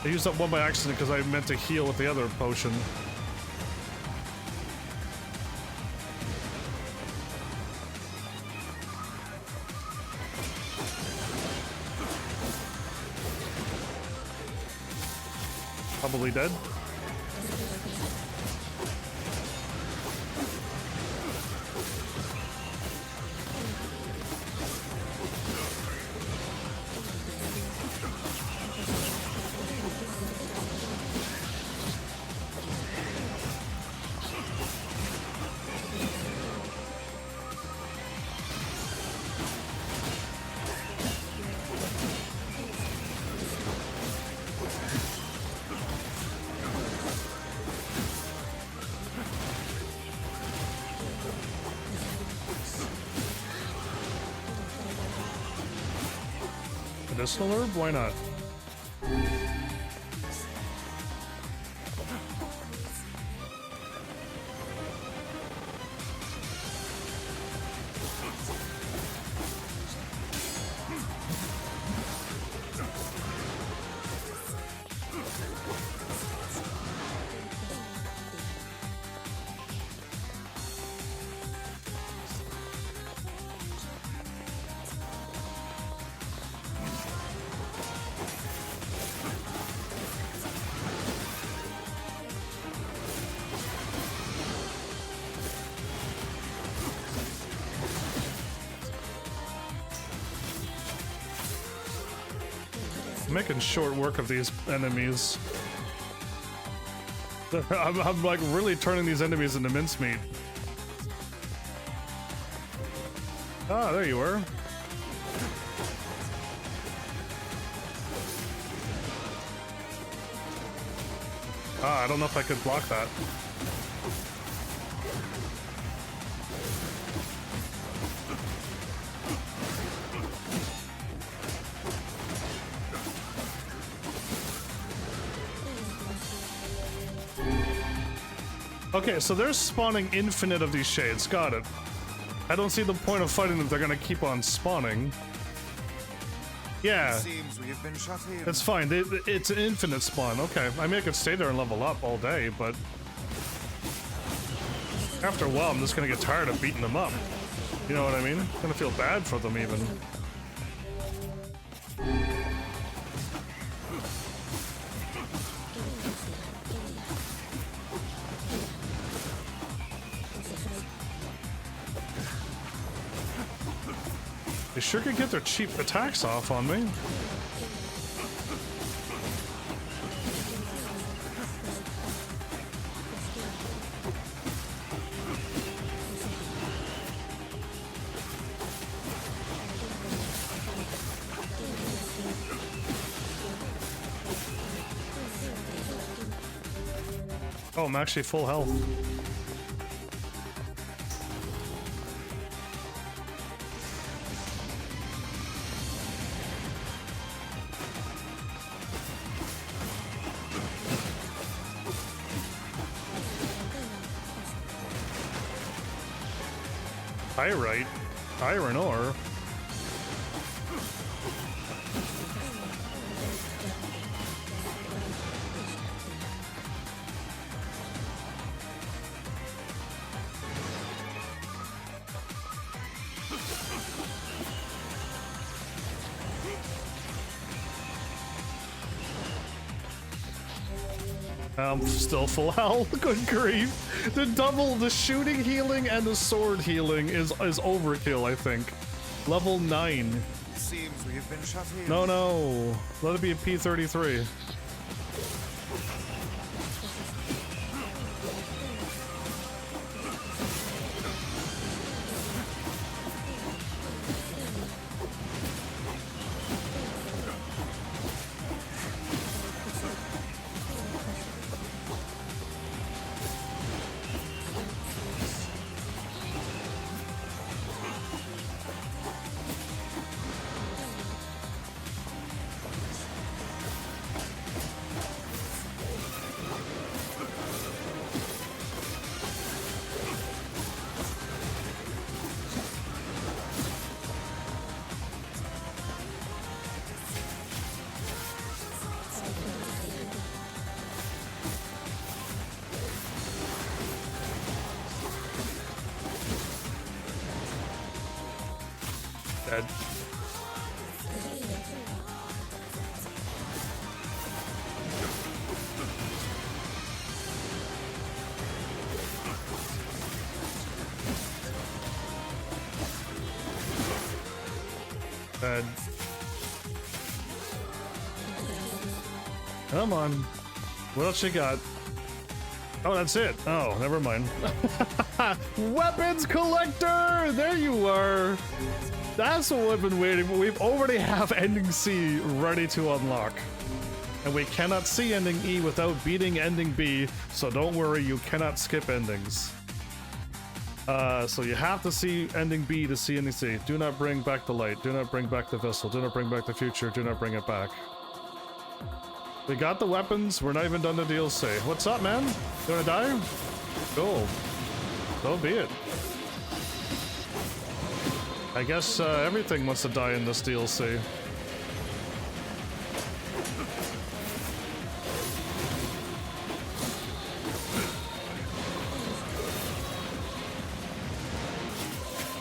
I used up one by accident because I meant to heal with the other potion. Probably dead. Medicinal herb? Why not? Making short work of these enemies. I'm like really turning these enemies into mincemeat. Ah, there you were. Ah, I don't know if I could block that. Okay, so they're spawning infinite of these shades. Got it. I don't see the point of fighting if they're gonna keep on spawning. Yeah. Seems we have been shut in. It's fine. It's an infinite spawn. Okay. I mean, I could stay there and level up all day, but after a while, I'm just gonna get tired of beating them up. You know what I mean? I'm gonna feel bad for them even. They sure could get their cheap attacks off on me. Oh, I'm actually full health. Pyrite, iron ore. I'm still full health. Good grief. The shooting healing and the sword healing is overkill, I think. Level 9. Seems we have been shut in. No. Let it be a P33. Dead. And come on. What else you got? Oh, that's it. Oh, never mind. Weapons collector! There you are. That's what we've been waiting for. We've already have ending C ready to unlock. And we cannot see ending E without beating ending B, so don't worry, you cannot skip endings. So you have to see ending B to see ending C. Do not bring back the light. Do not bring back the vessel. Do not bring back the future. Do not bring it back. We got the weapons. We're not even done the DLC. What's up, man? You wanna die? Cool. So be it. I guess everything wants to die in this DLC.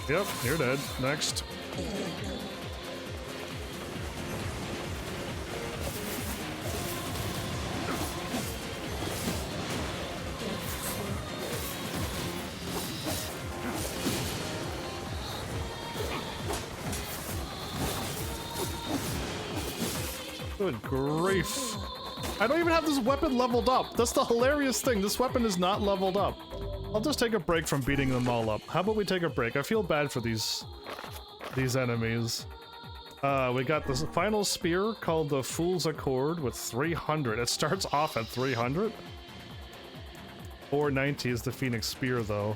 Yep, you're dead. Next. Good grief. I don't even have this weapon leveled up. That's the hilarious thing. This weapon is not leveled up. I'll just take a break from beating them all up. How about we take a break? I feel bad for these enemies. We got this final spear called the Fool's Accord with 300. It starts off at 300. 490 is the Phoenix Spear, though.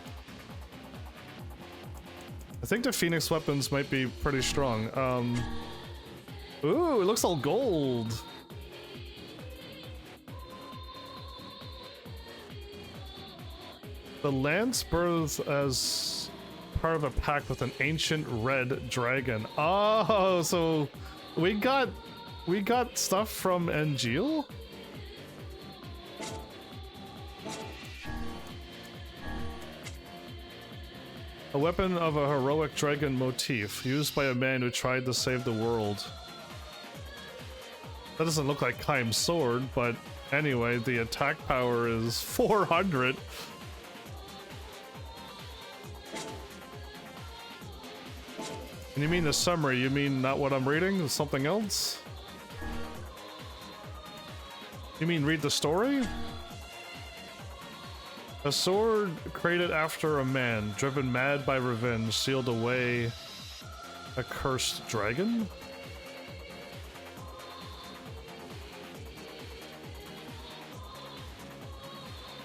I think the Phoenix weapons might be pretty strong. Ooh, it looks all gold. The lance birthed as part of a pact with an ancient red dragon. Oh, so we got stuff from Engil? A weapon of a heroic dragon motif, used by a man who tried to save the world. That doesn't look like Kaim's sword, but anyway, the attack power is 400. And you mean the summary, you mean not what I'm reading? Something else? You mean read the story? A sword created after a man, driven mad by revenge, sealed away a cursed dragon?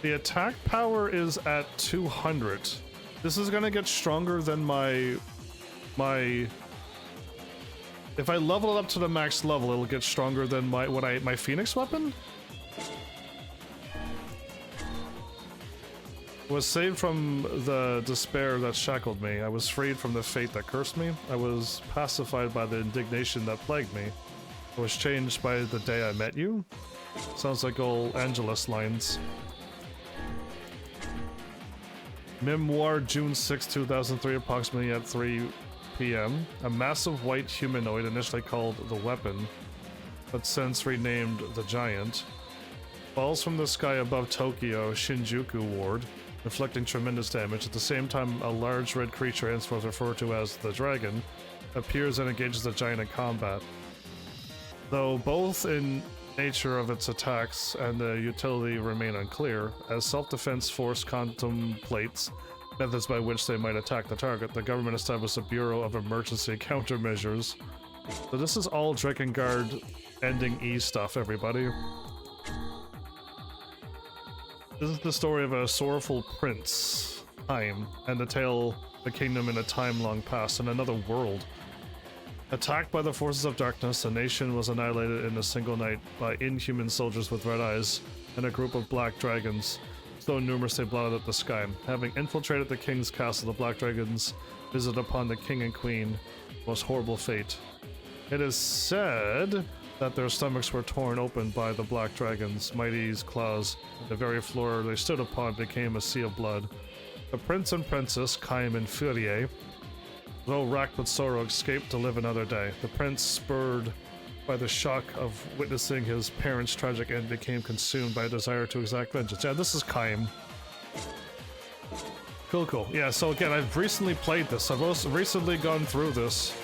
The attack power is at 200. This is gonna get stronger than my... If I level it up to the max level, it'll get stronger than my Phoenix weapon? Was saved from the despair that shackled me. I was freed from the fate that cursed me. I was pacified by the indignation that plagued me. I was changed by the day I met you. Sounds like old Angelus lines. Memoir, June 6, 2003, approximately at 3 p.m. A massive white humanoid, initially called the Weapon, but since renamed the Giant, falls from the sky above Tokyo Shinjuku Ward, inflicting tremendous damage. At the same time, a large red creature, henceforth referred to as the Dragon, appears and engages the Giant in combat. Though both in nature of its attacks and the utility remain unclear, as self-defense force contemplates methods by which they might attack the target, the government established a Bureau of Emergency Countermeasures. So this is all Drakengard ending E stuff, everybody. This is the story of a sorrowful prince, Time, and the tale of the kingdom in a time long past, in another world. Attacked by the forces of darkness, the nation was annihilated in a single night by inhuman soldiers with red eyes and a group of black dragons, so numerous they blotted out the sky. Having infiltrated the king's castle, the black dragons visited upon the king and queen a most horrible fate. It is said that their stomachs were torn open by the black dragons' mighty claws, and the very floor they stood upon became a sea of blood. The prince and princess, Kaim and Furie, though racked with sorrow, escaped to live another day. The prince, spurred by the shock of witnessing his parents' tragic end, became consumed by a desire to exact vengeance. Yeah, this is Kaim. Cool, cool. Yeah, so again, I've recently played this. I've also recently gone through this.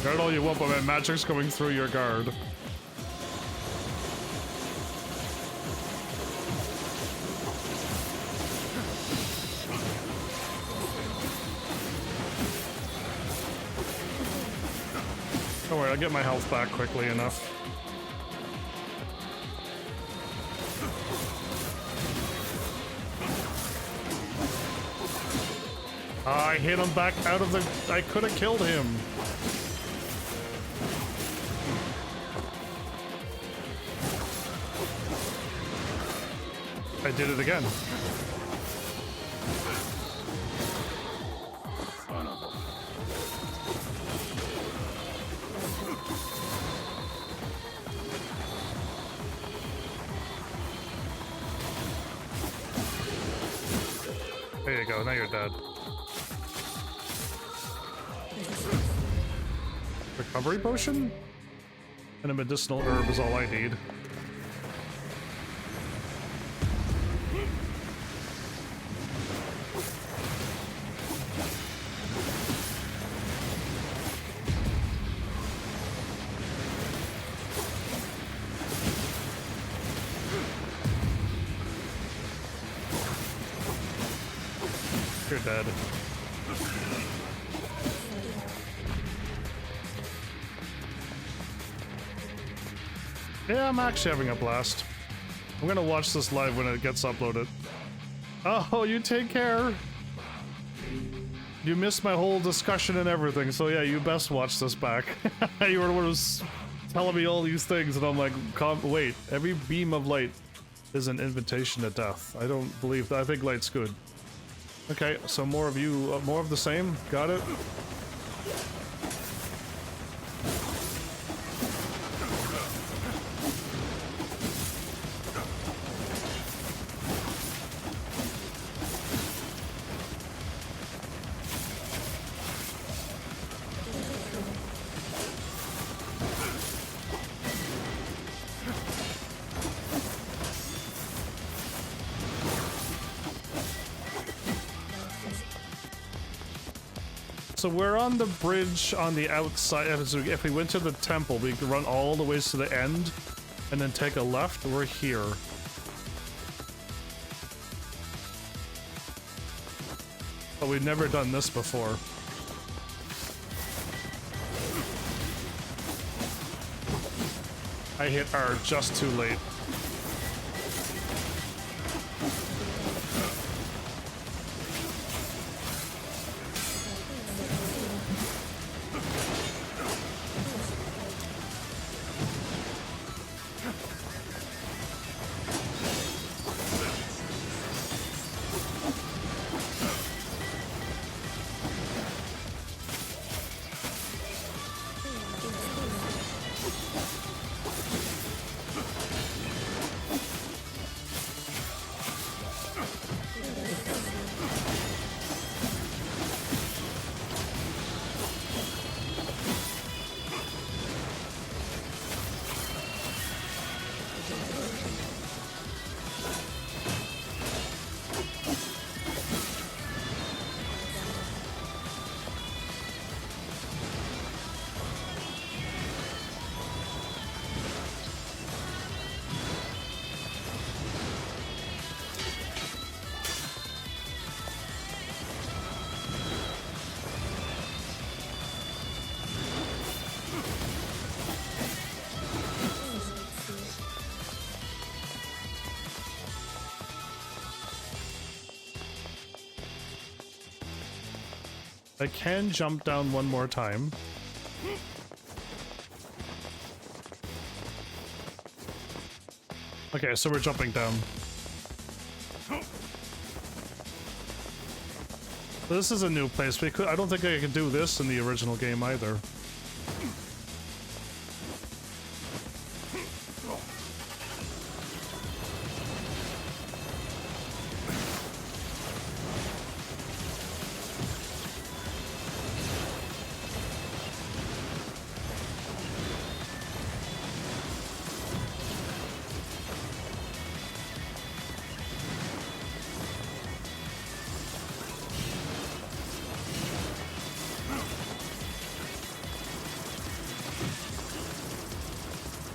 Guard all you want, but my magic's coming through your guard. Don't worry, I'll get my health back quickly enough. I hit him back out of the... I could have killed him. I did it again. There you go, now you're dead. Recovery potion? And a medicinal herb is all I need. You're dead. Yeah, I'm actually having a blast. I'm gonna watch this live when it gets uploaded. Oh, you take care. You missed my whole discussion and everything, so yeah, you best watch this back. You were the one who was telling me all these things, and I'm like, wait, every beam of light is an invitation to death. I don't believe that. I think light's good. Okay, so more of you, more of the same. Got it? So we're on the bridge on the outside. If we went to the temple, we could run all the way to the end and then take a left. We're here. But we've never done this before. I hit R just too late. I can jump down one more time. Okay, so we're jumping down. This is a new place. I don't think I could do this in the original game either.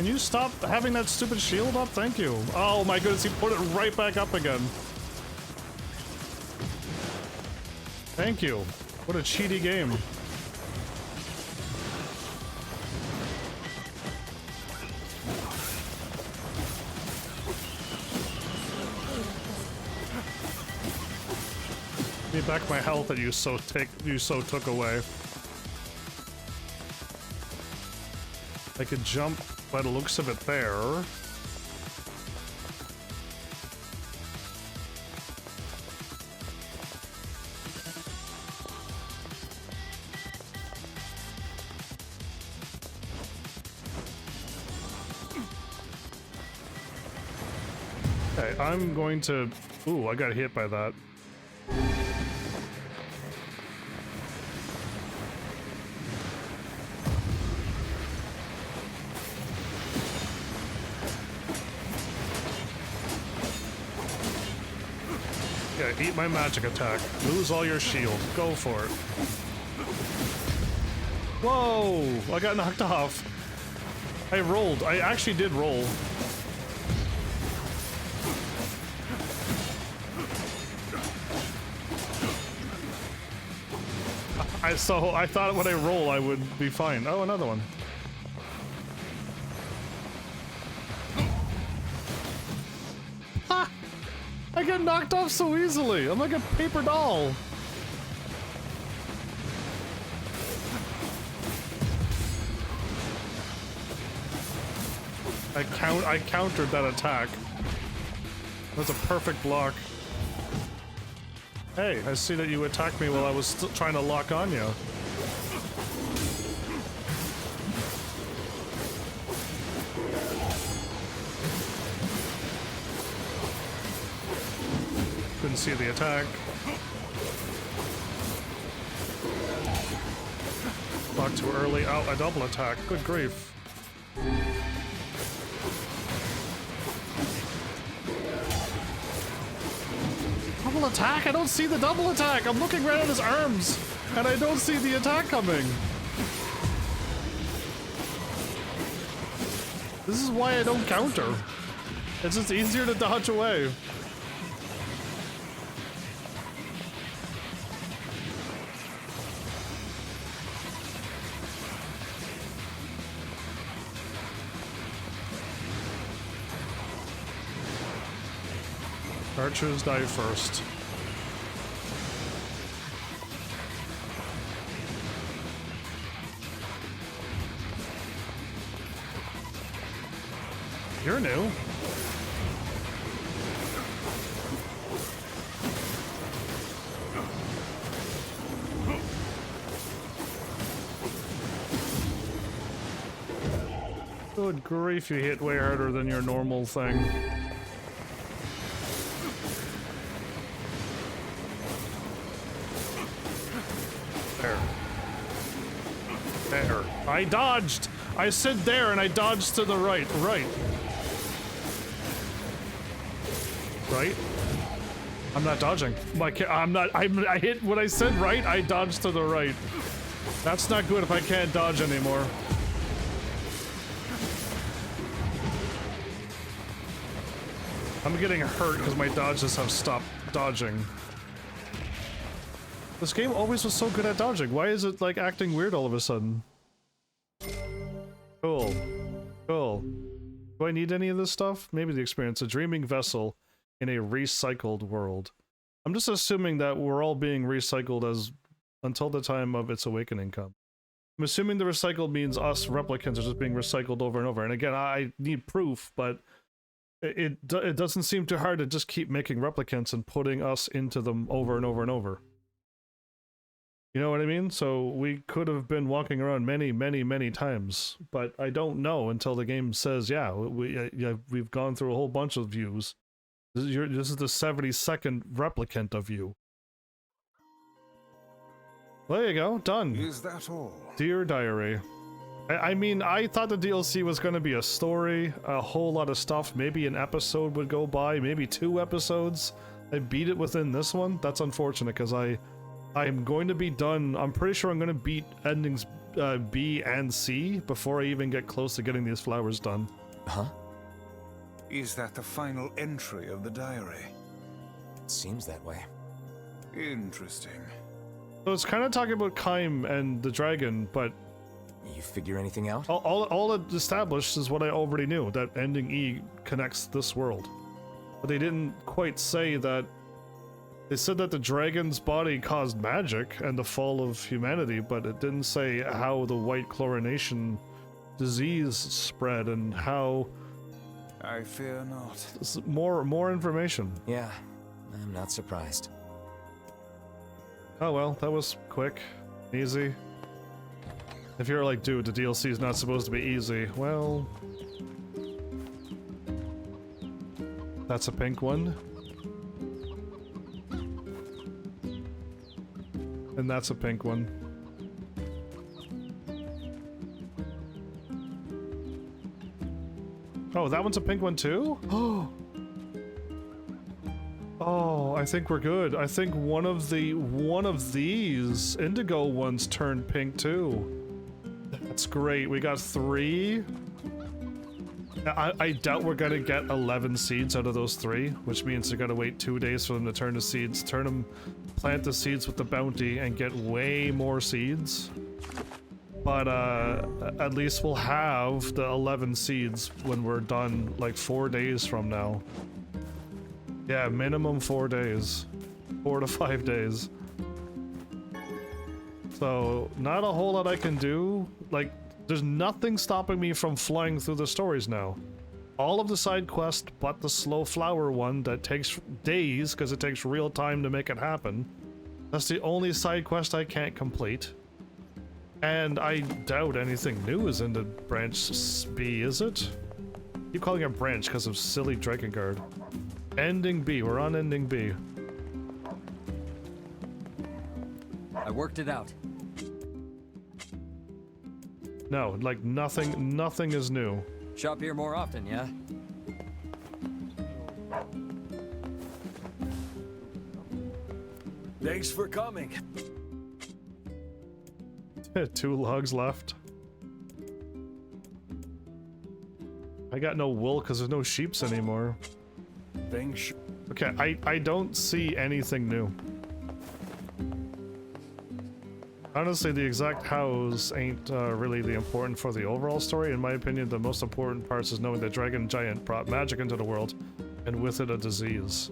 Can you stop having that stupid shield up? Thank you. Oh my goodness, he put it right back up again. Thank you. What a cheaty game. Give me back my health that you so took away. I could jump by the looks of it there. Okay, I'm going to... Ooh, I got hit by that. Yeah, eat my magic attack. Lose all your shield. Go for it. Whoa! I got knocked off. I rolled. I actually did roll. I thought when I roll I would be fine. Oh, another one. Ha! I get knocked off so easily. I'm like a paper doll. I countered that attack. That's a perfect block. Hey, I see that you attacked me while I was still trying to lock on you. Couldn't see the attack. Blocked too early. Oh, a double attack. Good grief. Double attack? I don't see the double attack! I'm looking right at his arms, and I don't see the attack coming. This is why I don't counter. It's just easier to dodge away. Archers die first. You're new. Good grief, you hit way harder than your normal thing. There. I dodged! I said there and I dodged to the right. Right. Right? I'm not dodging. I hit what I said right, I dodged to the right. That's not good if I can't dodge anymore. I'm getting hurt because my dodges have stopped dodging. This game always was so good at dodging. Why is it like acting weird all of a sudden? Cool. Cool. Do I need any of this stuff? Maybe the experience. A dreaming vessel in a recycled world. I'm just assuming that we're all being recycled as until the time of its awakening comes. I'm assuming the recycled means us replicants are just being recycled over and over. And again, I need proof, but it doesn't seem too hard to just keep making replicants and putting us into them over and over and over. You know what I mean? So we could have been walking around many, many, many times, but I don't know until the game says, yeah, we've gone through a whole bunch of views. This is the 72nd replicant of you. Well, there you go, done. Is that all? Dear Diary. I mean, I thought the DLC was going to be a story, a whole lot of stuff. Maybe an episode would go by, maybe 2 episodes. I beat it within this one. That's unfortunate because I'm going to be done. I'm pretty sure I'm going to beat endings B and C before I even get close to getting these flowers done. Huh? Is that the final entry of the diary? It seems that way. Interesting. So it's kind of talking about Kaim and the dragon, but You figure anything out? all it established is what I already knew, that ending E connects this world. But they didn't quite say that. They said that the dragon's body caused magic and the fall of humanity, but it didn't say how the white chlorination disease spread and how. I fear not. More information. Yeah, I'm not surprised. Oh well, that was quick, easy. If you're like, dude, the DLC is not supposed to be easy, well... That's a pink one. And that's a pink one. Oh, that one's a pink one too? Oh, I think we're good. I think one of these indigo ones turned pink too. That's great. We got 3. I doubt we're gonna get 11 seeds out of those 3, which means you gotta wait 2 days for them to turn to seeds. Plant the seeds with the bounty and get way more seeds. But at least we'll have the 11 seeds when we're done, like 4 days from now. Yeah, minimum 4 days. 4 to 5 days. So, not a whole lot I can do. Like, there's nothing stopping me from flying through the stories now. All of the side quests but the slow flower one that takes days because it takes real time to make it happen. That's the only side quest I can't complete. And I doubt anything new is in the branch B, is it? I keep calling it branch because of silly Drakengard. Ending B, we're on ending B. I worked it out. No, like nothing is new. Shop here more often, yeah? Thanks for coming. 2 logs left. I got no wool because there's no sheeps anymore. Okay, I don't see anything new. Honestly, the exact hows ain't really the important for the overall story. In my opinion, the most important parts is knowing that Dragon Giant brought magic into the world, and with it a disease.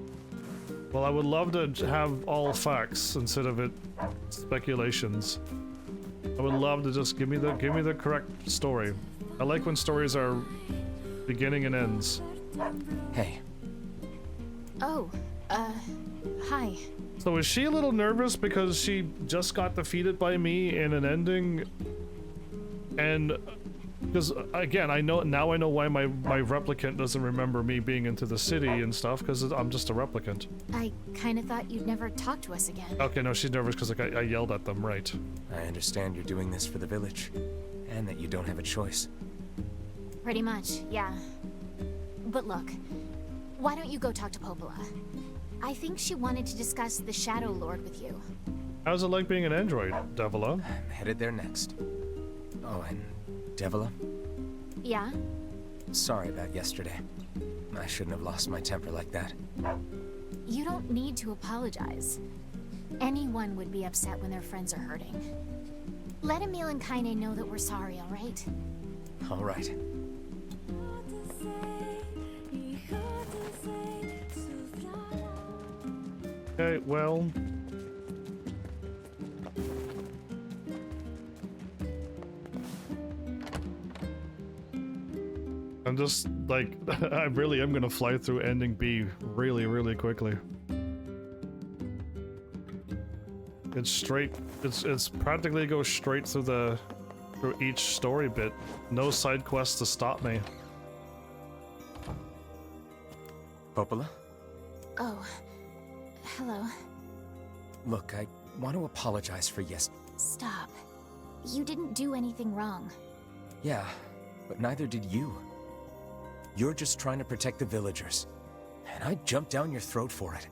Well, I would love to have all facts instead of it speculations. I would love to just give me the correct story. I like when stories are beginning and ends. Hey. Oh, hi. So is she a little nervous because she just got defeated by me in an ending? And because again, I know why my replicant doesn't remember me being into the city and stuff, because I'm just a replicant. I kind of thought you'd never talk to us again. Okay, no, she's nervous because like I yelled at them, right? I understand you're doing this for the village, and that you don't have a choice. Pretty much, yeah. But look, why don't you go talk to Popola? I think she wanted to discuss the Shadow Lord with you. How's it like being an android, Devila? I'm headed there next. Oh, and Devila? Yeah? Sorry about yesterday. I shouldn't have lost my temper like that. You don't need to apologize. Anyone would be upset when their friends are hurting. Let Emil and Kaine know that we're sorry, alright? Alright. Okay, well... I'm just, like, I really am gonna fly through ending B really quickly. It's straight, it's practically goes straight through each story bit. No side quests to stop me. Popola? Oh. Hello. Look, I want to apologize for Stop. You didn't do anything wrong. Yeah, but neither did you. You're just trying to protect the villagers. And I jumped down your throat for it.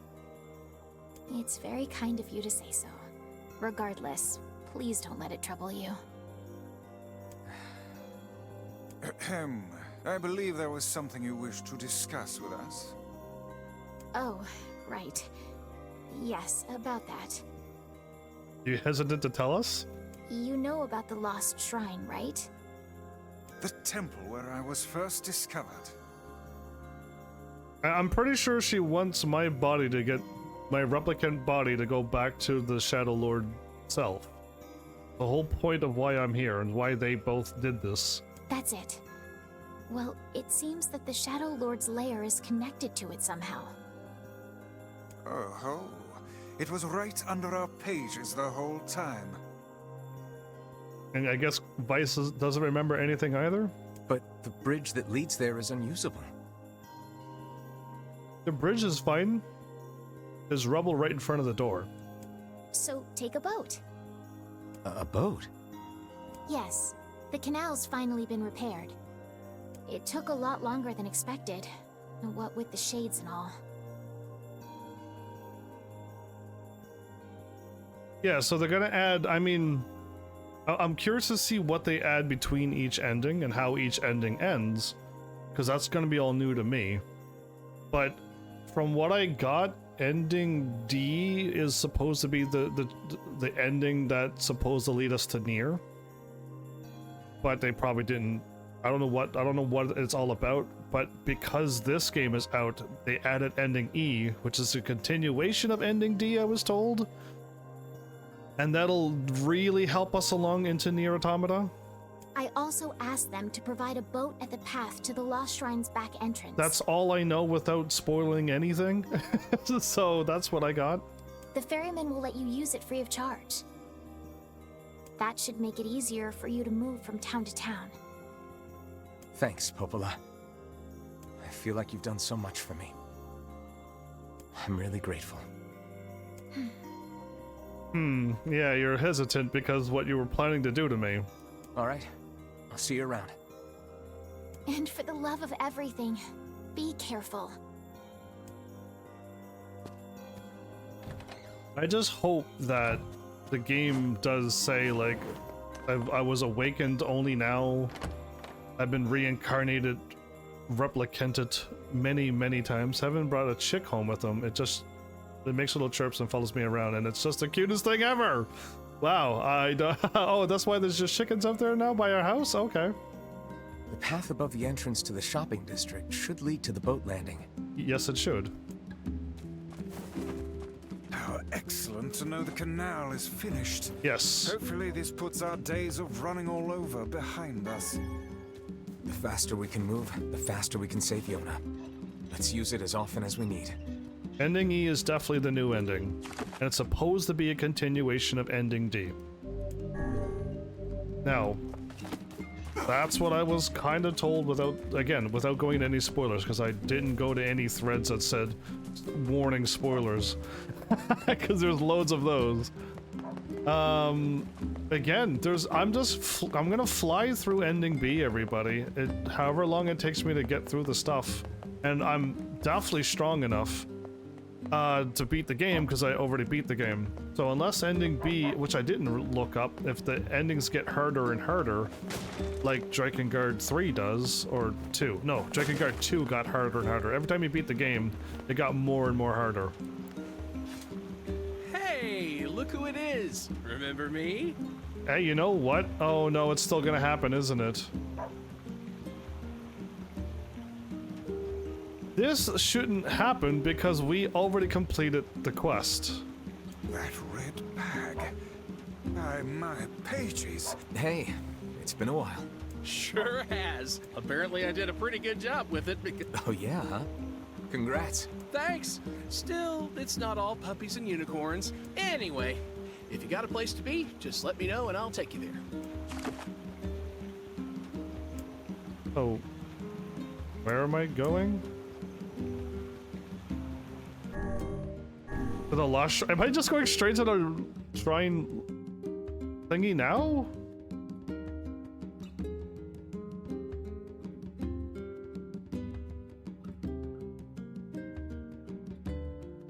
It's very kind of you to say so. Regardless, please don't let it trouble you. Ahem. I believe there was something you wished to discuss with us. Oh, right. Yes, about that. You hesitant to tell us? You know about the lost shrine, right? The temple where I was first discovered. I'm pretty sure she wants my body to get my replicant body to go back to the Shadow Lord self. The whole point of why I'm here and why they both did this. That's it. Well, it seems that the Shadow Lord's lair is connected to it somehow. Oh, it was right under our pages the whole time. And I guess Vice doesn't remember anything either? But the bridge that leads there is unusable. The bridge is fine. There's rubble right in front of the door. So take a boat. A boat? Yes, the canal's finally been repaired. It took a lot longer than expected, what with the shades and all. Yeah, so they're gonna add, I mean, I'm curious to see what they add between each ending and how each ending ends, because that's gonna be all new to me. But from what I got, ending D is supposed to be the ending that's supposed to lead us to NieR. But they probably didn't. I don't know what it's all about, but because this game is out, they added ending E, which is a continuation of ending D, I was told. And that'll really help us along into NieR Automata. I also asked them to provide a boat at the path to the Lost Shrine's back entrance. That's all I know without spoiling anything. So that's what I got. The ferryman will let you use it free of charge. That should make it easier for you to move from town to town. Thanks, Popola. I feel like you've done so much for me. I'm really grateful. Yeah, you're hesitant because what you were planning to do to me. All right, I'll see you around. And for the love of everything, be careful. I just hope that the game does say, like, I was awakened only now. I've been reincarnated, replicanted many, many times. Haven't brought a chick home with them. It makes little chirps and follows me around, and it's just the cutest thing ever. Wow, oh, that's why there's just chickens up there now by our house? Okay. The path above the entrance to the shopping district should lead to the boat landing. Yes, it should. How excellent to know the canal is finished. Yes. Hopefully this puts our days of running all over behind us. The faster we can move, the faster we can save Yona. Let's use it as often as we need. Ending E is definitely the new ending, and it's supposed to be a continuation of ending D. Now, that's what I was kind of told without going into any spoilers, because I didn't go to any threads that said warning spoilers, because there's loads of those. Again, I'm gonna fly through ending B, everybody. However long it takes me to get through the stuff, and I'm definitely strong enough to beat the game because I already beat the game. So unless ending B, which I didn't look up, if the endings get harder and harder, like Drakengard 3 does, or 2. No, Drakengard 2 got harder and harder. Every time you beat the game, it got more and more harder. Hey, look who it is. Remember me? Hey, you know what? Oh no, it's still gonna happen, isn't it? This shouldn't happen because we already completed the quest. That red bag. My pages. Hey, it's been a while. Sure has. Apparently I did a pretty good job with it because... Oh yeah, huh? Congrats. Thanks. Still, it's not all puppies and unicorns. Anyway, if you got a place to be, just let me know and I'll take you there. Oh, where am I going? To the lush. Am I just going straight to the shrine thingy now?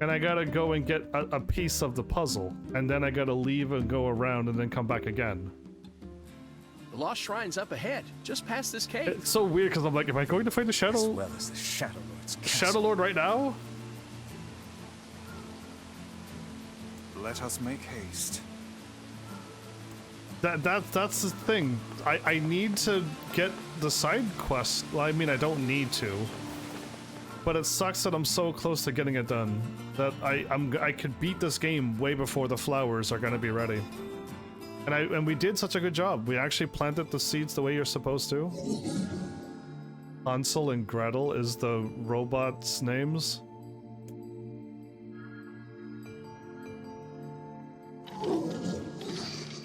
And I gotta go and get a piece of the puzzle, and then I gotta leave and go around and then come back again. The The Lost Shrine's up ahead, just past this cave. It's so weird because I'm like, am I going to fight the As Shadow well as the Shadow Lord's castle. Shadow Lord right now? Let us make haste. That's the thing. I need to get the side quest. Well, I mean, I don't need to, but it sucks that I'm so close to getting it done. That I could beat this game way before the flowers are gonna be ready. And we did such a good job. We actually planted the seeds the way you're supposed to. Hansel and Gretel is the robots' names.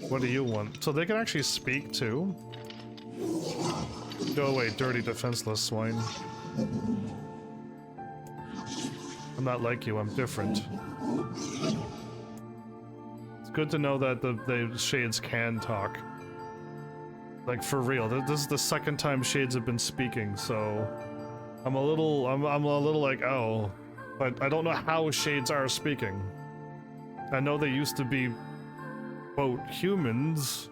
What do you want? So they can actually speak too? Go away, dirty defenseless swine. I'm not like you, I'm different. It's good to know that the shades can talk. Like, for real. This is the second time shades have been speaking, so I'm a little like, oh, but I don't know how shades are speaking. I know they used to be, quote, humans,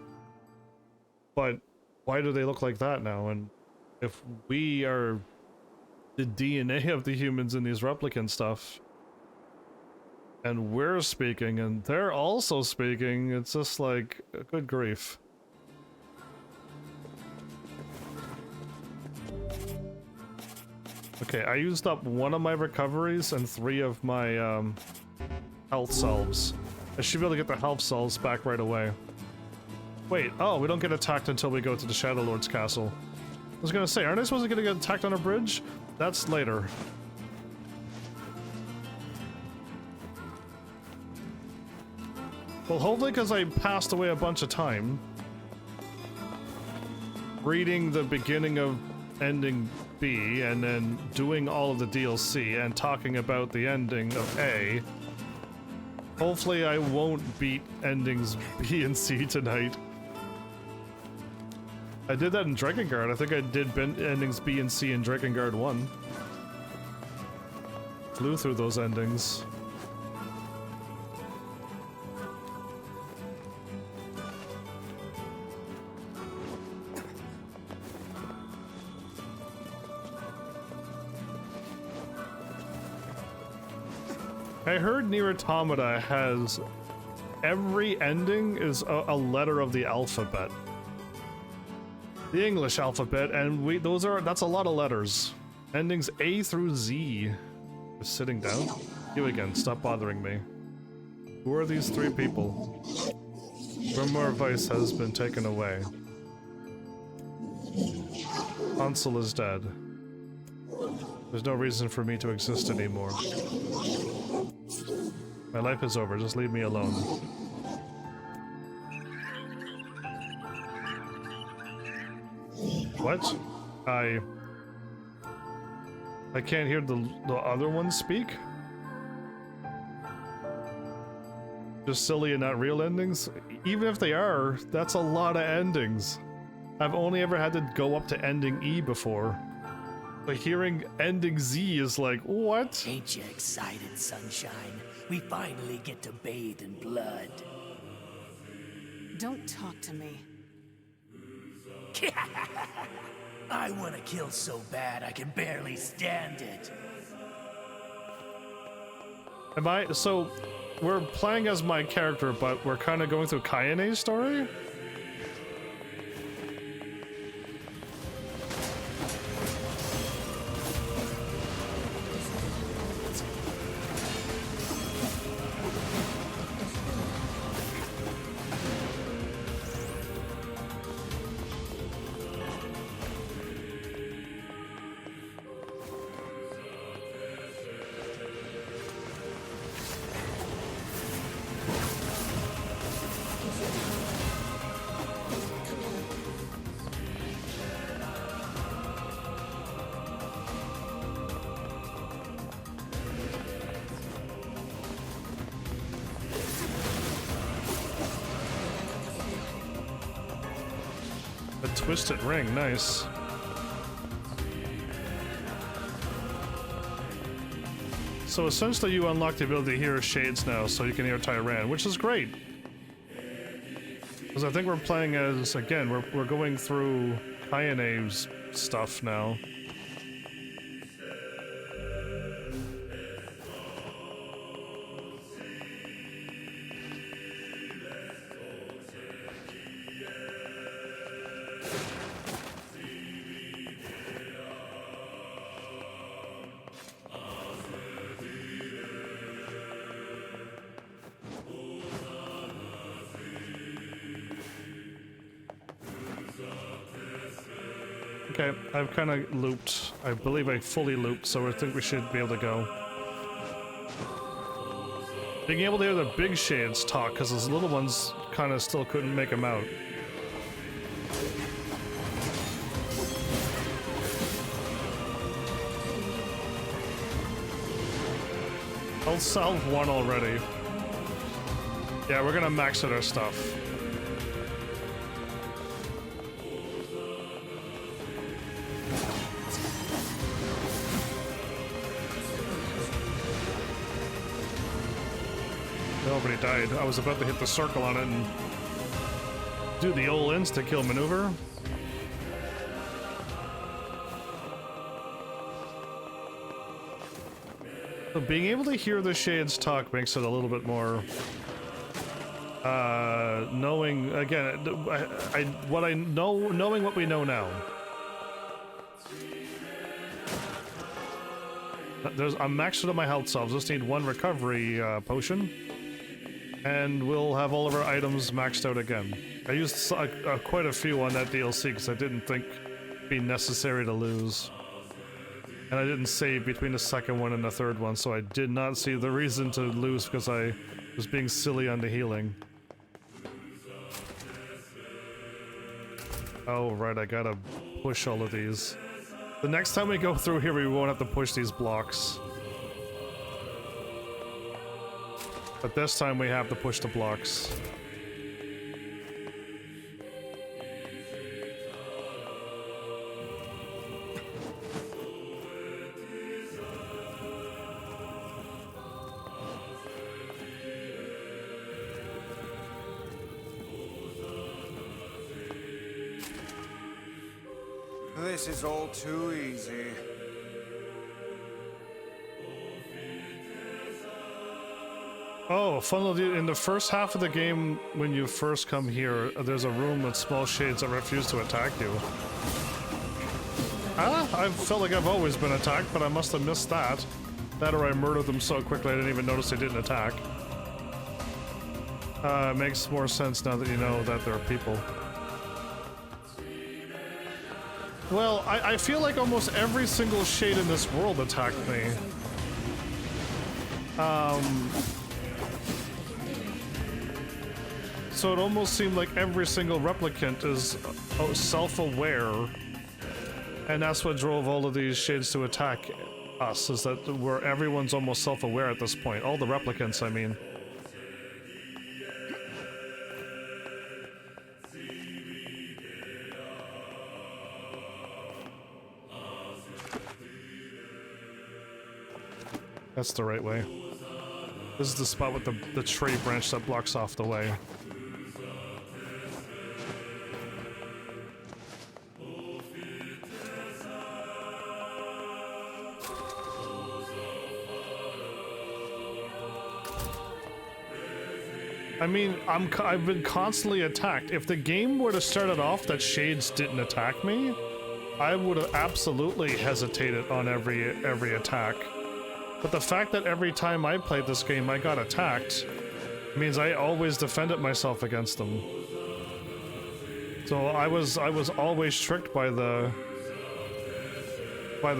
but why do they look like that now? And if we are the DNA of the humans in these replicant stuff, and we're speaking, and they're also speaking, it's just like, good grief. Okay, I used up one of my recoveries and 3 of my health salves. I should be able to get the health salves back right away. Wait, oh, we don't get attacked until we go to the Shadow Lord's castle. I was gonna say, aren't I supposed to get attacked on a bridge? That's later. Well, hopefully because I passed away a bunch of time reading the beginning of ending B and then doing all of the DLC and talking about the ending of A, hopefully I won't beat endings B and C tonight. I did that in Drakengard. I think I did endings B and C in Drakengard 1. Flew through those endings. I heard NieR Automata has every ending is a letter of the alphabet. The English alphabet, and that's a lot of letters. Endings A through Z. Just sitting down. You again, stop bothering me. Who are these 3 people? Grimoire Vice has been taken away. Hansel is dead. There's no reason for me to exist anymore. My life is over, just leave me alone. What? I can't hear the other ones speak? Just silly and not real endings? Even if they are, that's a lot of endings. I've only ever had to go up to ending E before. But hearing ending Z is like, what? Ain't you excited, sunshine? We finally get to bathe in blood. Don't talk to me. I want to kill so bad I can barely stand it. So, we're playing as my character, but we're kind of going through Kayane's story? Twisted ring, nice. So essentially you unlock the ability to hear shades now, so you can hear Tyran, which is great. Because I think we're playing as, again, we're going through Kayane's stuff now. Okay, I've kind of looped. I believe I fully looped, so I think we should be able to go. Being able to hear the big shades talk, because those little ones kind of still couldn't make them out. I'll solve one already. Yeah, we're gonna max out our stuff. Already died. I was about to hit the circle on it and do the old insta-kill maneuver. So being able to hear the shades talk makes it a little bit more knowing again knowing what we know now. I'm maxed out on my health cells. Just need one recovery potion. And we'll have all of our items maxed out again. I used quite a few on that DLC because I didn't think it'd be necessary to lose. And I didn't save between the second one and the third one, so I did not see the reason to lose because I was being silly on the healing. Oh, right, I gotta push all of these. The next time we go through here, we won't have to push these blocks. But this time we have to push the blocks. This is all too easy. Oh, funnily, in the first half of the game, when you first come here, there's a room with small shades that refuse to attack you. I felt like I've always been attacked, but I must have missed that. That or I murdered them so quickly I didn't even notice they didn't attack. It makes more sense now that you know that there are people. Well, I feel like almost every single shade in this world attacked me. So it almost seemed like every single replicant is self-aware, and that's what drove all of these shades to attack us, is that everyone's almost self-aware at this point. All the replicants, I mean. That's the right way. This is the spot with the tree branch that blocks off the way. I mean, I've been constantly attacked. If the game were to start it off that shades didn't attack me, I would have absolutely hesitated on every attack. But the fact that every time I played this game I got attacked means I always defended myself against them. So I was always tricked by the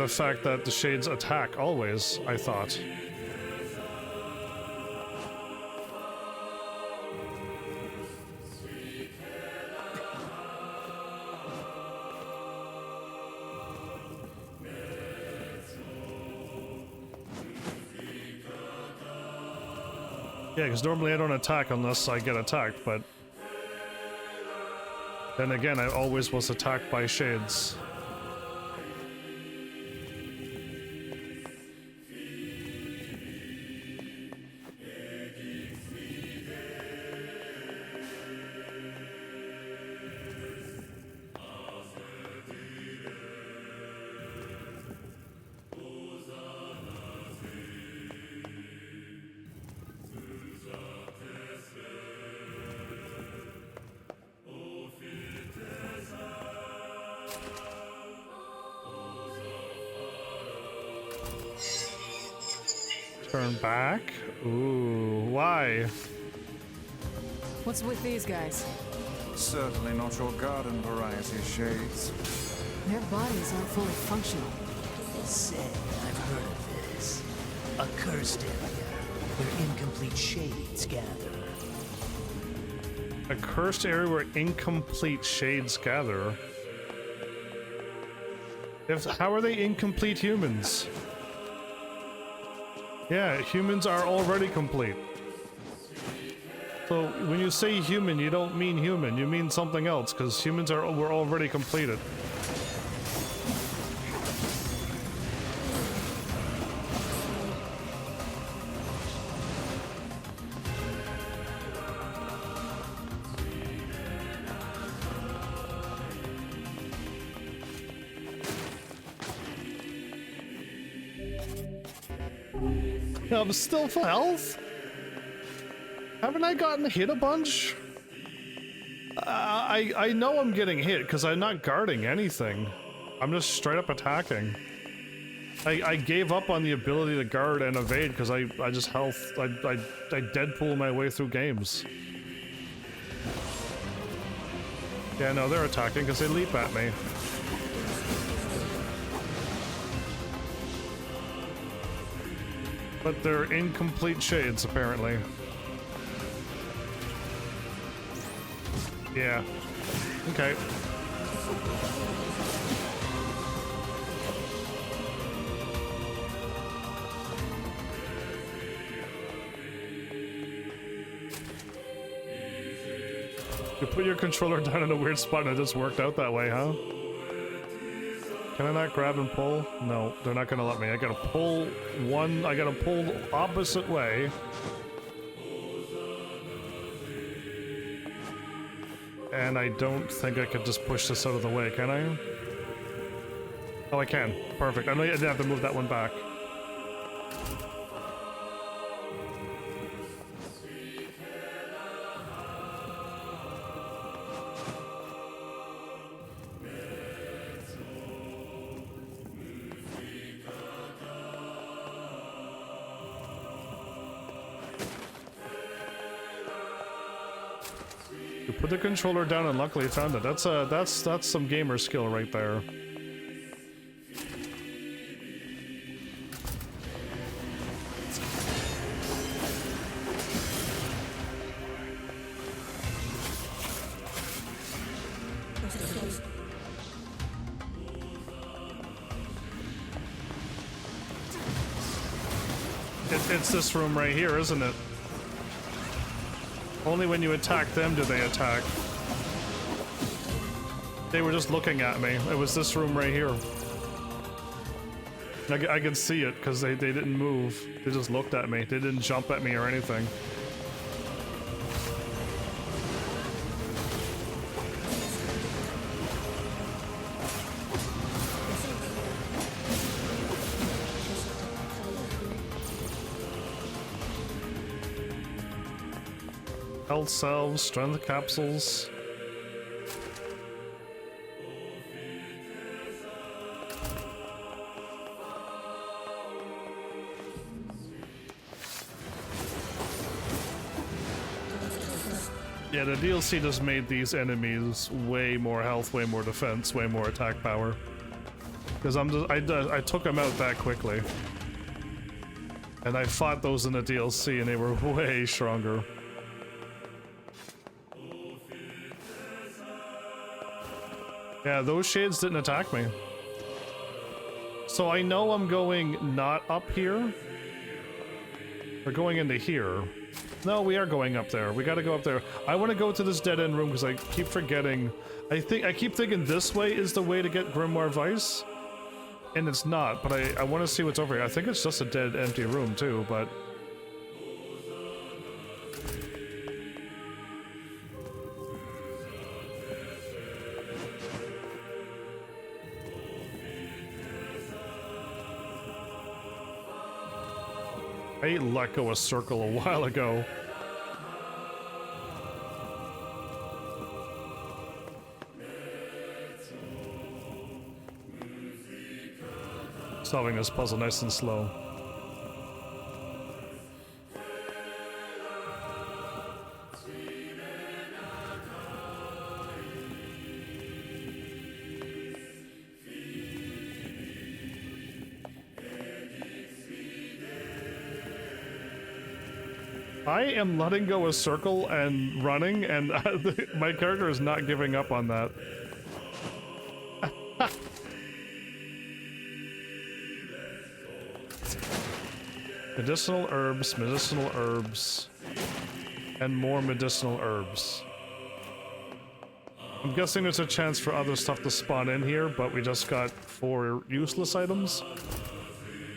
fact that the shades attack always, I thought. Yeah, because normally I don't attack unless I get attacked, but then again, I always was attacked by shades. Turn back? Ooh, why? What's with these guys? Certainly not your garden variety shades. Their bodies aren't fully functional. Say, I've heard of this. A cursed area where incomplete shades gather. A cursed area where incomplete shades gather. How are they incomplete humans? Yeah, humans are already complete. So when you say human, you don't mean human, you mean something else, because humans were already completed. I'm still full health? Haven't I gotten hit a bunch? I know I'm getting hit because I'm not guarding anything. I'm just straight up attacking. I gave up on the ability to guard and evade because I just health. I Deadpool my way through games. Yeah, no, they're attacking because they leap at me. But they're incomplete shades, apparently. Yeah. Okay. You put your controller down in a weird spot and it just worked out that way, huh? Can I not grab and pull? No, they're not gonna let me. I gotta pull one, I gotta pull the opposite way. And I don't think I could just push this out of the way, can I? Oh, I can. Perfect. I know I didn't have to move that one back. You put the controller down and luckily found it. That's some gamer skill right there. It's this room right here, isn't it? Only when you attack them do they attack. They were just looking at me. It was this room right here. I could see it because they didn't move. They just looked at me. They didn't jump at me or anything. Health salves, strength capsules. Yeah, the DLC just made these enemies way more health, way more defense, way more attack power. Because I took them out that quickly. And I fought those in the DLC and they were way stronger. Yeah, those shades didn't attack me. So I know I'm going not up here. We're going into here. No, we are going up there. We gotta go up there. I want to go to this dead-end room because I keep forgetting. I keep thinking this way is the way to get Grimoire Vice. And it's not, but I want to see what's over here. I think it's just a dead, empty room too, but... I let go a circle a while ago. Solving this puzzle nice and slow. I am letting go a circle and running, and my character is not giving up on that. Medicinal herbs, and more medicinal herbs. I'm guessing there's a chance for other stuff to spawn in here, but we just got 4 useless items.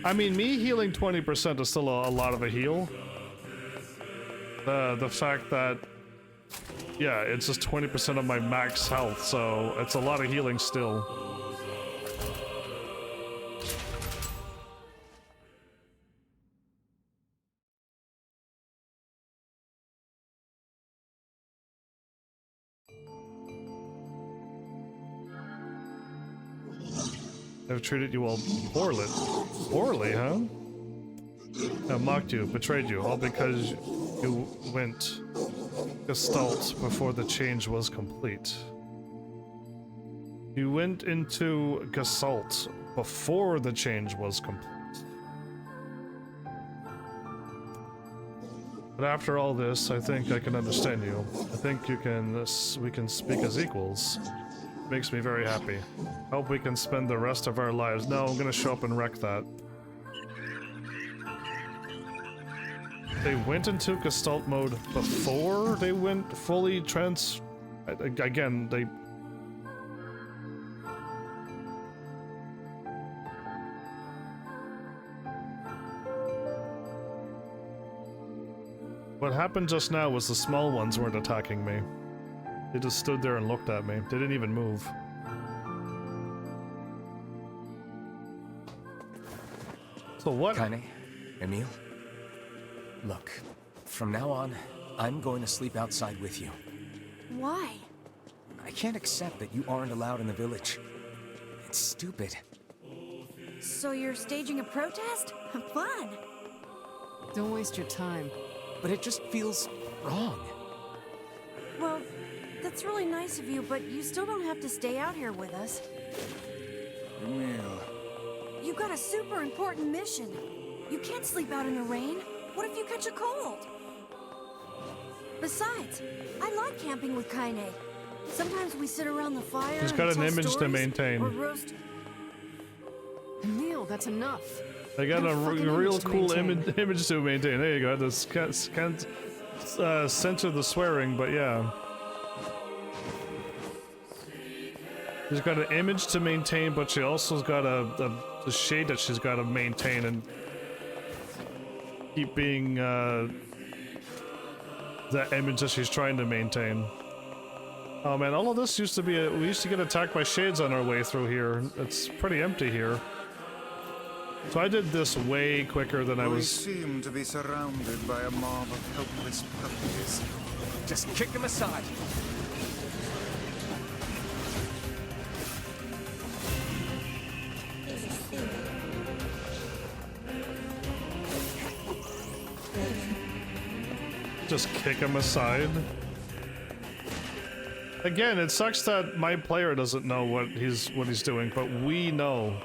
I mean, me healing 20% is still a lot of a heal. The fact that, yeah, it's just 20% of my max health, so it's a lot of healing still. I've treated you all poorly. Poorly, huh? I mocked you, betrayed you, all because you went Gestalt before the change was complete. You went into Gestalt before the change was complete. But after all this, I think I can understand you. I think we can speak as equals. Makes me very happy. Hope we can spend the rest of our lives. No, I'm gonna show up and wreck that. They went into Gestalt mode before they went fully again, they... What happened just now was the small ones weren't attacking me. They just stood there and looked at me. They didn't even move. So what? Kaine, Emil, look, from now on, I'm going to sleep outside with you. Why? I can't accept that you aren't allowed in the village. It's stupid. So you're staging a protest? Fun! Don't waste your time. But it just feels wrong. Well, that's really nice of you, but you still don't have to stay out here with us. Emil. You got a super important mission. You can't sleep out in the rain. What if you catch a cold? Besides, I like camping with Kaine. Sometimes we sit around the fire. He's got an image to maintain. Or roast. Emil, that's enough. They got a real cool image to maintain. There you go. This can't censor the swearing, but yeah. She's got an image to maintain, but she also's got a shade that she's got to maintain and keep being that image that she's trying to maintain. Oh man, all of this used to be we used to get attacked by shades on our way through here. It's pretty empty here. So I did this way quicker than I was. We seem to be surrounded by a mob of helpless puppies. Just kick them aside. Just kick him aside. Again, it sucks that my player doesn't know what he's doing, but we know.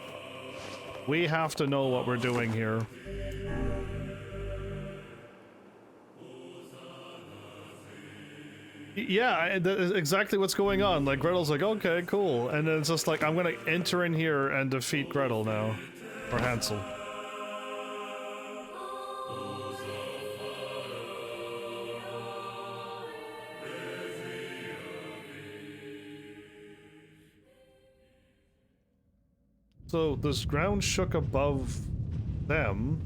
We have to know what we're doing here. Yeah, exactly what's going on. Like, Gretel's like, okay, cool. And then it's just like, I'm gonna enter in here and defeat Gretel now. Or Hansel. So this ground shook above them.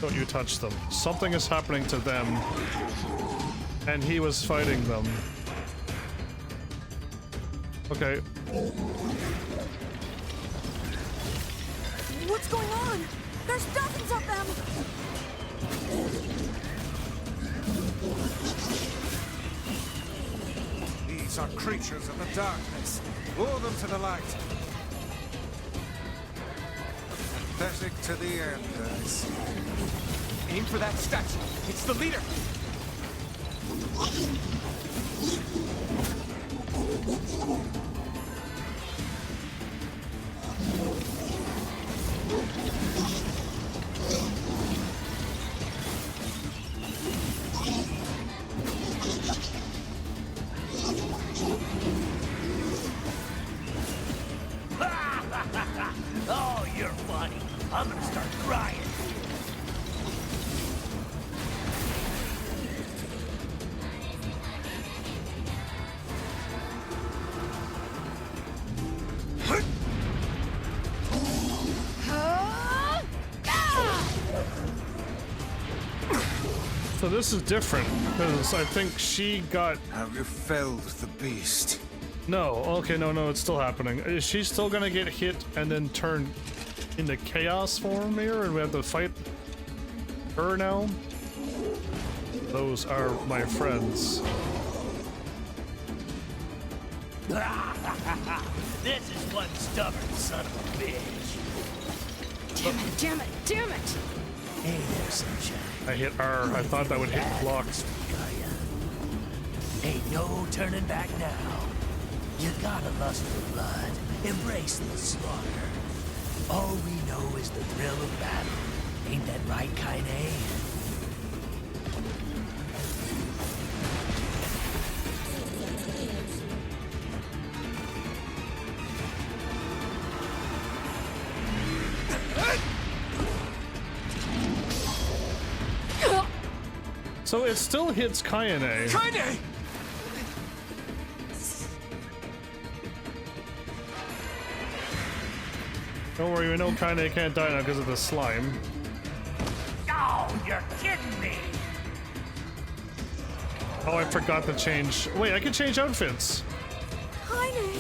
Don't you touch them. Something is happening to them. And he was fighting them. Okay. What's going on? There's dozens of them! These are creatures of the darkness. Lure them to the light. Pathetic to the end, I see. Aim for that statue. It's the leader. Oh, you're funny. I'm gonna start crying. So this is different, because I think she got... Have you felled the beast? No, okay, no, it's still happening. Is she still gonna get hit and then turn into chaos form here, and we have to fight her now? Those are my friends. This is one stubborn son of a bitch. Damn it! Hey there, sunshine. I hit R. I thought that would hit blocks. Ain't no turning back now. You gotta lust for blood. Embrace the slaughter. All we know is the thrill of battle. Ain't that right, Kaine? So it still hits Kaine. Kaine! Don't worry, we know Kaine can't die now because of the slime. Oh, you're kidding me! Oh, I forgot to change. Wait, I can change outfits. Kaine!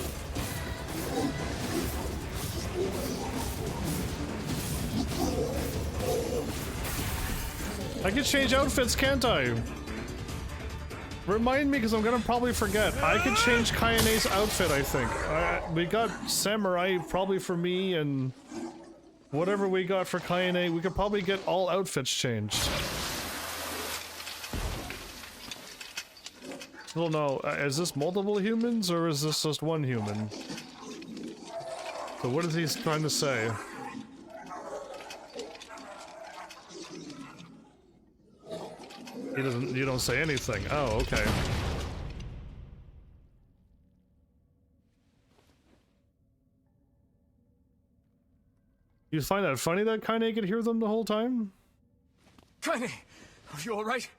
I can change outfits, can't I? Remind me, because I'm gonna probably forget. I can change Kaine's outfit, I think. We got Samurai probably for me, and whatever we got for Kaine, we could probably get all outfits changed. I don't know, is this multiple humans, or is this just one human? So what is he trying to say? He doesn't, you don't say anything. Oh, okay. You find that funny that Kaine could hear them the whole time? Kaine! Are you alright?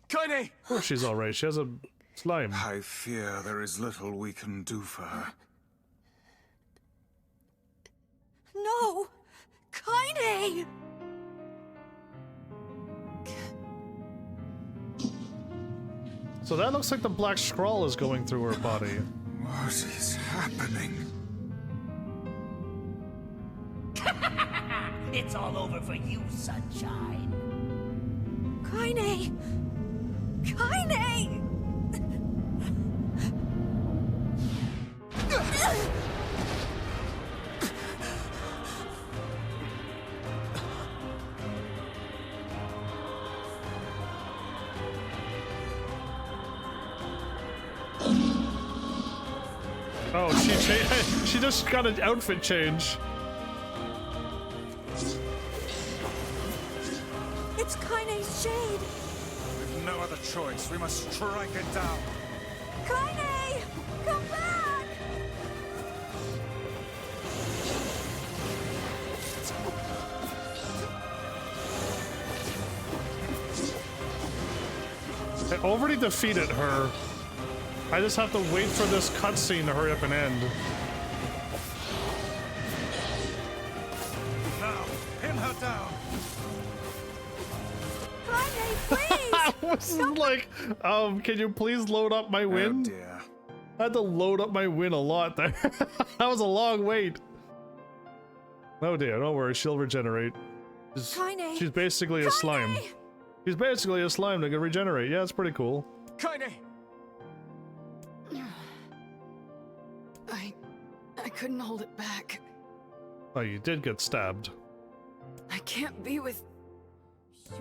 Kaine! Of course she's alright, she has a slime. I fear there is little we can do for her. No! Kaine! So that looks like the black scrawl is going through her body. What is happening? It's all over for you, sunshine. Kaine! Kaine! Oh, she just got an outfit change. It's Kaine's shade! We've no other choice. We must strike it down. Kaine! Come back! I already defeated her. I just have to wait for this cutscene to hurry up and end. Now, pin her down. Kaine, please! I was like, can you please load up my win? Oh dear. I had to load up my win a lot there. That was a long wait. Oh dear, don't worry, she'll regenerate. Kaine! She's basically a slime. Kaine! She's basically a slime that can regenerate. Yeah, it's pretty cool. Kaine! I couldn't hold it back. Oh, you did get stabbed. I can't be with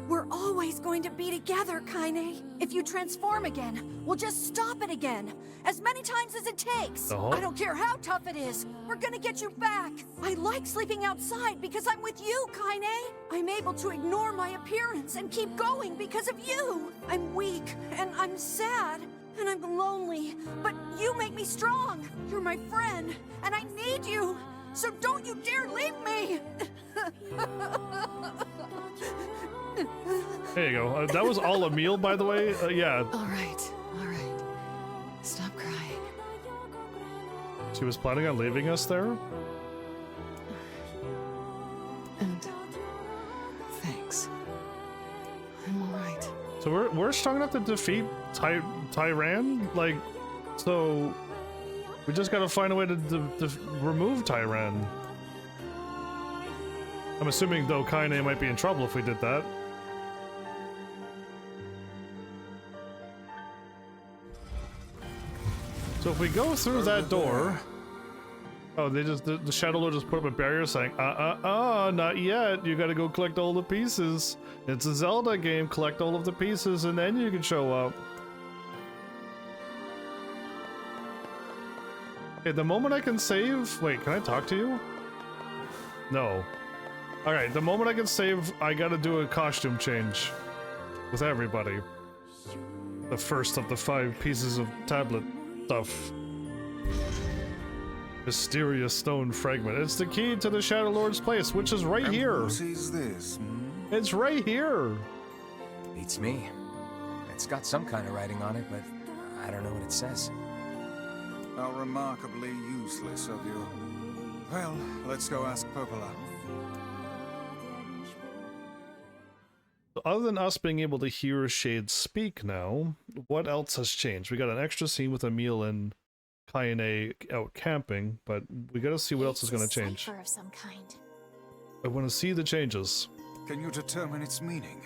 We're always going to be together, Kaine. If you transform again, we'll just stop it again. As many times as it takes. I don't care how tough it is. We're gonna get you back. I like sleeping outside because I'm with you, Kaine. I'm able to ignore my appearance and keep going because of you. I'm weak, and I'm sad, and I'm lonely. But you make me strong. You're my friend, and I need you. So don't you dare leave me! There you go. That was all Emil, by the way. Yeah. All right. Stop crying. She was planning on leaving us there? And thanks. I'm all right. So we're strong enough to defeat Tyran? Like, so we just gotta find a way to remove Tyran. I'm assuming, though, Kaine might be in trouble if we did that. So if we go through that door... Oh, they just the Shadow Lord just put up a barrier saying, not yet. You gotta go collect all the pieces. It's a Zelda game. Collect all of the pieces and then you can show up. Okay, the moment I can save... Wait, can I talk to you? No. Alright, the moment I can save, I gotta do a costume change. With everybody. The first of the 5 pieces of tablet stuff. Mysterious stone fragment. It's the key to the Shadow Lord's place, which is right here. What is this? It's right here. Beats me. It's got some kind of writing on it, but I don't know what it says. How remarkably useless of you. Well, let's go ask Popola. Other than us being able to hear Shade speak now, what else has changed? We got an extra scene with Emil and Kaine out camping, but we gotta see what else is gonna change. Cipher of some kind. I want to see the changes. Can you determine its meaning?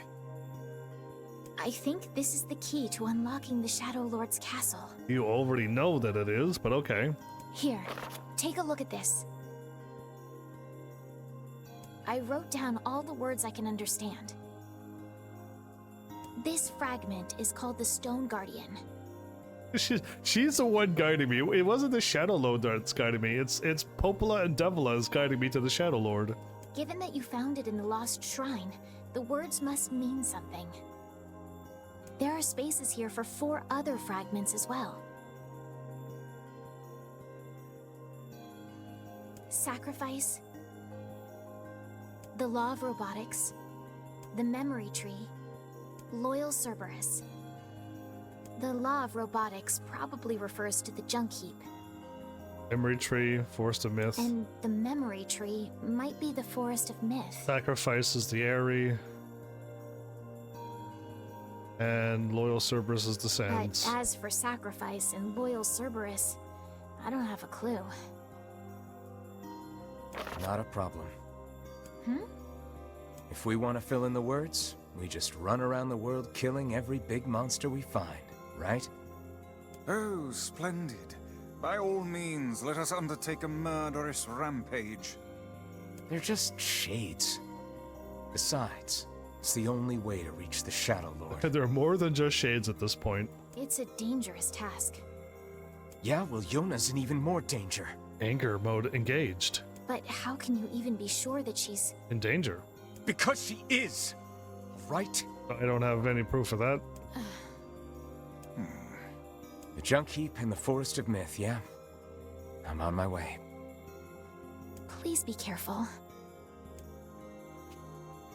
I think this is the key to unlocking the Shadow Lord's castle. You already know that it is, but okay. Here, take a look at this. I wrote down all the words I can understand. This fragment is called the Stone Guardian. She's the one guiding me. It wasn't the Shadow Lord that's guiding me. It's Popola and Devila is guiding me to the Shadow Lord. Given that you found it in the Lost Shrine, the words must mean something. There are spaces here for 4 other fragments as well. Sacrifice, the Law of Robotics, the Memory Tree, Loyal Cerberus. The Law of Robotics probably refers to the Junk Heap. Memory Tree, Forest of Myth. And the Memory Tree might be the Forest of Myth. Sacrifice is the Airy. And Loyal Cerberus is the Sands. But as for Sacrifice and Loyal Cerberus, I don't have a clue. Not a problem. Hmm? If we want to fill in the words, we just run around the world killing every big monster we find, right? Oh, splendid. By all means, let us undertake a murderous rampage. They're just shades. Besides, it's the only way to reach the Shadow Lord. There are more than just shades at this point. It's a dangerous task. Yeah, well, Yona's in even more danger. Anger mode engaged. But how can you even be sure that she's... In danger. Because she is! Right? I don't have any proof of that. The Junk Heap and the Forest of Myth, yeah? I'm on my way. Please be careful.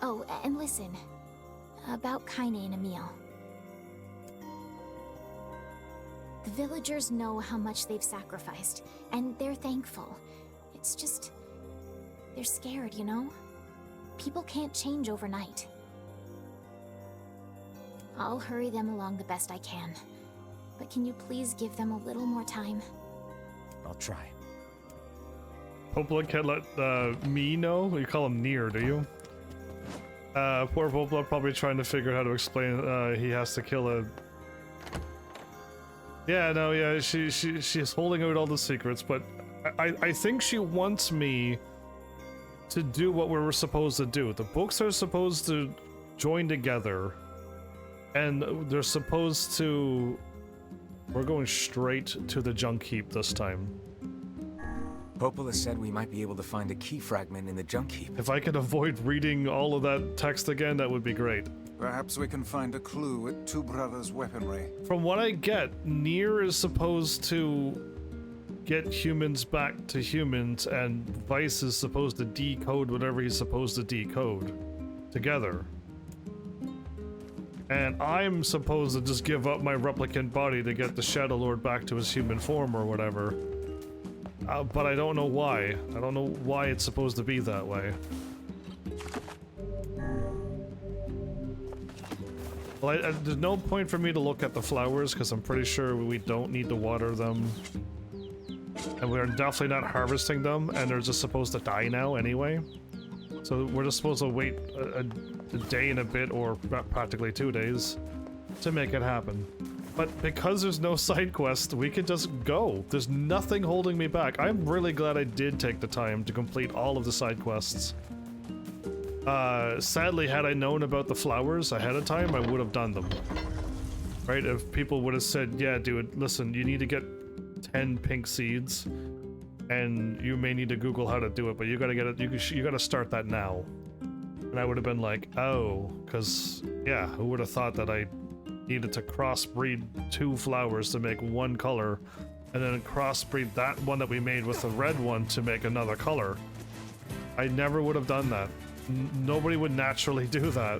Oh, and listen. About Kaine and Emil. The villagers know how much they've sacrificed, and they're thankful. It's just... they're scared, you know? People can't change overnight. I'll hurry them along the best I can. But can you please give them a little more time? I'll try. Popola can't let me know? You call him NieR, do you? Poor Popola probably trying to figure out how to explain he has to kill a... Yeah, no, yeah, she's holding out all the secrets, but I think she wants me to do what we were supposed to do. The books are supposed to join together, and they're supposed to... We're going straight to the junk heap this time. Popola said we might be able to find a key fragment in the junk heap. If I could avoid reading all of that text again, that would be great. Perhaps we can find a clue at Two Brothers' weaponry. From what I get, NieR is supposed to get humans back to humans, and Vice is supposed to decode whatever he's supposed to decode together. And I'm supposed to just give up my replicant body to get the Shadow Lord back to his human form or whatever. But I don't know why. I don't know why it's supposed to be that way. Well, there's no point for me to look at the flowers because I'm pretty sure we don't need to water them. And we're definitely not harvesting them, and they're just supposed to die now anyway. So we're just supposed to wait a day and a bit, or practically 2 days, to make it happen. But because there's no side quest, we can just go. There's nothing holding me back. I'm really glad I did take the time to complete all of the side quests. Sadly, had I known about the flowers ahead of time, I would have done them. Right? If people would have said, yeah, dude, listen, you need to get 10 pink seeds, and you may need to Google how to do it, but you gotta get it, you gotta start that now. And I would have been like, oh, because, yeah, who would have thought that I needed to crossbreed 2 flowers to make 1 color, and then crossbreed that one that we made with the red one to make another color. I never would have done that. Nobody would naturally do that.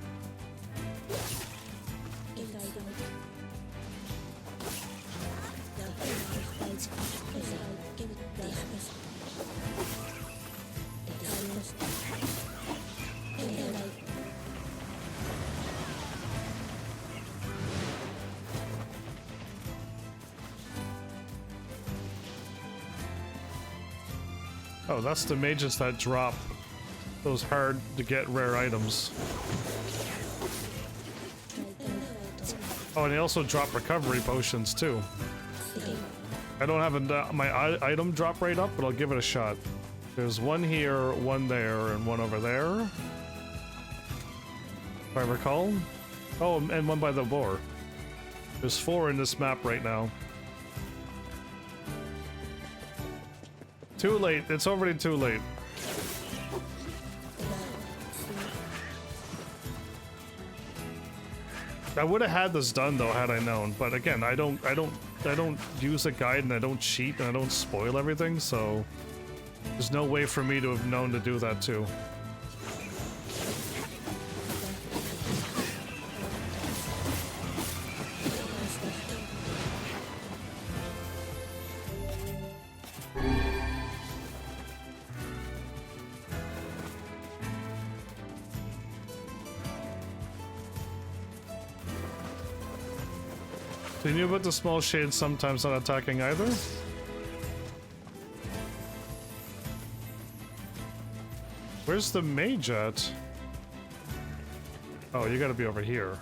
Oh, that's the mages that drop those hard to get rare items. Oh, and they also drop recovery potions too. I don't have my item drop rate up, but I'll give it a shot. There's one here, one there, and one over there, if I recall. Oh, and one by the boar. There's 4 in this map right now. Too late. It's already too late. I would have had this done though had I known, but again, I don't use a guide, and I don't cheat, and I don't spoil everything, so there's no way for me to have known to do that too. So you knew about the small shades sometimes not attacking either? Where's the mage at? Oh, you gotta be over here.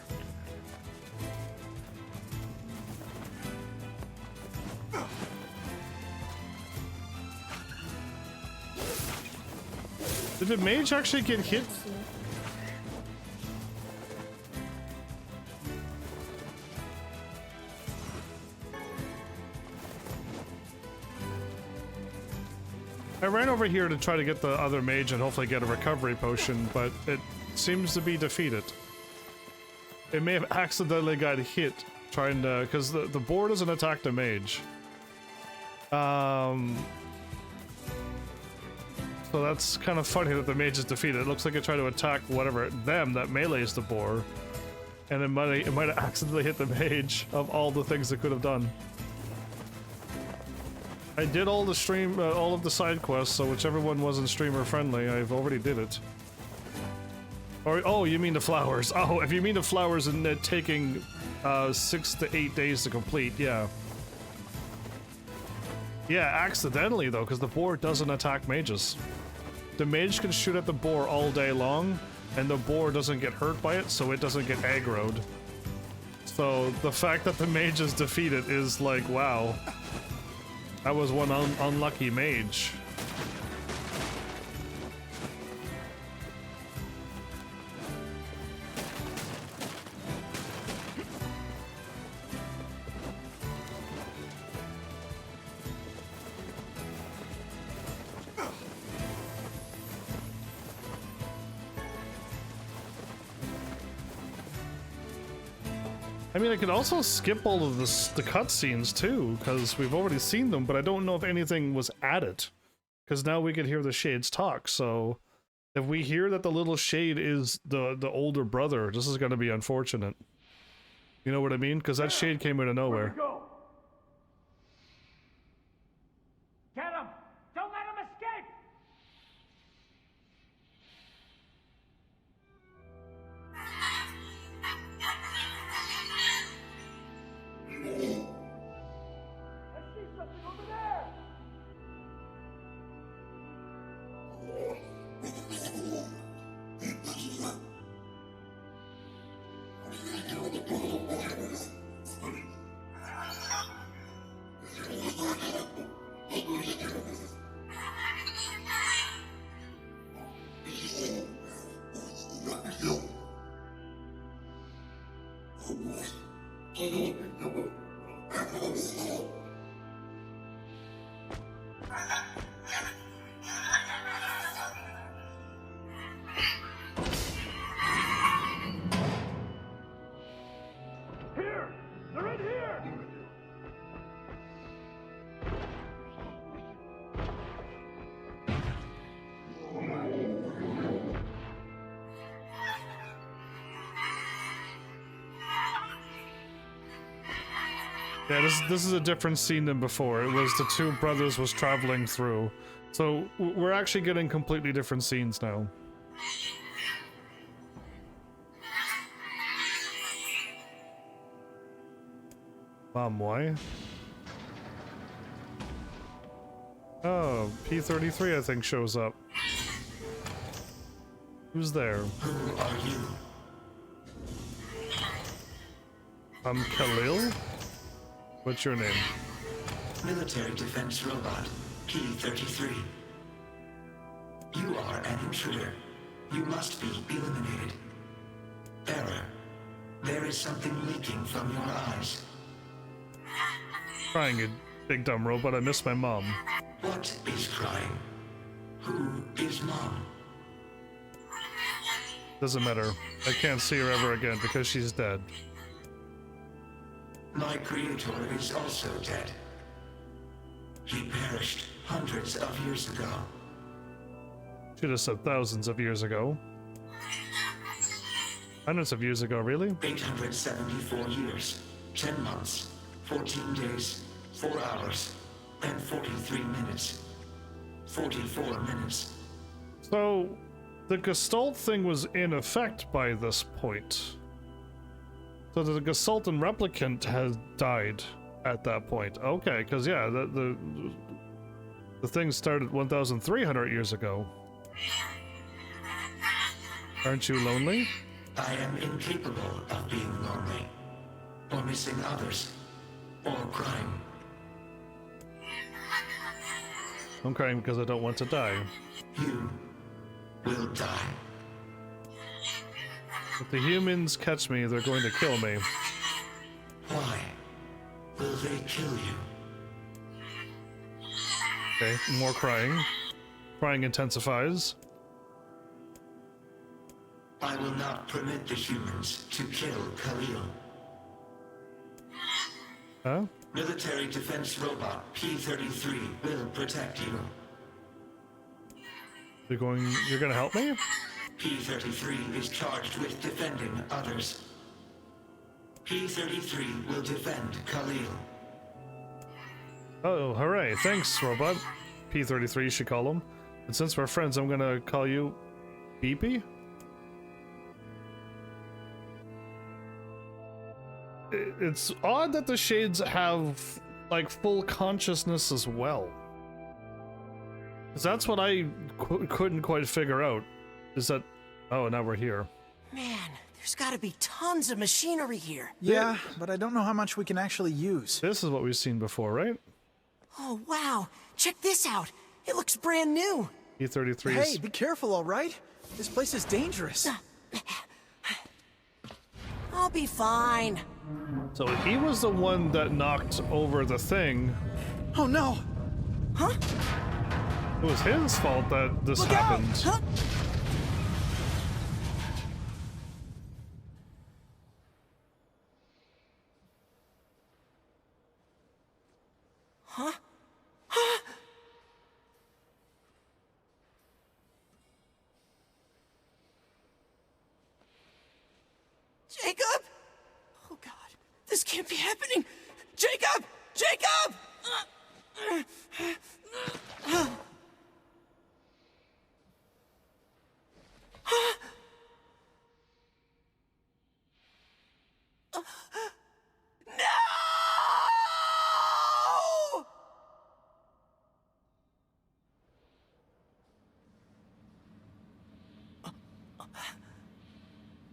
Did the mage actually get hit? I ran over here to try to get the other mage and hopefully get a recovery potion, but it seems to be defeated. It may have accidentally got hit trying to, because the boar doesn't attack the mage. So that's kind of funny that the mage is defeated. It looks like it tried to attack whatever them that melees the boar, and it might have accidentally hit the mage of all the things it could have done. I did all the all of the side quests, so whichever one wasn't streamer friendly, I've already did it. Or, oh, you mean the flowers. Oh, if you mean the flowers and it taking 6 to 8 days to complete, yeah. Yeah, accidentally though, because the boar doesn't attack mages. The mage can shoot at the boar all day long, and the boar doesn't get hurt by it, so it doesn't get aggroed. So the fact that the mage is defeated is like, wow. That was one unlucky mage. I mean, I could also skip all of this, the cutscenes too, because we've already seen them, but I don't know if anything was added. Because now we could hear the Shades talk, so if we hear that the little Shade is the older brother, this is going to be unfortunate. You know what I mean? Because that Shade came out of nowhere. Get him! Don't let him escape! I see something over there! Here! They're in here! Yeah, this is a different scene than before. It was the two brothers was traveling through. So we're actually getting completely different scenes now. Mom, why? Oh, P33 I think shows up. Who's there? Who are you? I'm Khalil? What's your name? Military defense robot, P33. You are an intruder. You must be eliminated. Error. There is something leaking from your eyes. Crying, you big dumb robot. I miss my mom. What is crying? Who is Mom? Doesn't matter. I can't see her ever again because she's dead. My creator is also dead. He perished hundreds of years ago. Should have said thousands of years ago. Hundreds of years ago, really? 874 years, 10 months, 14 days, 4 hours, and 43 minutes. 44 minutes. So, the Gestalt thing was in effect by this point. So the Gestalt and Replicant has died at that point. Okay, because yeah, the thing started 1,300 years ago. Aren't you lonely? I am incapable of being lonely, or missing others, or crying. I'm crying because I don't want to die. You will die. If the humans catch me, they're going to kill me. Why will they kill you? Okay, more crying. Crying intensifies. I will not permit the humans to kill Khalil. Huh? Military defense robot P33 will protect you. You're gonna help me? P33 is charged with defending others. P33 will defend Khalil. Oh, hooray. Thanks, robot. P33, you should call him. And since we're friends, I'm gonna call you Beepy? It's odd that the Shades have, like, full consciousness as well. 'Cause that's what I couldn't quite figure out. Is that... Oh, now we're here. Man, there's gotta be tons of machinery here. Yeah, but I don't know how much we can actually use. This is what we've seen before, right? Oh, wow. Check this out. It looks brand new. E33 Hey, be careful, all right? This place is dangerous. I'll be fine. So he was the one that knocked over the thing. Oh, no. Huh? It was his fault that this Look happened. out! Huh? Huh? Huh? Jacob! Oh God, this can't be happening! Jacob! Jacob! No!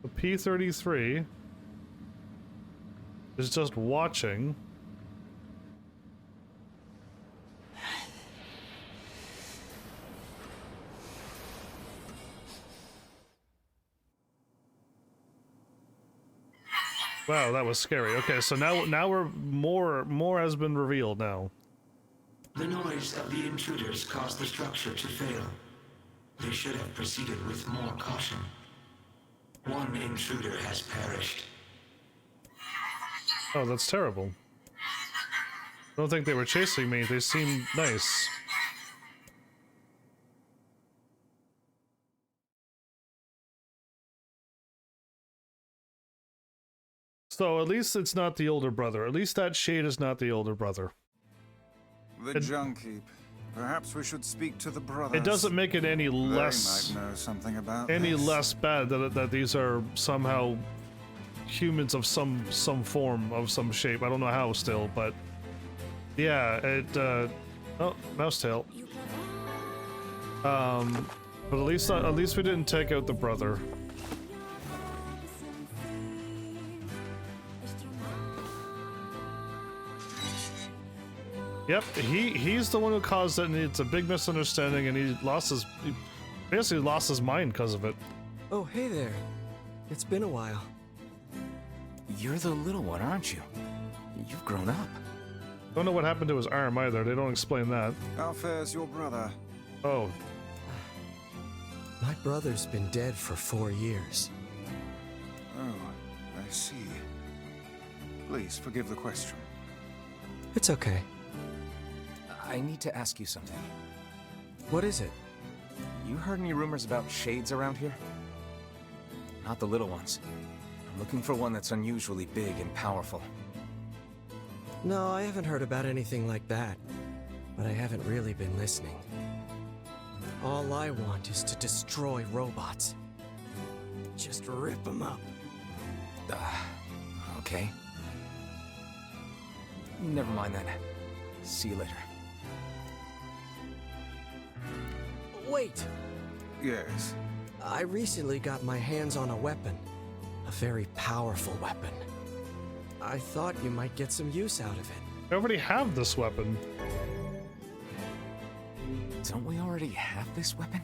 The P-33 is just watching. Wow, that was scary. Okay, so now we're more has been revealed now. The noise of the intruders caused the structure to fail. They should have proceeded with more caution. One intruder has perished. Oh, that's terrible. I don't think they were chasing me. They seemed nice. So at least it's not the older brother. At least that shade is not the older brother. The Junkeep. Perhaps we should speak to the brothers. It doesn't make it any less... They might know something about any this. less bad that these are somehow humans of some form, of some shape. I don't know how still, but... Yeah, it, oh, mouse tail. But at least we didn't take out the brother. Yep, he's the one who caused it, and it's a big misunderstanding, and he basically lost his mind because of it. Oh, hey there. It's been a while. You're the little one, aren't you? You've grown up. Don't know what happened to his arm either. They don't explain that. How fares your brother? Oh. My brother's been dead for 4 years. Oh, I see. Please forgive the question. It's okay. I need to ask you something. What is it? You heard any rumors about shades around here? Not the little ones. I'm looking for one that's unusually big and powerful. No, I haven't heard about anything like that. But I haven't really been listening. All I want is to destroy robots. Just rip them up. Okay. Never mind then. See you later. Wait! Yes? I recently got my hands on a weapon. A very powerful weapon. I thought you might get some use out of it. I already have this weapon. Don't we already have this weapon?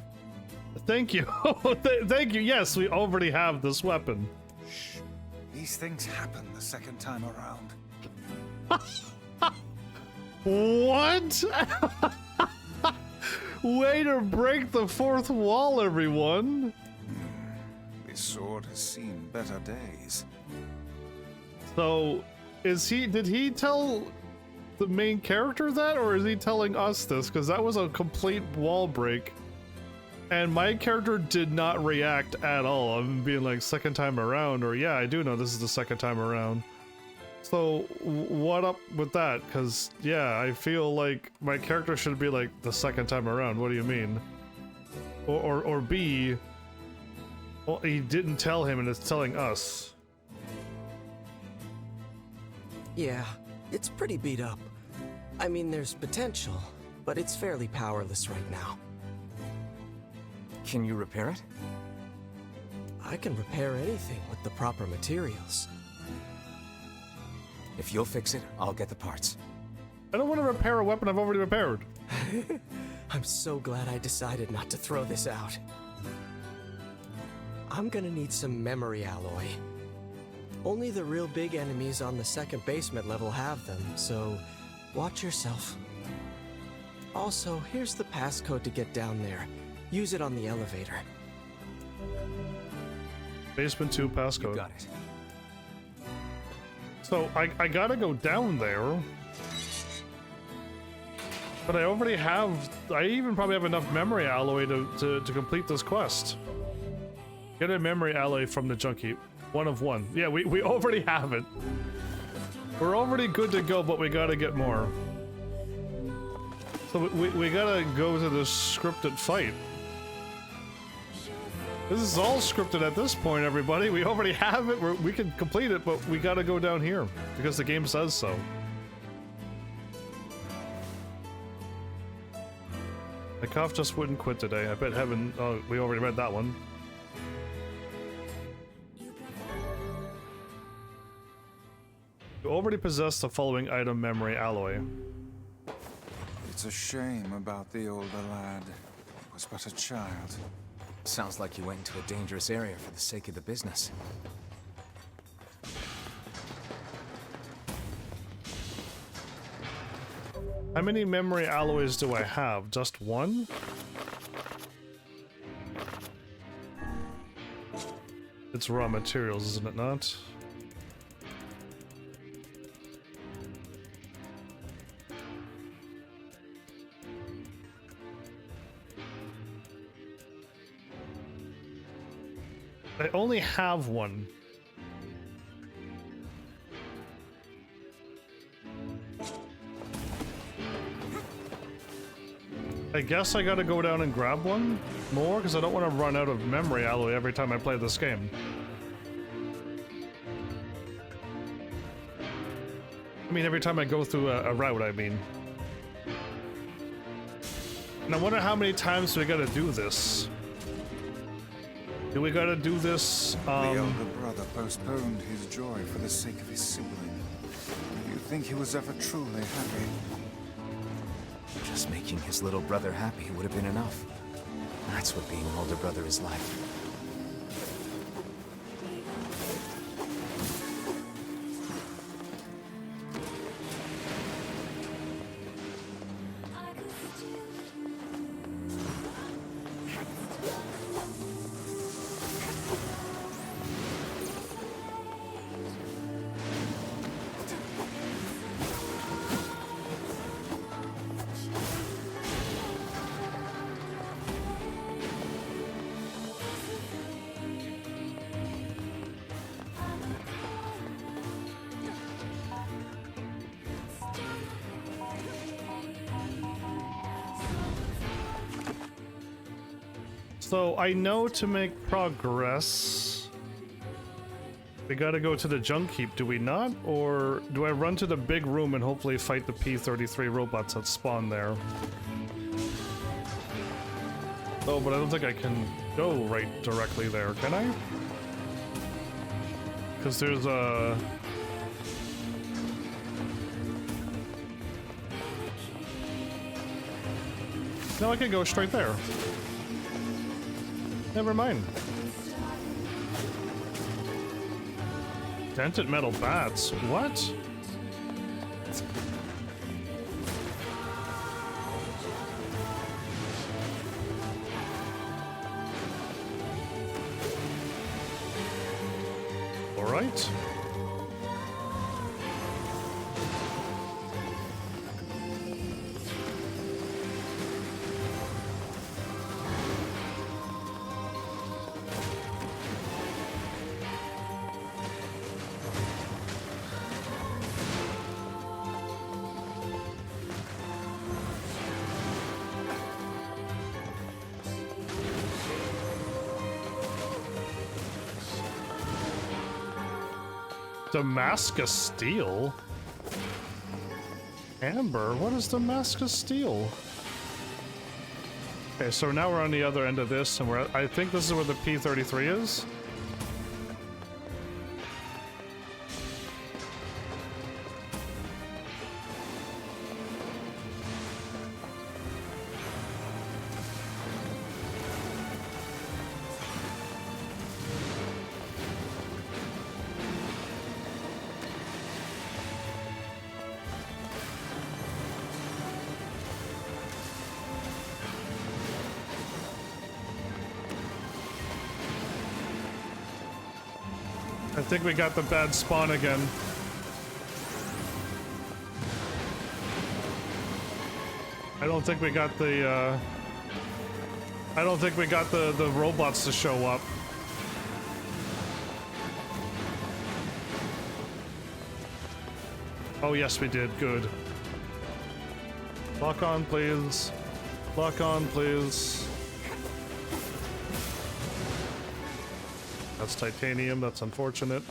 Thank you. Thank you. Yes, we already have this weapon. Shh. These things happen the second time around. What? Way to break the fourth wall, everyone. This sword has seen better days. So, did he tell the main character that, or is he telling us this? Because that was a complete wall break. And my character did not react at all. I'm being like, second time around, or yeah, I do know this is the second time around. So, what up with that? Because, yeah, I feel like my character should be like, the second time around, what do you mean? Or B, well, he didn't tell him and it's telling us. Yeah, it's pretty beat up. I mean, there's potential, but it's fairly powerless right now. Can you repair it? I can repair anything with the proper materials. If you'll fix it, I'll get the parts. I don't want to repair a weapon I've already repaired. I'm so glad I decided not to throw this out. I'm gonna need some memory alloy. Only the real big enemies on the second basement level have them, so watch yourself. Also, here's the passcode to get down there. Use it on the elevator. Basement 2 passcode. You got it. So I gotta go down there. But I already have, I even probably have enough memory alloy to complete this quest. Get a memory alloy from the junk heap. 1 of 1. Yeah, we already have it. We're already good to go, but we gotta get more. So we gotta go to this scripted fight. This is all scripted at this point, everybody. We already have it. We can complete it, but we gotta go down here because the game says so. The cough just wouldn't quit today. I bet heaven. Oh, we already read that one. You already possess the following item memory alloy. It's a shame about the older lad. He was but a child. Sounds like you went into a dangerous area for the sake of the business. How many memory alloys do I have? Just one? It's raw materials, isn't it not? I only have one. I guess I gotta go down and grab one more because I don't want to run out of memory alloy every time I play this game. I mean, every time I go through a route, I mean. And I wonder how many times we gotta do this. Do we gotta do this, The elder brother postponed his joy for the sake of his sibling. Do you think he was ever truly happy? Just making his little brother happy would have been enough. That's what being an older brother is like. So I know to make progress, we gotta go to the junk heap, do we not? Or do I run to the big room and hopefully fight the P-33 robots that spawn there? Oh, but I don't think I can go right directly there, can I? Because there's a... No, I can go straight there. Never mind. Dented metal bats. What? All right. Damascus steel? Amber? What is Damascus steel? Okay, so now we're on the other end of this, and I think this is where the P-33 is. I think we got the bad spawn again. I don't think we got the, I don't think we got the robots to show up. Oh, yes, we did. Good. Lock on, please. Lock on, please. That's titanium. That's unfortunate.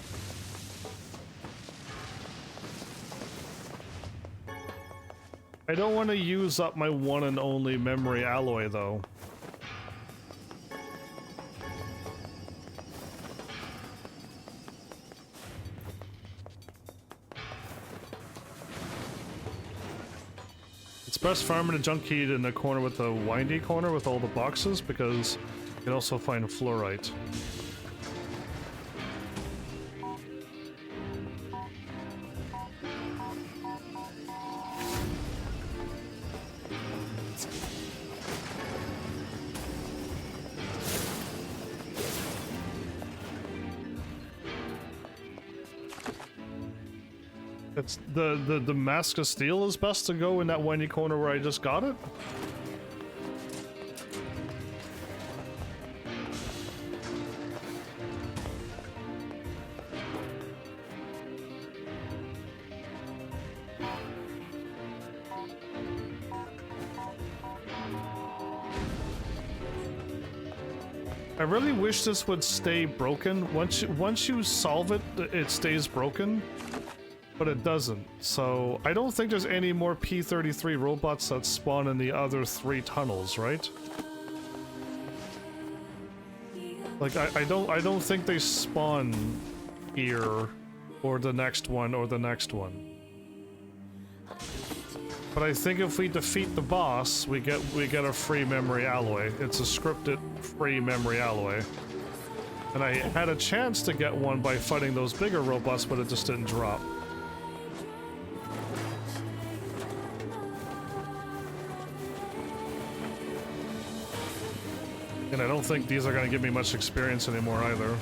I don't want to use up my one and only memory alloy, though. It's best farming a junk key in the corner with the windy corner with all the boxes, because you can also find fluorite. It's the mask of steel is best to go in that windy corner where I just got it. I really wish this would stay broken. Once you solve it, it stays broken. But it doesn't, so I don't think there's any more P-33 robots that spawn in the other 3 tunnels, right? Like I don't think they spawn here, or the next one, or the next one. But I think if we defeat the boss, we get a free memory alloy. It's a scripted free memory alloy. And I had a chance to get one by fighting those bigger robots, but it just didn't drop. And I don't think these are going to give me much experience anymore either.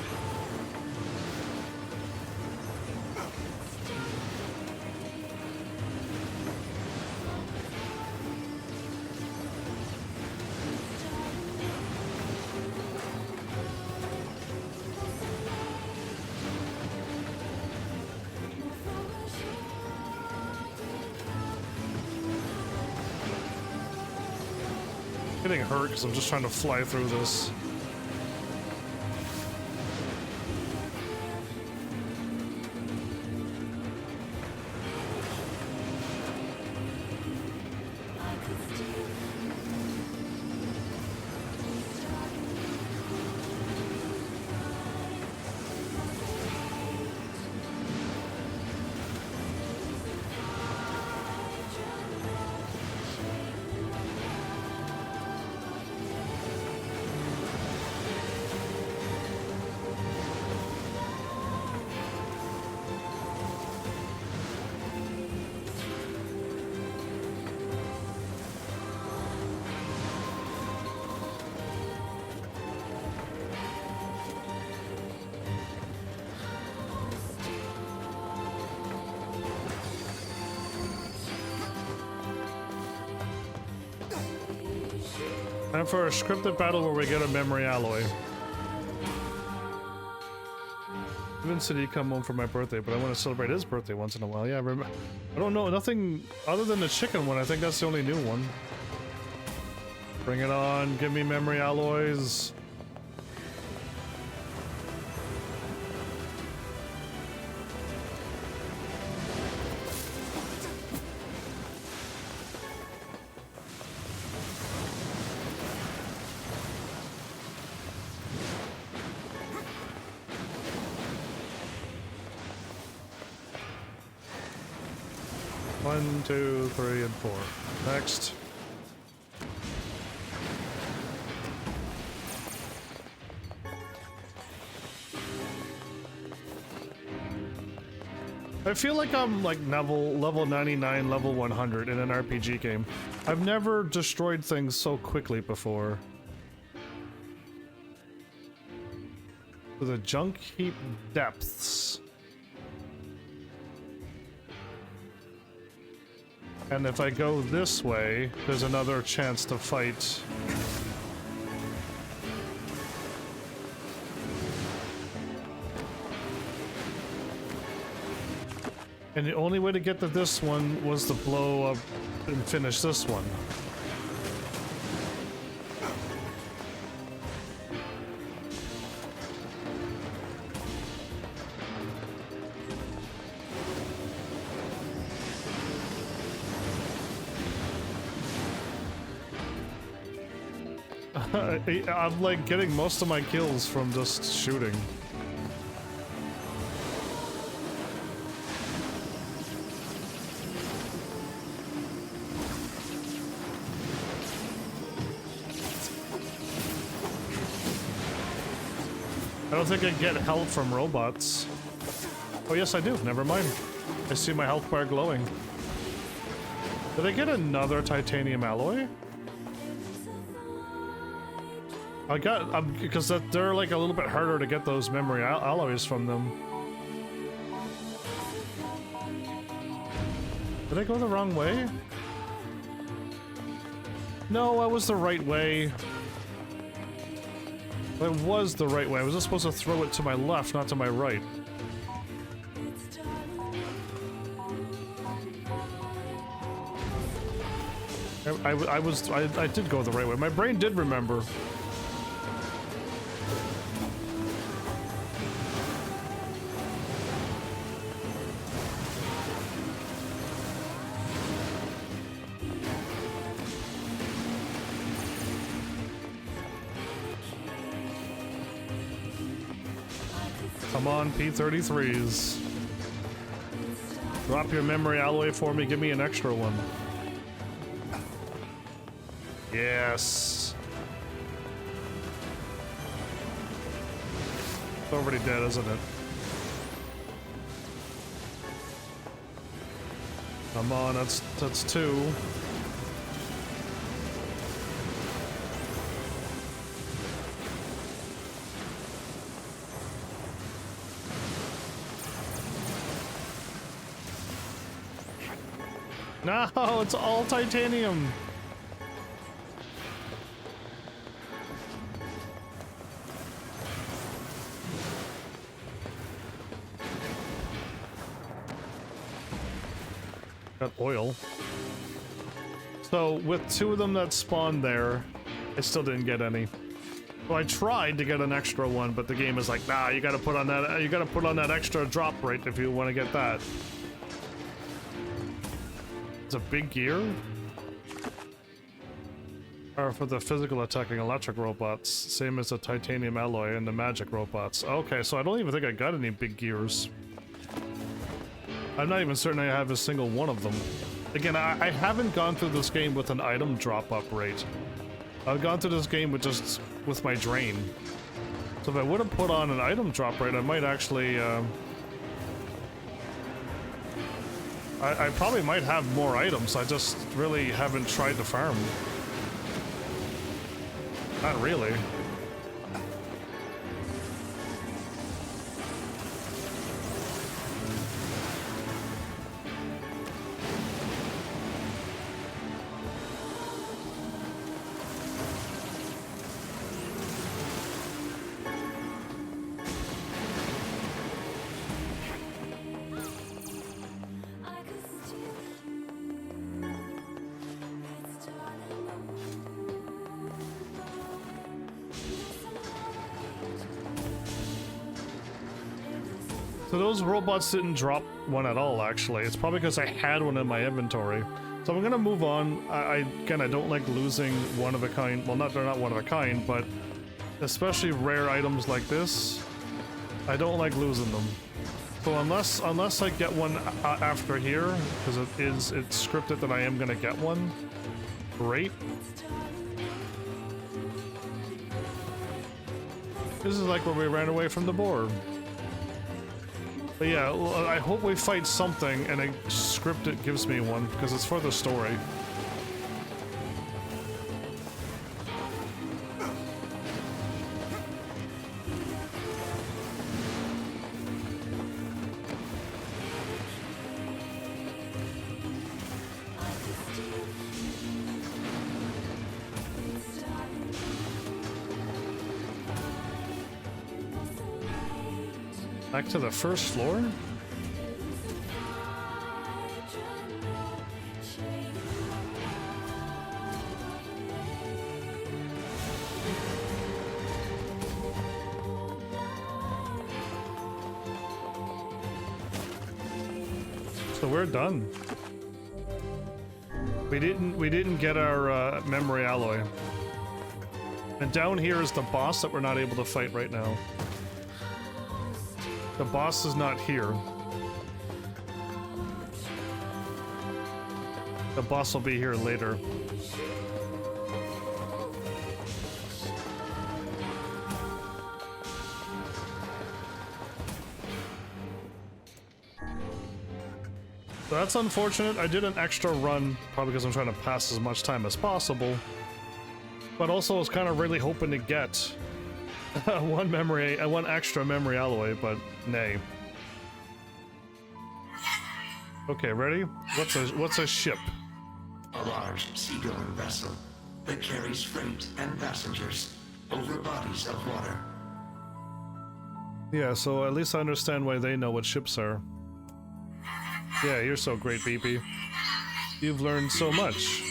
Getting hurt because I'm just trying to fly through this. Time for a scripted battle where we get a memory alloy. Even said he'd come home for my birthday, but I want to celebrate his birthday once in a while. Yeah, I don't know, nothing other than the chicken one. I think that's the only new one. Bring it on, give me memory alloys. One, two, 3, and 4. Next. I feel like I'm like level 99, level 100 in an RPG game. I've never destroyed things so quickly before. To the junk heap depths. And if I go this way, there's another chance to fight. And the only way to get to this one was to blow up and finish this one. I'm like getting most of my kills from just shooting. I don't think I get help from robots. Oh yes I do, never mind. I see my health bar glowing. Did I get another titanium alloy? I got, because they're like a little bit harder to get those memory alloys from them. Did I go the wrong way? No, I was the right way. I was the right way. I was just supposed to throw it to my left, not to my right. I did go the right way. My brain did remember. Come on, P-33s. Drop your memory alloy for me, give me an extra one. Yes. It's already dead, isn't it? Come on, that's two. No, it's all titanium. Got oil. So with two of them that spawned there, I still didn't get any. So I tried to get an extra one, but the game is like, nah, you gotta put on that extra drop rate if you want to get that. It's a big gear? Or for the physical attacking electric robots, same as the titanium alloy and the magic robots. Okay, so I don't even think I got any big gears. I'm not even certain I have a single one of them. Again, I haven't gone through this game with an item drop-up rate. I've gone through this game with my drain. So if I would have put on an item drop rate, I might actually, I probably might have more items, I just really haven't tried to farm. Not really. So those robots didn't drop one at all, actually. It's probably because I had one in my inventory. So I'm gonna move on. Again, I don't like losing one of a kind. Well, they're not one of a kind, but especially rare items like this, I don't like losing them. So unless I get one after here, because it's scripted that I am gonna get one. Great. This is like where we ran away from the boar. But yeah, I hope we fight something and a script it gives me one, because it's for the story. Back to the first floor? So we're done. We didn't get our memory alloy. And down here is the boss that we're not able to fight right now. The boss is not here. The boss will be here later. So that's unfortunate. I did an extra run, probably because I'm trying to pass as much time as possible. But also I was kind of really hoping to get one extra memory alloy, but nay. Okay, ready? What's a ship? A large seagoing vessel that carries freight and passengers over bodies of water. Yeah, so at least I understand why they know what ships are. Yeah, you're so great, BP. You've learned so much.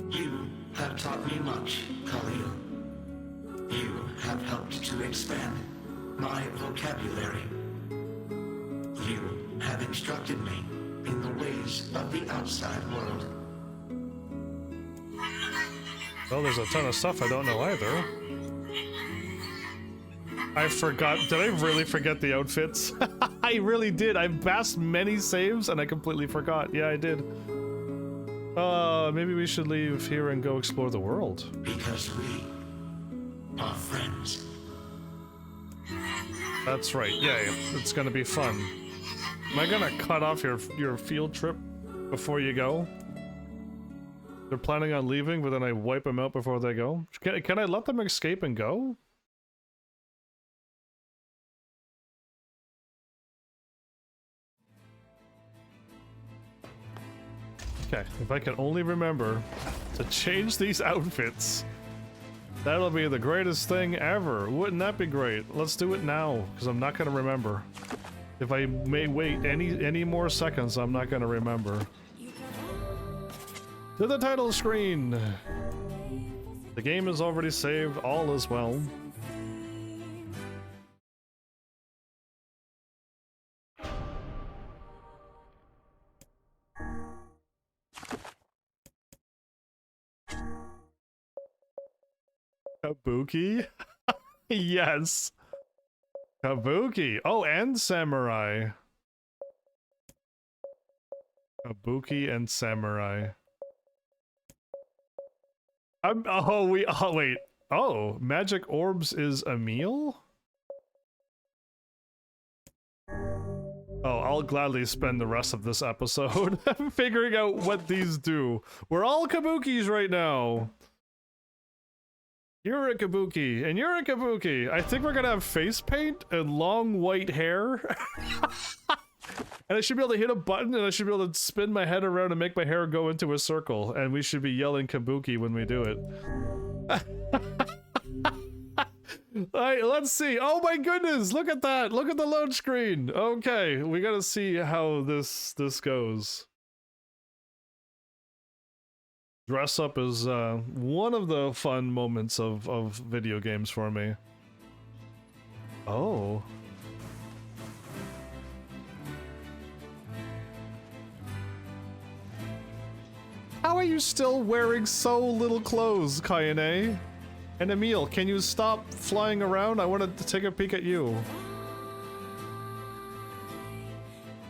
You have taught me much, Khalil. You have helped to expand my vocabulary. You have instructed me in the ways of the outside world. Well, there's a ton of stuff I don't know either. I forgot. Did I really forget the outfits? I really did. I passed many saves and I completely forgot. Yeah, I did. Maybe we should leave here and go explore the world. Because we are friends. That's right. Yay. It's gonna be fun. Am I gonna cut off your field trip before you go? They're planning on leaving, but then I wipe them out before they go? Can I let them escape and go? Okay, if I can only remember to change these outfits, that'll be the greatest thing ever. Wouldn't that be great? Let's do it now, because I'm not going to remember. If I may wait any more seconds, I'm not going to remember. To the title screen! The game is already saved, all is well. Kabuki? Yes. Kabuki. Oh, and samurai. Kabuki and samurai. Wait. Oh, magic orbs is a meal? Oh, I'll gladly spend the rest of this episode figuring out what these do. We're all Kabukis right now. You're a Kabuki, and you're a Kabuki. I think we're gonna have face paint and long white hair. And I should be able to hit a button, and I should be able to spin my head around and make my hair go into a circle. And we should be yelling Kabuki when we do it. Alright, let's see. Oh my goodness, look at that. Look at the load screen. Okay, we gotta see how this goes. Dress up is one of the fun moments of video games for me. Oh. How are you still wearing so little clothes, Kayane? And Emil, can you stop flying around? I wanted to take a peek at you.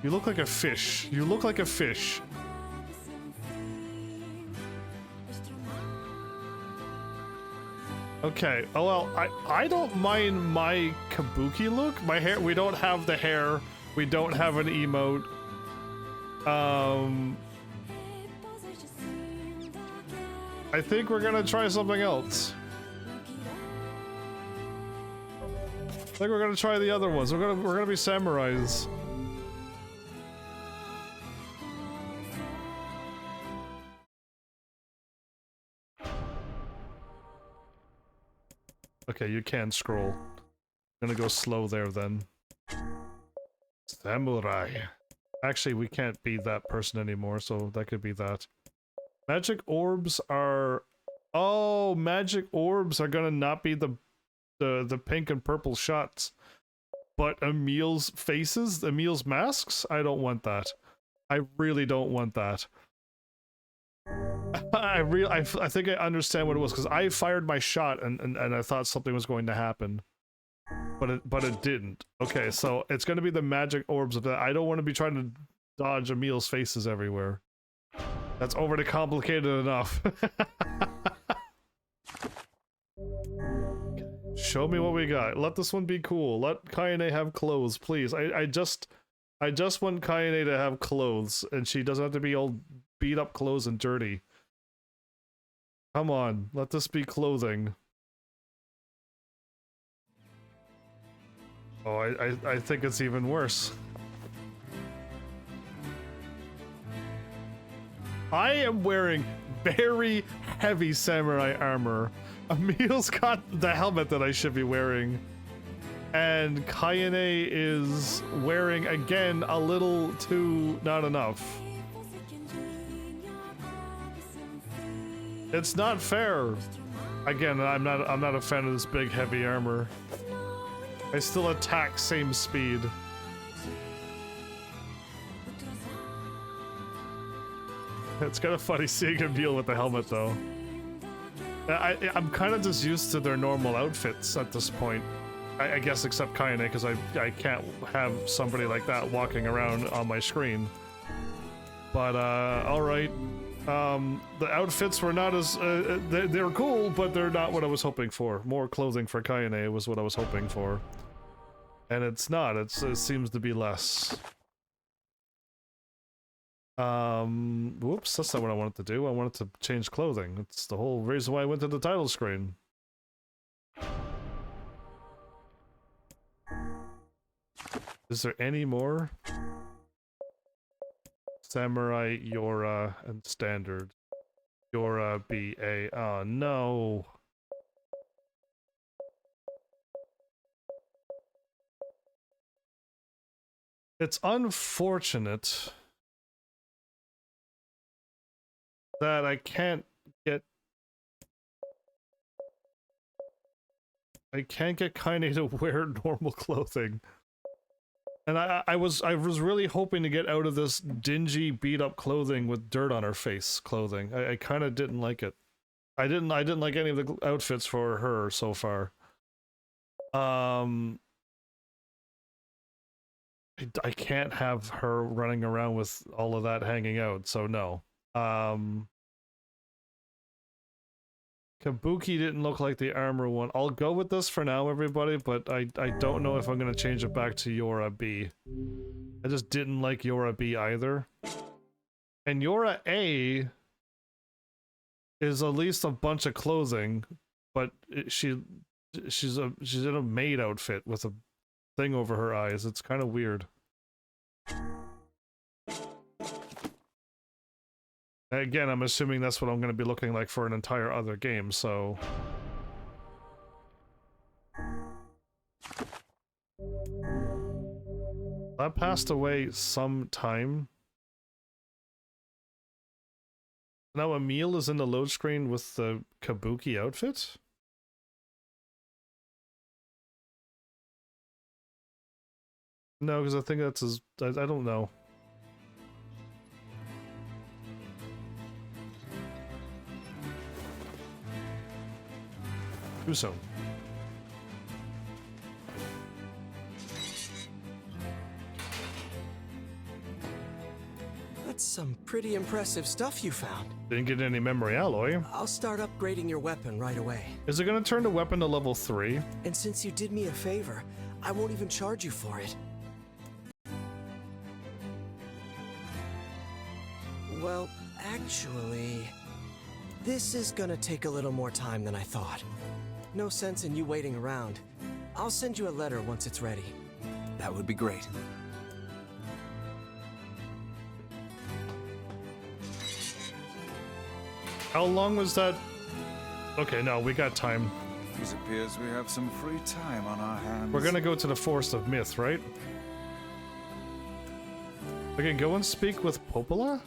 You look like a fish. You look like a fish. Okay, oh well, I don't mind my Kabuki look. My hair, we don't have the hair. We don't have an emote. I think we're gonna try something else. I think we're gonna try the other ones. We're gonna be samurais. Okay, you can scroll. Gonna go slow there then. Samurai. Actually, we can't be that person anymore, so that could be that. Magic orbs are... Oh, magic orbs are gonna not be the pink and purple shots, but Emil's faces, Emil's masks? I don't want that. I really don't want that. I think I understand what it was, because I fired my shot and I thought something was going to happen. But it didn't. Okay, so it's gonna be the magic orbs of that. I don't want to be trying to dodge Emil's faces everywhere. That's overly complicated enough. Show me what we got. Let this one be cool. Let Kaine have clothes, please. I just want Kaine to have clothes, and she doesn't have to be all beat up clothes and dirty. Come on, let this be clothing. Oh, I think it's even worse. I am wearing very heavy samurai armor. Emil's got the helmet that I should be wearing. And Kaine is wearing, again, a little too not enough. It's not fair. Again, I'm not a fan of this big heavy armor. I still attack same speed. It's kind of funny seeing him deal with the helmet, though. I'm kind of just used to their normal outfits at this point. I guess except Kaine, because I can't have somebody like that walking around on my screen. But, alright. The outfits were not as... they were cool, but they're not what I was hoping for. More clothing for Kaine was what I was hoping for. And it's not. It seems to be less. Whoops, that's not what I wanted to do. I wanted to change clothing. It's the whole reason why I went to the title screen. Is there any more? Samurai, Yora, and Standard. Yora, B.A. Oh, no. It's unfortunate that I can't get Kaine to wear normal clothing. And I was really hoping to get out of this dingy beat up clothing with dirt on her face clothing. I kind of didn't like it. I didn't like any of the outfits for her so far. I can't have her running around with all of that hanging out, so no. Kabuki didn't look like the armor one. I'll go with this for now, everybody, but I don't know if I'm gonna change it back to Yora B. I just didn't like Yora B either. And Yora A is at least a bunch of clothing, but she's in a maid outfit with a thing over her eyes. It's kind of weird. Again, I'm assuming that's what I'm going to be looking like for an entire other game, so... That passed away sometime. Now Emil is in the load screen with the Kabuki outfit? No, because I think that's his... I don't know. Too soon. That's some pretty impressive stuff you found. Didn't get any memory alloy. I'll start upgrading your weapon right away. Is it going to turn the weapon to level 3? And since you did me a favor, I won't even charge you for it. Well, actually, this is gonna take a little more time than I thought. No sense in you waiting around. I'll send you a letter once it's ready. That would be great. How long was that? Okay, no, we got time. It appears we have some free time on our hands. We're gonna go to the Forest of Myth, right? We can go and speak with Popola?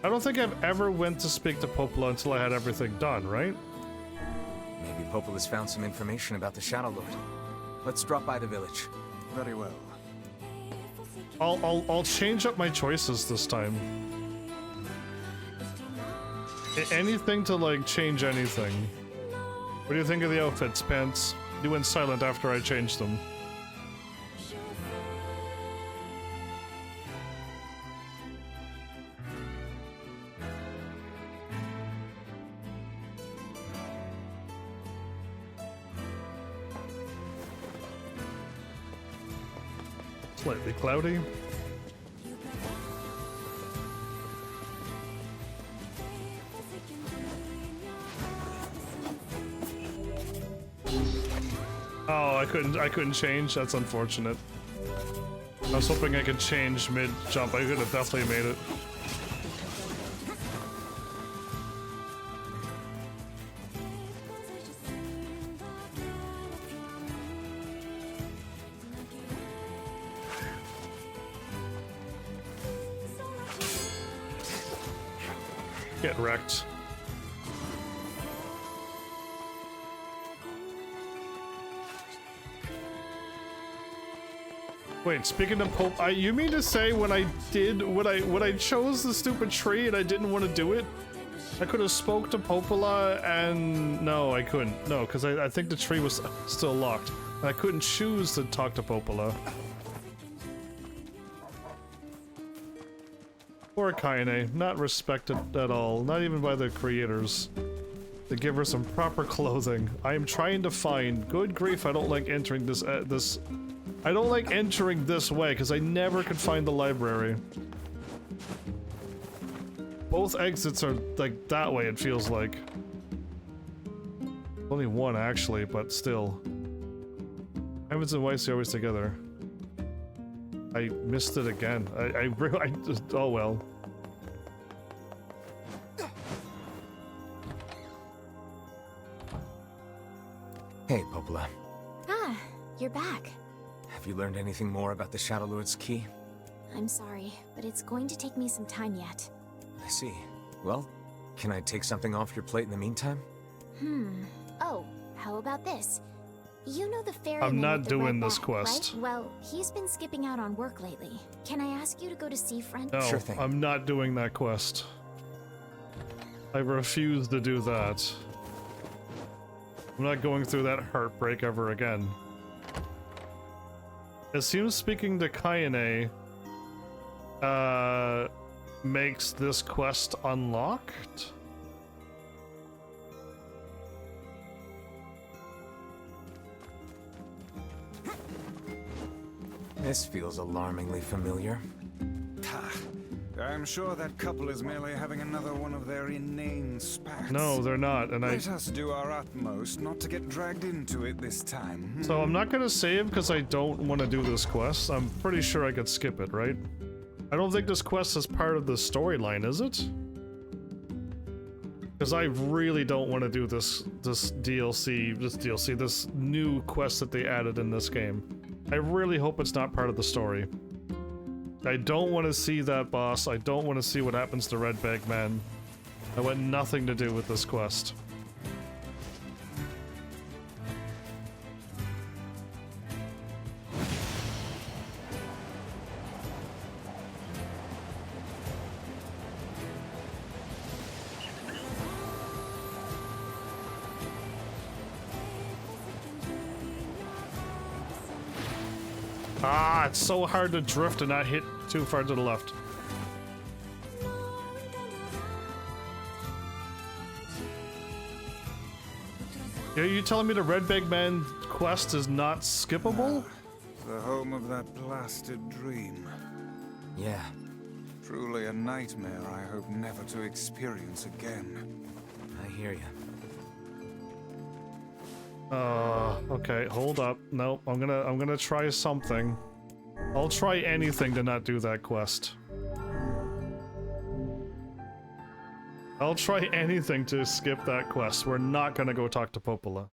I don't think I've ever went to speak to Popola until I had everything done, right? Maybe Popola's found some information about the Shadow Lord. Let's drop by the village. Very well. I'll change up my choices this time. Anything to like change anything. What do you think of the outfits, Pants? You went silent after I changed them. Slightly cloudy. Oh, I couldn't change. That's unfortunate. I was hoping I could change mid-jump. I could have definitely made it. Get wrecked. Wait, speaking of Pope, you mean to say when I chose the stupid tree and I didn't want to do it, I could have spoke to Popola and no, I couldn't. No, because I think the tree was still locked. And I couldn't choose to talk to Popola. Poor Kaine, not respected at all, not even by the creators. To give her some proper clothing. I am trying to find. Good grief, I don't like entering this. I don't like entering this way because I never could find the library. Both exits are like that way, it feels like. Only one actually, but still. Heavens and Weiss are always together. I missed it again. I just, oh well. Hey, Popola. Ah, you're back. Have you learned anything more about the Shadow Lord's key? I'm sorry, but it's going to take me some time yet. I see. Well, can I take something off your plate in the meantime? Oh, how about this? You know the ferryman I'm not with the doing red this back, quest. Right? Well, he's been skipping out on work lately. Can I ask you to go to Seafront? No, Sure thing. I'm not doing that quest. I refuse to do that. I'm not going through that heartbreak ever again. It seems speaking to Kaine makes this quest unlocked? This feels alarmingly familiar. I'm sure that couple is merely having another one of their inane spats. No, they're not, and Let us do our utmost not to get dragged into it this time. So I'm not gonna save because I don't want to do this quest. I'm pretty sure I could skip it, right? I don't think this quest is part of the storyline, is it? Because I really don't want to do this DLC, this new quest that they added in this game. I really hope it's not part of the story. I don't want to see that boss. I don't want to see what happens to Red Bag Man. I want nothing to do with this quest. Ah, it's so hard to drift and not hit too far to the left. Are you telling me the Red Bag Man quest is not skippable? The home of that blasted dream. Yeah. Truly a nightmare I hope never to experience again. I hear you. Okay, hold up. No, I'm gonna try something. I'll try anything to not do that quest. I'll try anything to skip that quest. We're not gonna go talk to Popola.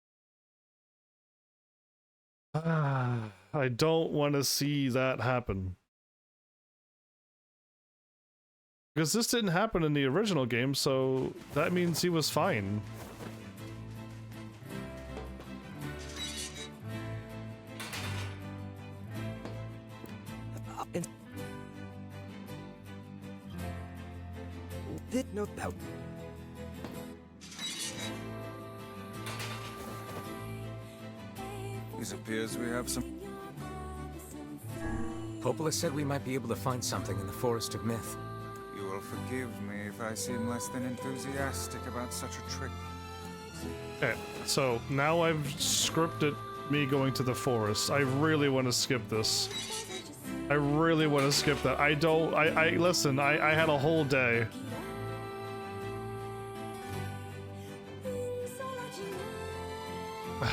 I don't want to see that happen. Because this didn't happen in the original game, so that means he was fine. Did no doubt. It appears we have some... Popola said we might be able to find something in the Forest of Myth. You will forgive me if I seem less than enthusiastic about such a trip. Okay, so now I've scripted me going to the forest. I really want to skip this. I really want to skip that. Listen, I had a whole day.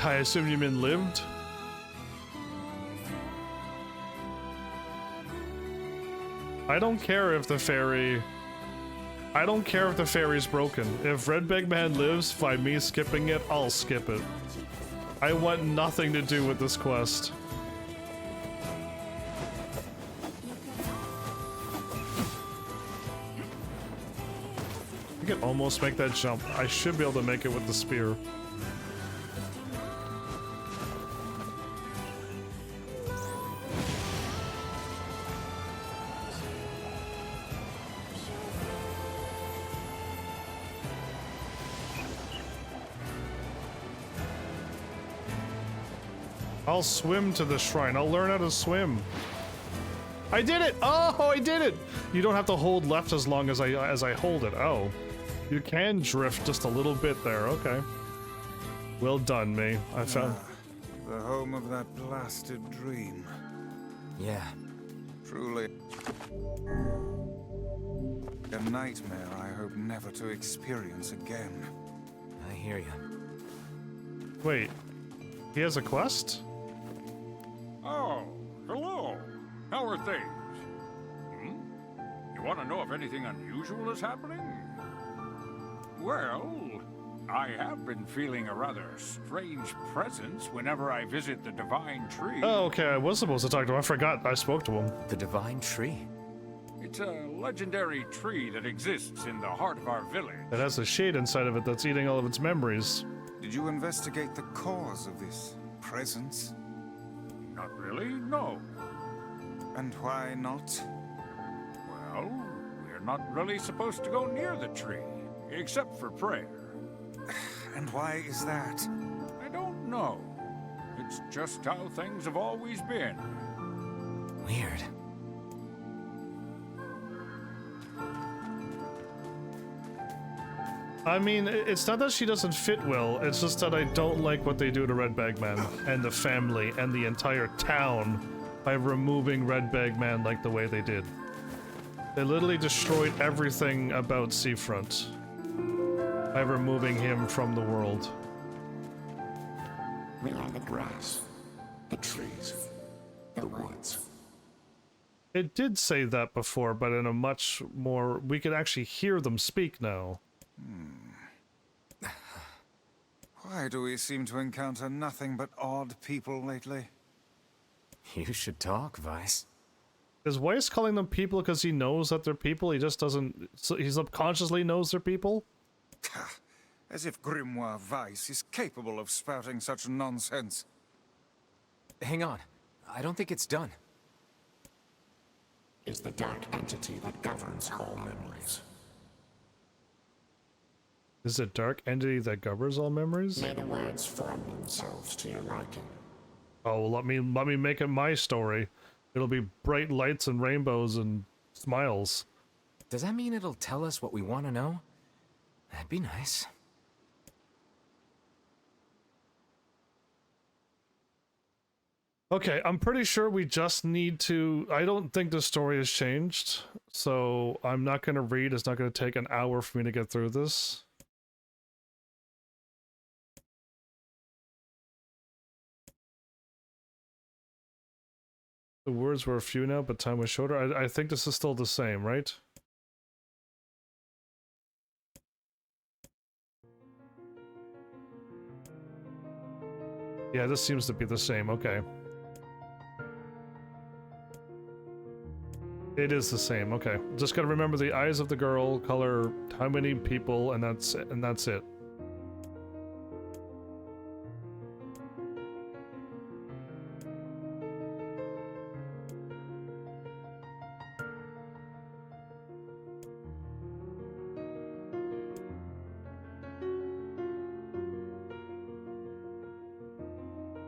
I assume you mean lived? I don't care if the ferry... I don't care if the ferry's broken. If Red Big Man lives by me skipping it, I'll skip it. I want nothing to do with this quest. I can almost make that jump. I should be able to make it with the spear. I'll swim to the shrine. I'll learn how to swim. I did it! Oh, I did it! You don't have to hold left as long as I hold it. Oh. You can drift just a little bit there. Okay. Well done, me. I found... The home of that blasted dream. Yeah. Truly. A nightmare I hope never to experience again. I hear you. Wait. He has a quest? Oh, hello. How are things? You want to know if anything unusual is happening? Well, I have been feeling a rather strange presence whenever I visit the Divine Tree. Oh, okay. I was supposed to talk to him. I forgot I spoke to him. The Divine Tree? It's a legendary tree that exists in the heart of our village. It has a shade inside of it that's eating all of its memories. Did you investigate the cause of this presence? Not really, no. And why not? Well, we're not really supposed to go near the tree, except for prayer. And why is that? I don't know. It's just how things have always been. Weird. I mean, it's not that she doesn't fit well, it's just that I don't like what they do to Red Bag Man and the family and the entire town by removing Red Bag Man like the way they did. They literally destroyed everything about Seafront by removing him from the world. We are the grass, the trees, the woods. It did say that before, but in a much more... We can actually hear them speak now. Why do we seem to encounter nothing but odd people lately? You should talk, Weiss. Is Weiss calling them people because he knows that they're people? He just doesn't... He subconsciously knows they're people? As if Grimoire Weiss is capable of spouting such nonsense. Hang on. I don't think it's done. Is the dark entity that governs all memories. Is it dark entity that governs all memories? May the words form themselves to your liking. Oh, let me make it my story. It'll be bright lights and rainbows and smiles. Does that mean it'll tell us what we want to know? That'd be nice. Okay, I'm pretty sure we just need to... I don't think the story has changed, so I'm not going to read. It's not going to take an hour for me to get through this. The words were few now, but time was shorter. I think this is still the same, right? Yeah, this seems to be the same, okay. It is the same, okay. Just gotta remember the eyes of the girl, color, how many people, and that's it.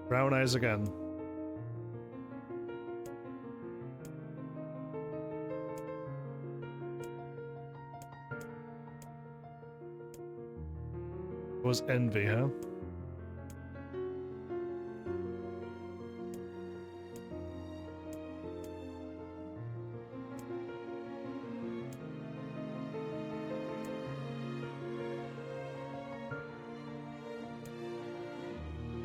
Brown eyes again. It was envy, huh?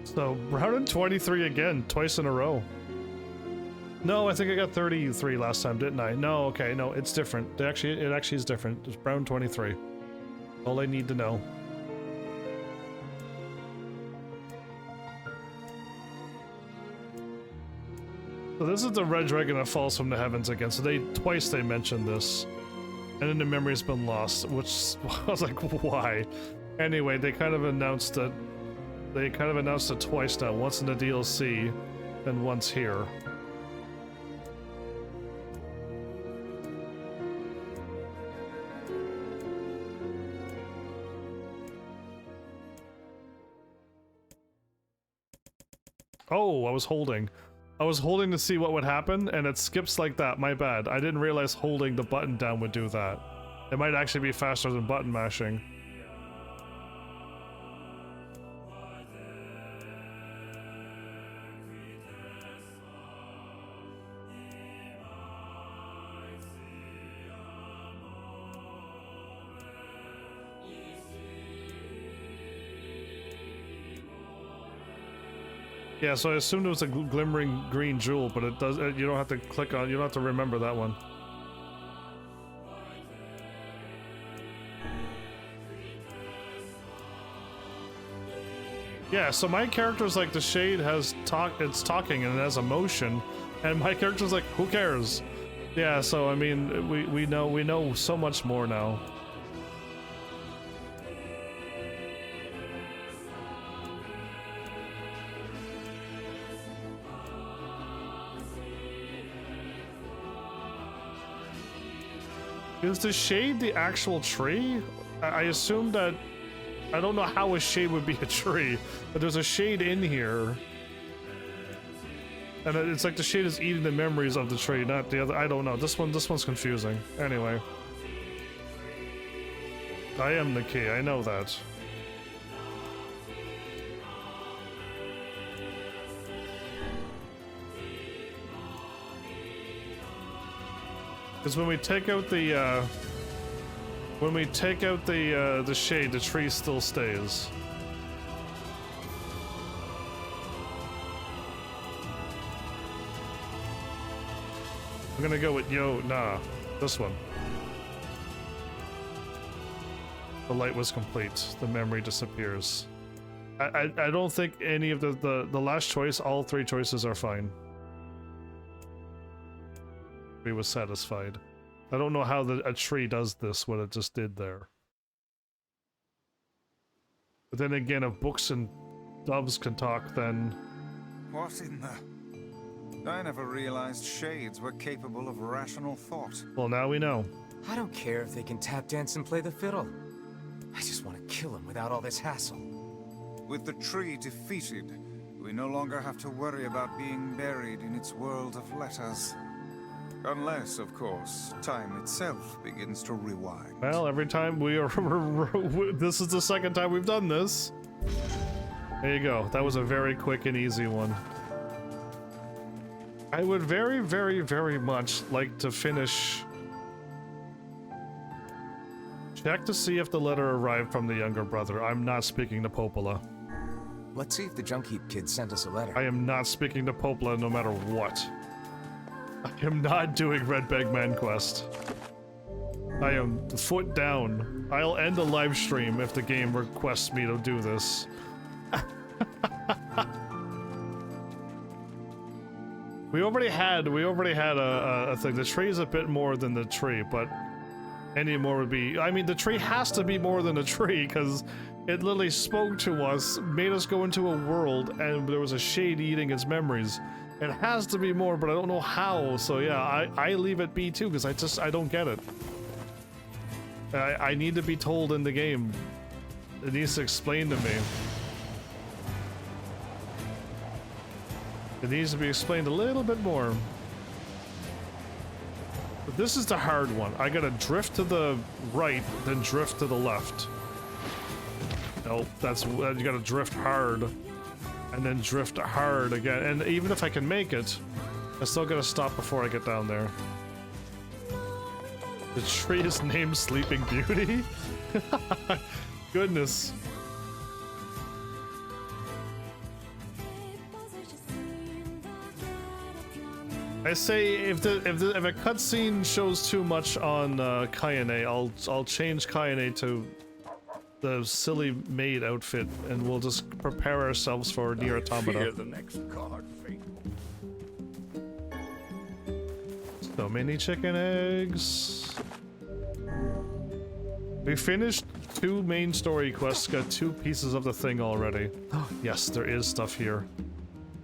So, round 23 again, twice in a row. No, I think I got 33 last time, didn't I? No, okay, no, it's different. It actually is different. It's round 23. All I need to know. So this is the red dragon that falls from the heavens again. So twice they mentioned this. And then the memory's been lost, which I was like, why? Anyway, they kind of announced it. They kind of announced it twice now. Once in the DLC, and once here. Oh, I was holding to see what would happen, and it skips like that. My bad. I didn't realize holding the button down would do that. It might actually be faster than button mashing. Yeah, so I assumed it was a glimmering green jewel, but it does. You don't have to click on. You don't have to remember that one. Yeah, so my character's like the shade has it's talking and it has emotion, and my character's like, who cares? Yeah, so I mean, we know so much more now. Is the shade the actual tree? I assume that... I don't know how a shade would be a tree, but there's a shade in here. And it's like the shade is eating the memories of the tree, not the other. I don't know. This one's confusing. Anyway. I am the key, I know that. Because when we take out the shade, the tree still stays. I'm gonna go with this one. The light was complete. The memory disappears. I don't think any of the last choice, all three choices are fine. He was satisfied. I don't know how a tree does this, what it just did there. But then again, if books and doves can talk, then... What in the... I never realized shades were capable of rational thought. Well, now we know. I don't care if they can tap dance and play the fiddle. I just want to kill them without all this hassle. With the tree defeated, we no longer have to worry about being buried in its world of letters. Unless, of course, time itself begins to rewind. Well, every time we are... this is the second time we've done this. There you go. That was a very quick and easy one. I would very, very, very much like to finish... Check to see if the letter arrived from the younger brother. I'm not speaking to Popola. Let's see if the Junk Heap kid sent us a letter. I am not speaking to Popola no matter what. I am not doing Red Bag Man Quest. I am foot down. I'll end the live stream if the game requests me to do this. We already had a thing. The tree is a bit more than the tree, but any more would be... I mean, the tree has to be more than a tree, because it literally spoke to us, made us go into a world, and there was a shade eating its memories. It has to be more, but I don't know how, so yeah, I leave it be too, because I don't get it. I need to be told in the game. It needs to explain to me. It needs to be explained a little bit more. But this is the hard one. I gotta drift to the right, then drift to the left. Nope, you gotta drift hard, and then drift hard again. And even if I can make it, I still gotta stop before I get down there. The tree is named Sleeping Beauty? Goodness. I say if a cutscene shows too much on Kayane, I'll change Kayane to the silly maid outfit, and we'll just prepare ourselves for NieR Automata. Fear the next god, faithful. So many chicken eggs. We finished 2 main story quests, got 2 pieces of the thing already. Oh, yes, there is stuff here.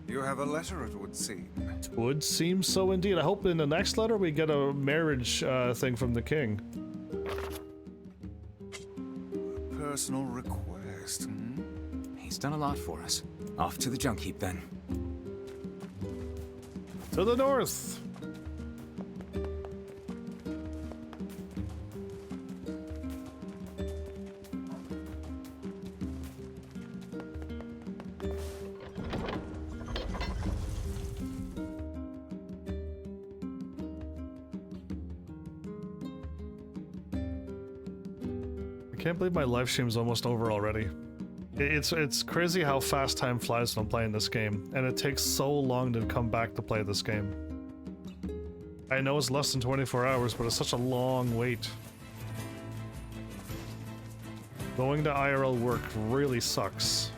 You have a letter, it would seem. It would seem so indeed. I hope in the next letter we get a marriage thing from the king. A personal request, hmm? He's done a lot for us. Off to the junk heap then. To the north. I can't believe my live stream's almost over already. It's crazy how fast time flies when I'm playing this game, and it takes so long to come back to play this game. I know it's less than 24 hours, but it's such a long wait. Going to IRL work really sucks.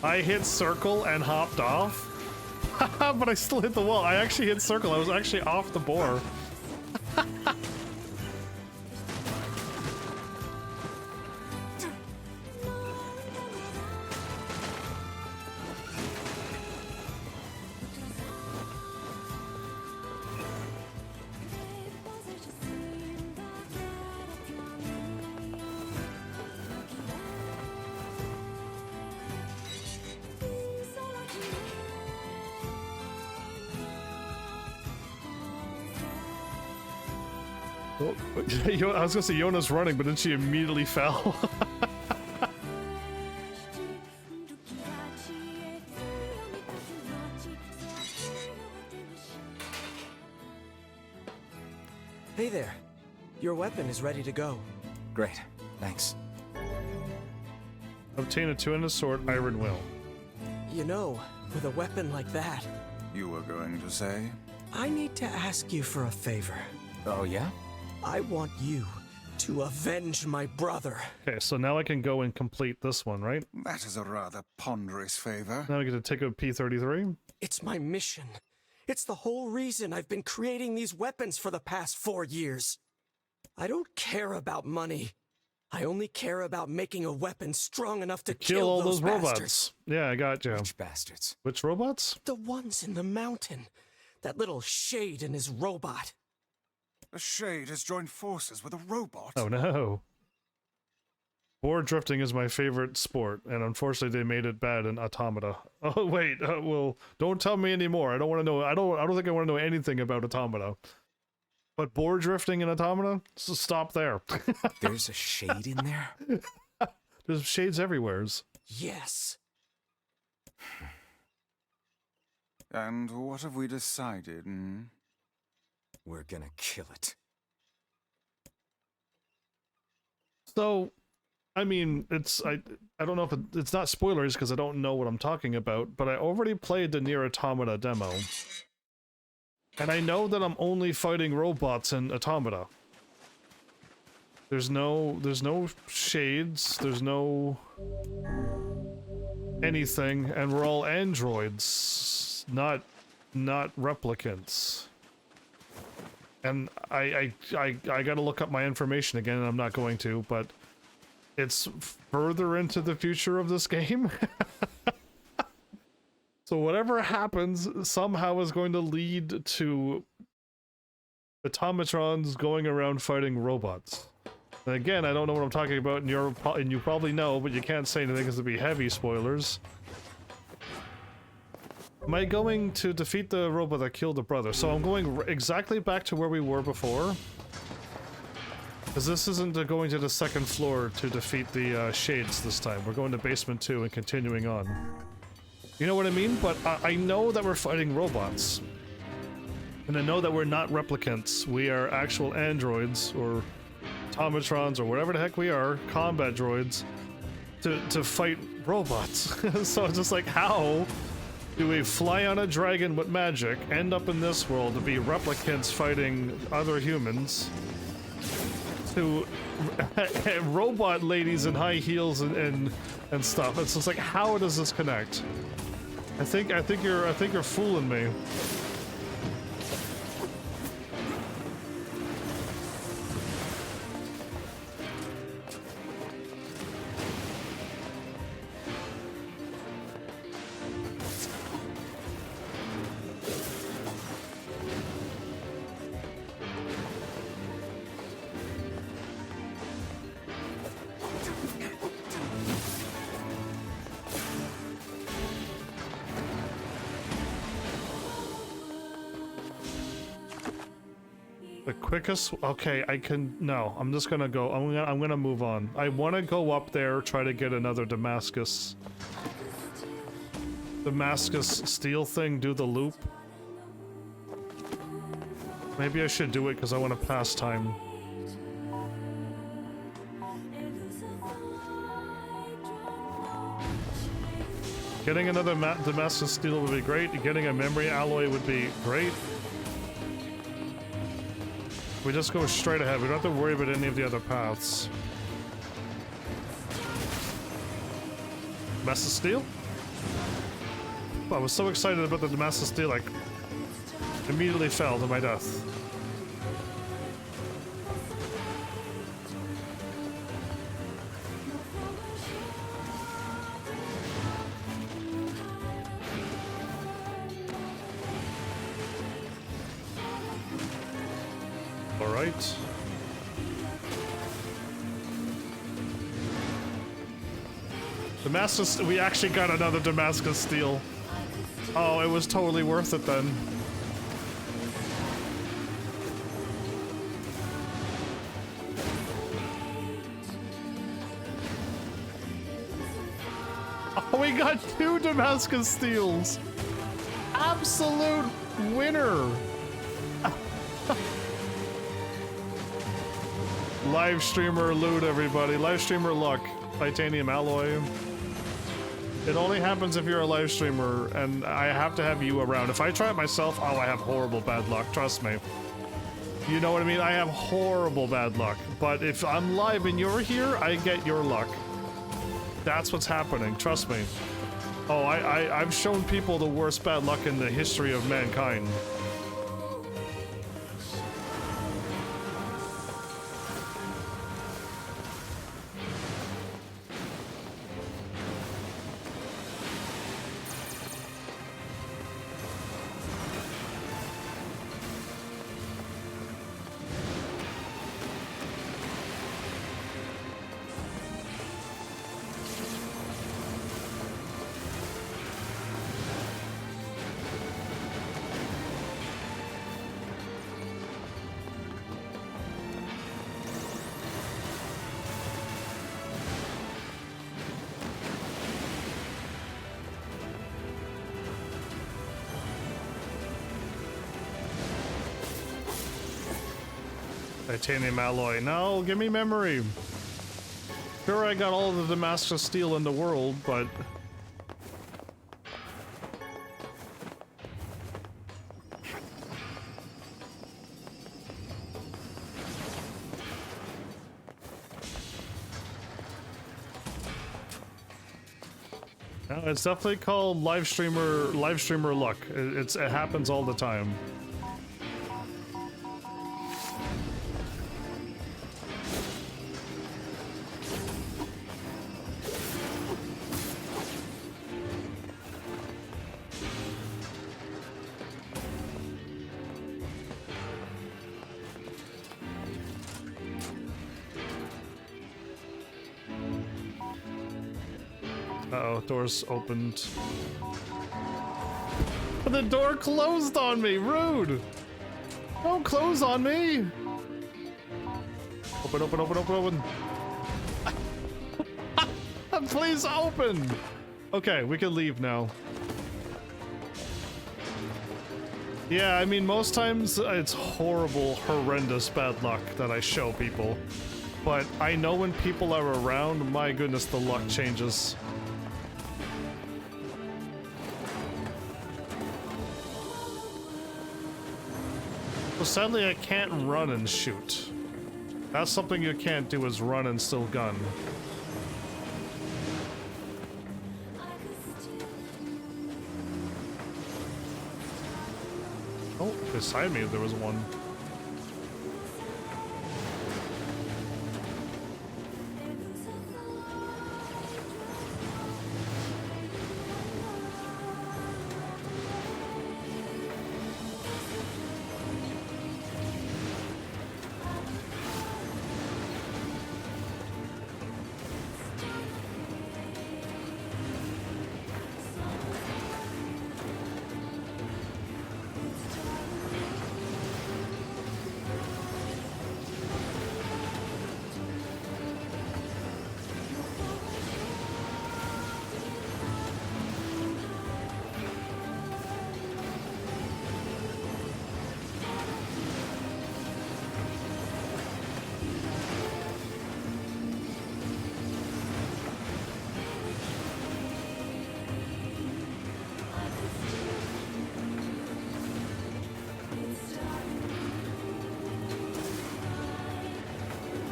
I hit circle and hopped off, but I still hit the wall. I actually hit circle. I was actually off the boar. I was gonna say Yona's running, but then she immediately fell. Hey there. Your weapon is ready to go. Great. Thanks. Obtain a 2-handed sword, iron will. You know, with a weapon like that... You were going to say? I need to ask you for a favor. Oh, yeah? I want you to avenge my brother. Okay, so now I can go and complete this one, right? That is a rather ponderous favor. Now I get to take a P33? It's my mission. It's the whole reason I've been creating these weapons for the past 4 years. I don't care about money. I only care about making a weapon strong enough to kill all those bastards. robots. Yeah, I got you. Which bastards? Which robots? The ones in the mountain. That little shade and his robot. A shade has joined forces with a robot. Oh no. Board drifting is my favorite sport, and unfortunately they made it bad in Automata. Oh wait, well, don't tell me anymore. I don't want to know. I don't think I want to know anything about Automata. But board drifting in Automata? So stop there. There's a shade in there? There's shades everywhere. Yes. And what have we decided, hmm? We're gonna kill it. So, I mean, I don't know if it's not spoilers because I don't know what I'm talking about, but I already played the NieR Automata demo. And I know that I'm only fighting robots in Automata. There's no shades, there's no anything, and we're all androids, not replicants. And I gotta look up my information again, and I'm not going to, but it's further into the future of this game. So whatever happens somehow is going to lead to automatrons going around fighting robots. And again, I don't know what I'm talking about, and you probably know, but you can't say anything because it'd be heavy spoilers. Am I going to defeat the robot that killed the brother? So I'm going exactly back to where we were before. Because this isn't going to the second floor to defeat the shades this time. We're going to basement 2 and continuing on. You know what I mean? But I know that we're fighting robots. And I know that we're not replicants. We are actual androids, or automatrons, or whatever the heck we are, combat droids, to fight robots. So it's just like, how do we fly on a dragon with magic, end up in this world to be replicants fighting other humans, to robot ladies in high heels and stuff? It's just like, how does this connect? I think you're fooling me. The quickest, okay, I can, no, I'm just gonna go, I'm gonna move on. I want to go up there, try to get another Damascus steel thing, do the loop. Maybe I should do it because I want to pass time. Getting another Damascus steel would be great. Getting a memory alloy would be great. We just go straight ahead. We don't have to worry about any of the other paths. Damascus steel? Oh, I was so excited about the Damascus steel, like, immediately fell to my death. Alright. Damascus, we actually got another Damascus steel. Oh, it was totally worth it then. Oh, we got 2 Damascus steels. Absolute winner. Live streamer loot, everybody. Live streamer luck. Titanium alloy. It only happens if you're a live streamer, and I have to have you around. If I try it myself, oh, I have horrible bad luck. Trust me. You know what I mean? I have horrible bad luck. But if I'm live and you're here, I get your luck. That's what's happening. Trust me. Oh, I've shown people the worst bad luck in the history of mankind. Titanium alloy. No, give me memory. Sure, I got all the Damascus steel in the world, but... No, it's definitely called live streamer luck. It happens all the time. Uh-oh, door's opened. But the door closed on me! Rude! Don't close on me! Open, open, open, open, open! Please open! Okay, we can leave now. Yeah, I mean, most times it's horrible, horrendous bad luck that I show people. But I know when people are around, my goodness, the luck changes. So sadly, I can't run and shoot. That's something you can't do, is run and still gun. Oh, beside me there was one.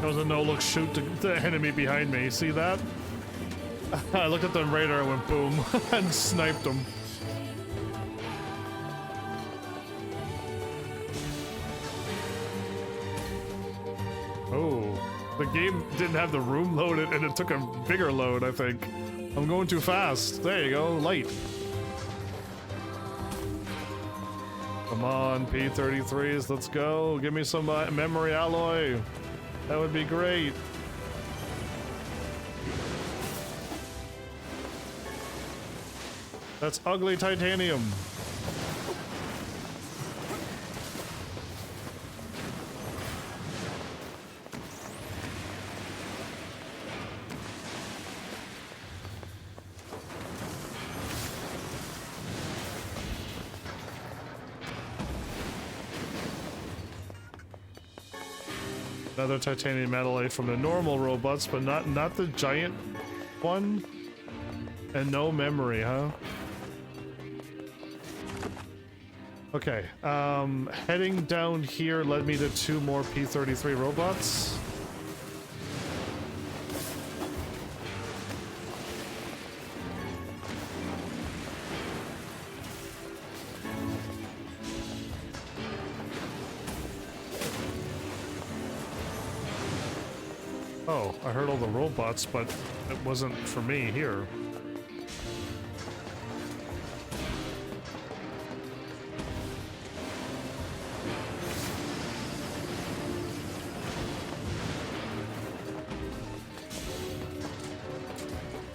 That was a no-look shoot to the enemy behind me. See that? I looked at the radar and went boom and sniped him. Oh, the game didn't have the room loaded and it took a bigger load, I think. I'm going too fast. There you go, light. Come on, P33s, let's go. Give me some memory alloy. That would be great. That's ugly titanium. Another titanium alloy from the normal robots, but not the giant one. And no memory, huh? Okay, heading down here led me to 2 more P33 robots. Oh, I heard all the robots, but it wasn't for me here.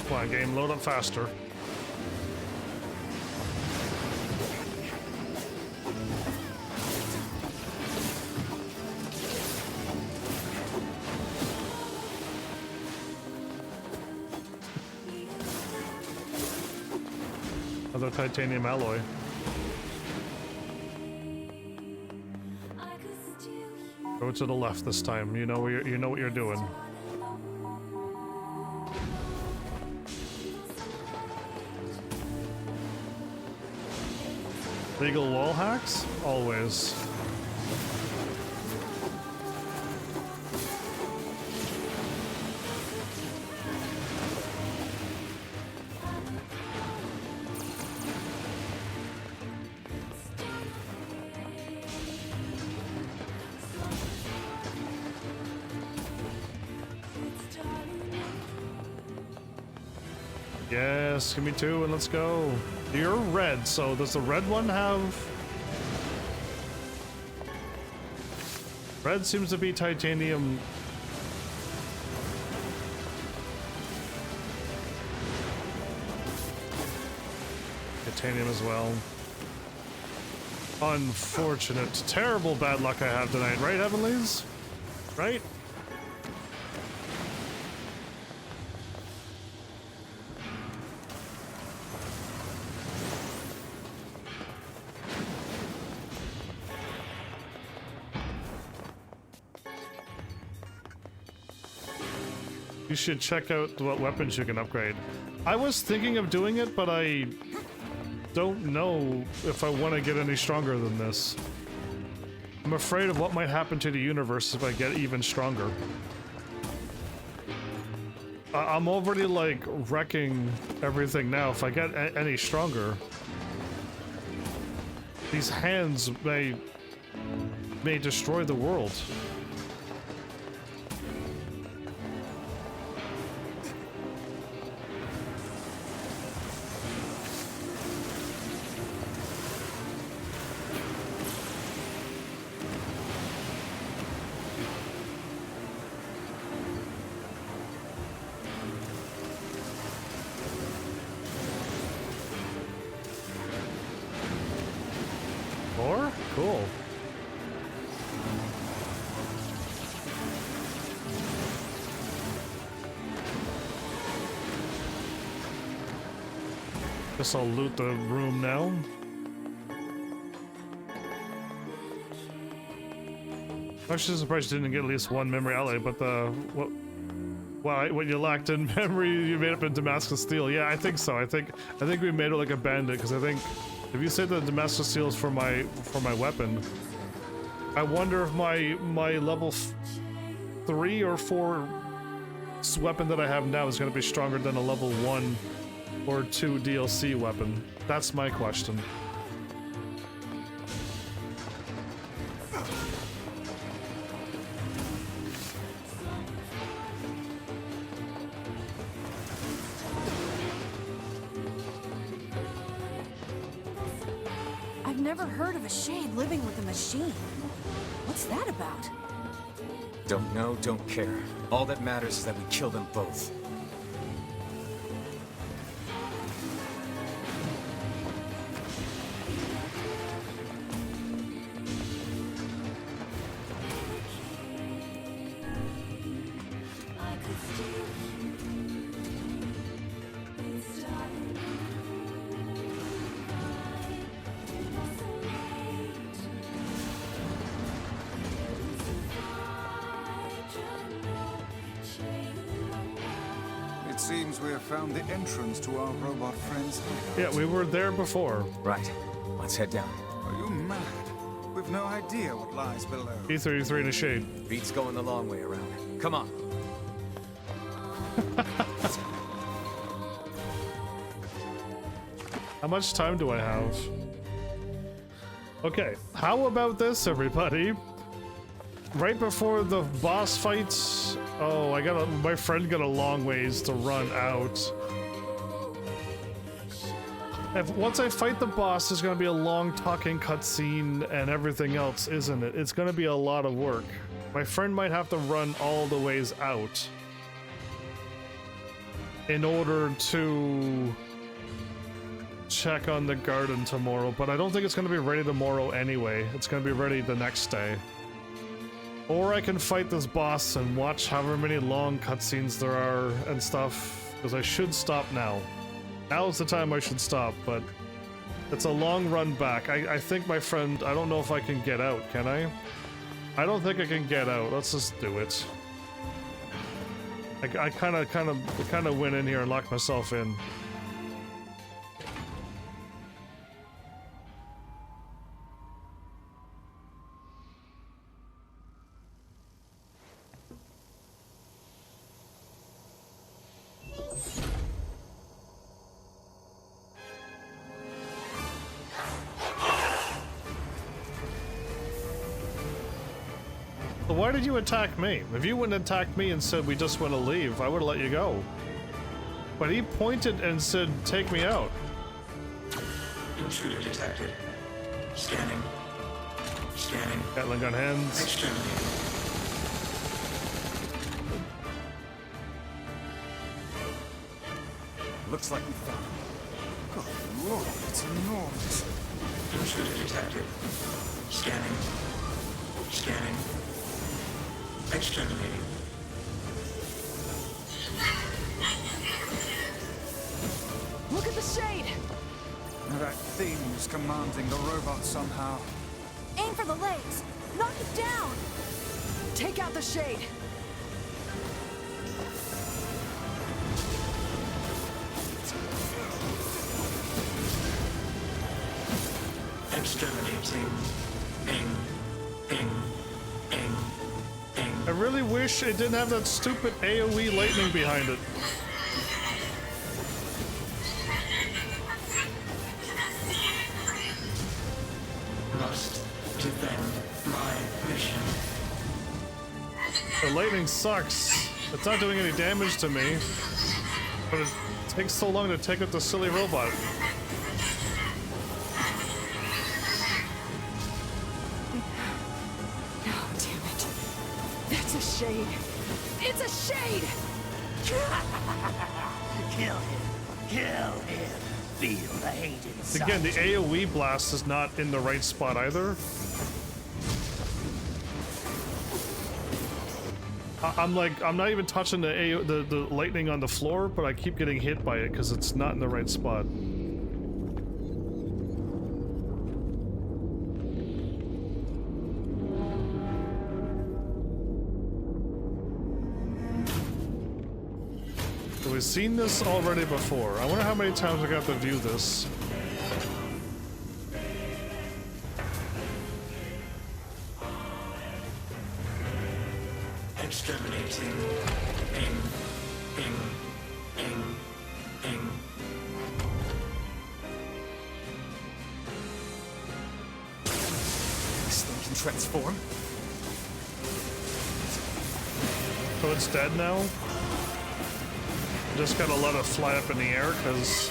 Come on, game, load up faster. Another titanium alloy. Go to the left this time. You know what you're doing. Legal wall hacks? Always. Yes, give me 2 and let's go. You're red, so does the red one have... Red seems to be titanium. Titanium as well. Unfortunate. Terrible bad luck I have tonight, right, Heavenlies? Right? You should check out what weapons you can upgrade. I was thinking of doing it, but I don't know if I want to get any stronger than this. I'm afraid of what might happen to the universe if I get even stronger. I'm already like wrecking everything now. If I get any stronger, these hands may destroy the world. Cool. Guess I'll loot the room now. I'm actually surprised you didn't get at least 1 memory alloy, but what you lacked in memory, you made up in Damascus Steel. Yeah, I think so. I think we made it like a bandit, because I think if you say that Damascus Steel is for my weapon, I wonder if my level 3 or 4 weapon that I have now is going to be stronger than a level 1 or 2 DLC weapon. That's my question. I've never heard of a shade living with a machine. What's that about? Don't know, don't care. All that matters is that we kill them both. Seems we have found the entrance to our robot friends' hideout. Yeah, we were there before. Right. Let's head down. Are you mad? We've no idea what lies below. E33 in a shade. Beat's going the long way around. Come on. How much time do I have? Okay, how about this, everybody? Right before the boss fights, oh, my friend got a long ways to run out. Once I fight the boss, there's gonna be a long talking cutscene and everything else, isn't it? It's gonna be a lot of work. My friend might have to run all the ways out in order to check on the garden tomorrow, but I don't think it's gonna be ready tomorrow anyway. It's gonna be ready the next day. Or I can fight this boss and watch however many long cutscenes there are and stuff, because I should stop now. Now's the time I should stop, but it's a long run back. I think my friend, I don't know if I can get out, can I? I don't think I can get out. Let's just do it. I kind of went in here and locked myself in. Why did you attack me? If you wouldn't attack me and said we just want to leave, I would have let you go. But he pointed and said, take me out. Intruder detected. Scanning. Scanning. Gatling gun hands. Exterminated. Looks like we found him. Good lord, it's enormous. Intruder detected. Scanning. Scanning. Exterminating. Look at the shade! That thing is commanding the robot somehow. Aim for the legs! Knock it down! Take out the shade! Exterminating. Ing. Ing. Ing. Ing. I really wish it didn't have that stupid AoE lightning behind it. Must defend my mission. The lightning sucks. It's not doing any damage to me. But it takes so long to take out the silly robot. Oh, damn it. That's a shade. It's a shade! Kill him. Kill him. Feel the hate inside. Again, the AoE blast is not in the right spot either. I'm not even touching the lightning on the floor, but I keep getting hit by it because it's not in the right spot. So we've seen this already before. I wonder how many times I got to view this. Exterminating. Ing. Ing. Ing. Ing. This thing can transform? So it's dead now? Just gotta let it fly up in the air, because...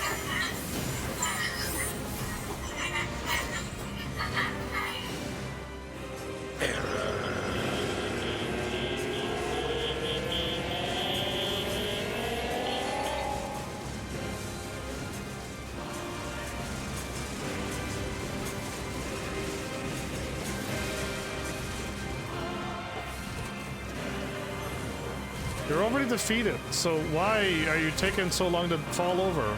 You're already defeated, so why are you taking so long to fall over?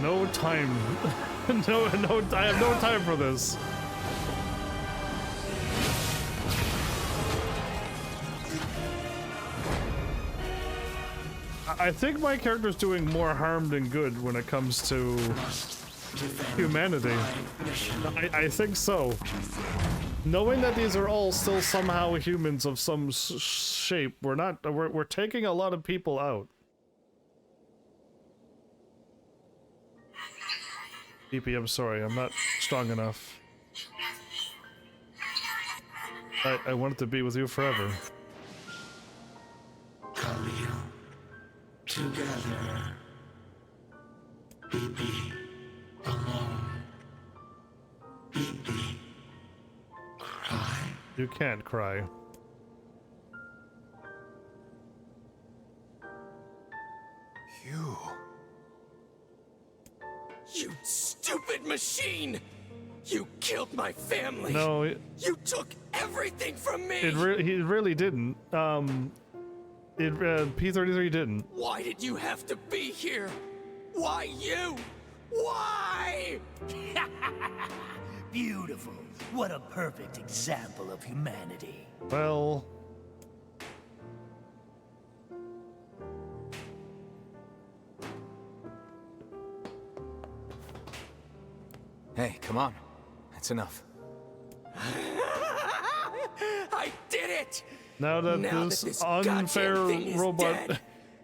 No time. no, I have no time for this. I think my character's doing more harm than good when it comes to humanity. I think so. Knowing that these are all still somehow humans of some shape, we're taking a lot of people out. DP, I'm sorry, I'm not strong enough. I wanted to be with you forever. Khalil. Together. Be alone. Be cry. You can't cry. You stupid machine! You killed my family! No, you took everything from me! he really didn't. P33 didn't. Why did you have to be here? Why you? Why? Beautiful. What a perfect example of humanity. Well... Hey, come on. That's enough. I did it! Now that this unfair goddamn thing is robot, dead,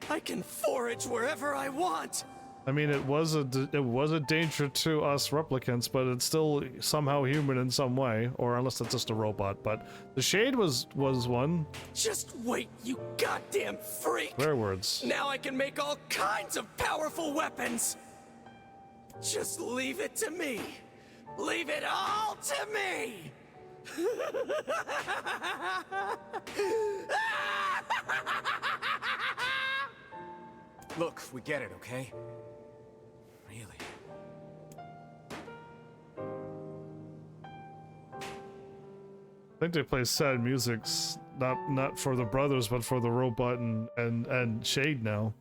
I can forage wherever I want. I mean, it was a danger to us replicants, but it's still somehow human in some way, or unless it's just a robot. But the Shade was one. Just wait, you goddamn freak! Their words. Now I can make all kinds of powerful weapons. Just leave it to me. Leave it all to me. Look, we get it, okay? Really? I think they play sad music, not for the brothers, but for the robot and Shade now.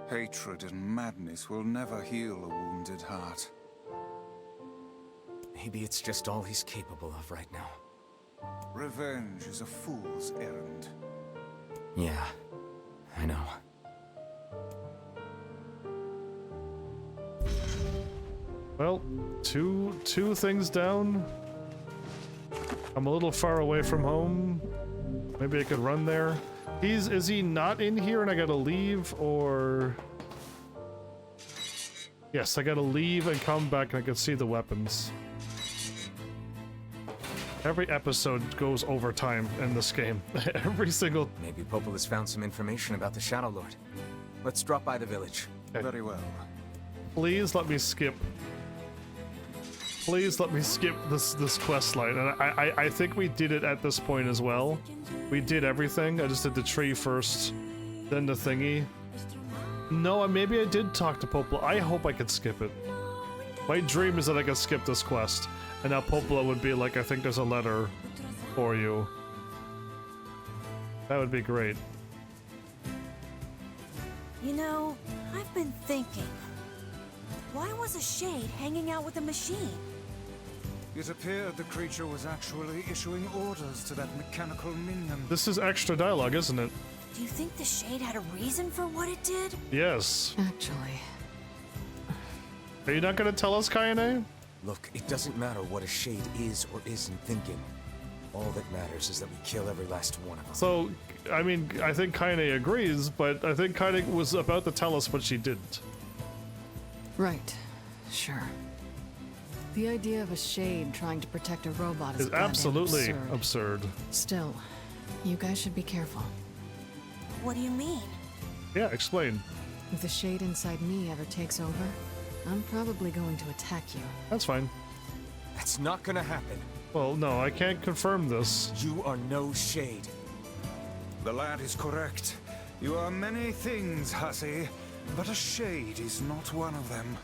Hatred and madness will never heal a wounded heart. Maybe it's just all he's capable of right now. Revenge is a fool's errand. Yeah, I know. Well, two things down. I'm a little far away from home. Maybe I could run there. Is he not in here and I gotta leave, or... Yes, I gotta leave and come back and I can see the weapons. Every episode goes over time in this game. Every single... Maybe Popol has found some information about the Shadow Lord. Let's drop by the village. Okay. Very well. Please let me skip. Please let me skip this quest line. And I think we did it at this point as well. We did everything. I just did the tree first, then the thingy. No, maybe I did talk to Popol. I hope I could skip it. My dream is that I could skip this quest. And now Popol would be like, I think there's a letter for you. That would be great. You know, I've been thinking. Why was a Shade hanging out with a machine? It appeared the creature was actually issuing orders to that mechanical minion. This is extra dialogue, isn't it? Do you think the Shade had a reason for what it did? Yes. Actually. Are you not gonna tell us, Kaine? Look, it doesn't matter what a Shade is or isn't thinking. All that matters is that we kill every last one of them. So, I mean, I think Kaine agrees, but I think Kaine was about to tell us what she didn't. Right. Sure. The idea of a Shade trying to protect a robot is It's absolutely absurd. Still, you guys should be careful. What do you mean? Yeah, explain. If the Shade inside me ever takes over, I'm probably going to attack you. That's fine. That's not gonna happen. Well, no, I can't confirm this. You are no Shade. The lad is correct. You are many things, hussy, but a Shade is not one of them.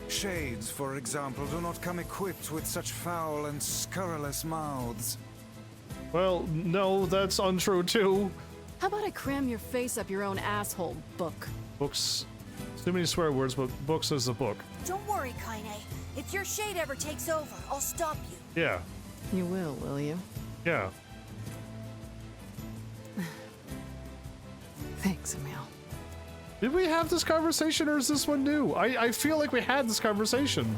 Shades, for example, do not come equipped with such foul and scurrilous mouths. Well, no, that's untrue too. How about I cram your face up your own asshole, book? Books. Too many swear words, but books is a book. Don't worry, Kaine. If your Shade ever takes over, I'll stop you. Yeah. You will you? Yeah. Thanks, Emil. Did we have this conversation, or is this one new? I feel like we had this conversation.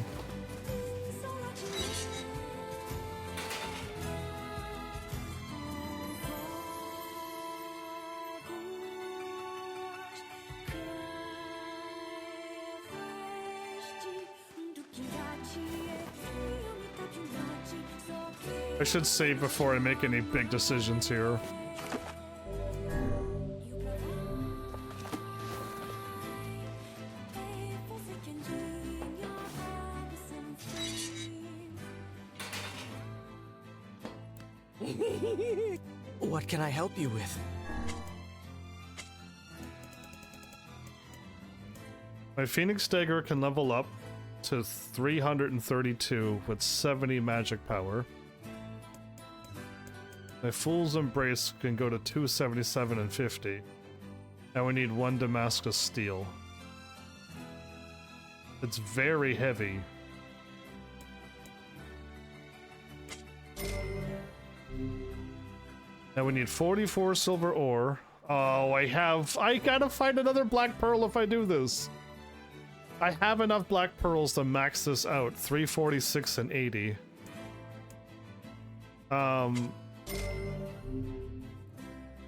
I should save before I make any big decisions here. What can I help you with? My Phoenix Dagger can level up to 332 with 70 magic power. My Fool's Embrace can go to 277 and 50. And we need 1 Damascus Steel. It's very heavy. Now we need 44 silver ore. Oh, I gotta find another black pearl if I do this. I have enough black pearls to max this out. 346 and 80.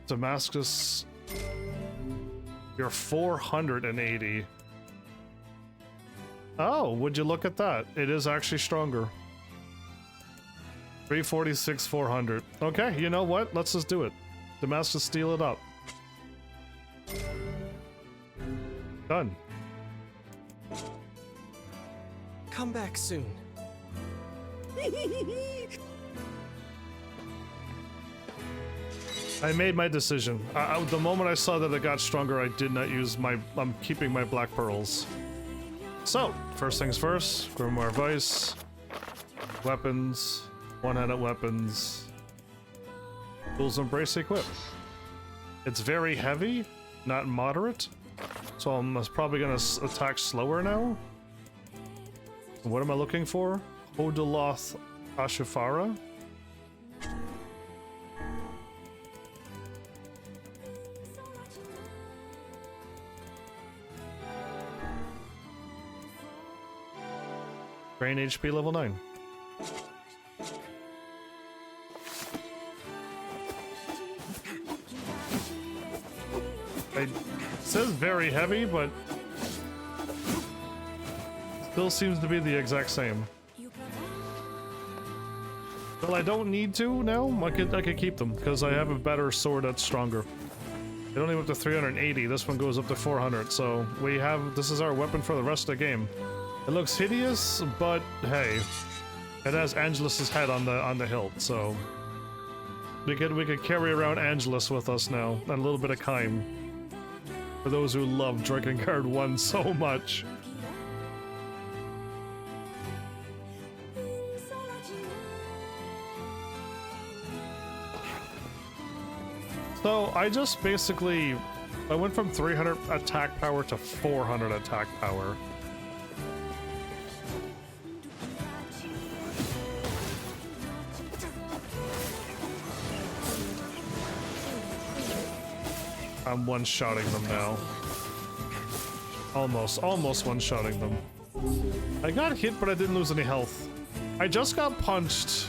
Damascus, you're 480. Oh, would you look at that? It is actually stronger. 346, 400. Okay, you know what? Let's just do it. Damascus, steal it up. Done. Come back soon. I made my decision. The moment I saw that it got stronger, I did not use my... I'm keeping my black pearls. So, first things first, Grimoire Vice, weapons, one-handed weapons, Fool's Embrace equip. It's very heavy, not moderate, so I'm probably gonna attack slower now. What am I looking for? Hodoloth Ashifara? Brain HP level 9. It says very heavy, but still seems to be the exact same. Well, I don't need to now. I could keep them because I have a better sword that's stronger. It only went to 380. This one goes up to 400. So we have, this is our weapon for the rest of the game. It looks hideous, but hey, it has Angelus's head on the hilt, so we could carry around Angelus with us now, and a little bit of Kime. For those who love Drakengard 1 so much. So I just basically, I went from 300 attack power to 400 attack power. I'm one-shotting them now. Almost one-shotting them. I got hit, but I didn't lose any health. I just got punched.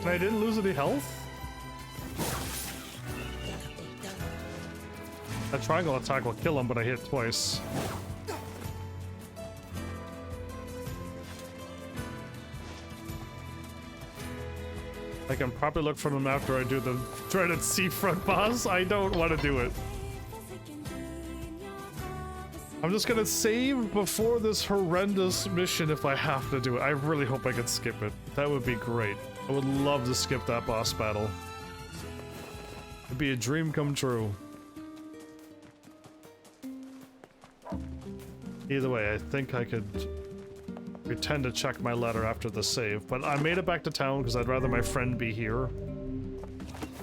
And I didn't lose any health? That triangle attack will kill him, but I hit twice. I can probably look for them after I do the dreaded seafront boss. I don't want to do it. I'm just gonna save before this horrendous mission if I have to do it. I really hope I can skip it. That would be great. I would love to skip that boss battle. It'd be a dream come true. Either way, I think I could pretend to check my letter after the save, but I made it back to town because I'd rather my friend be here.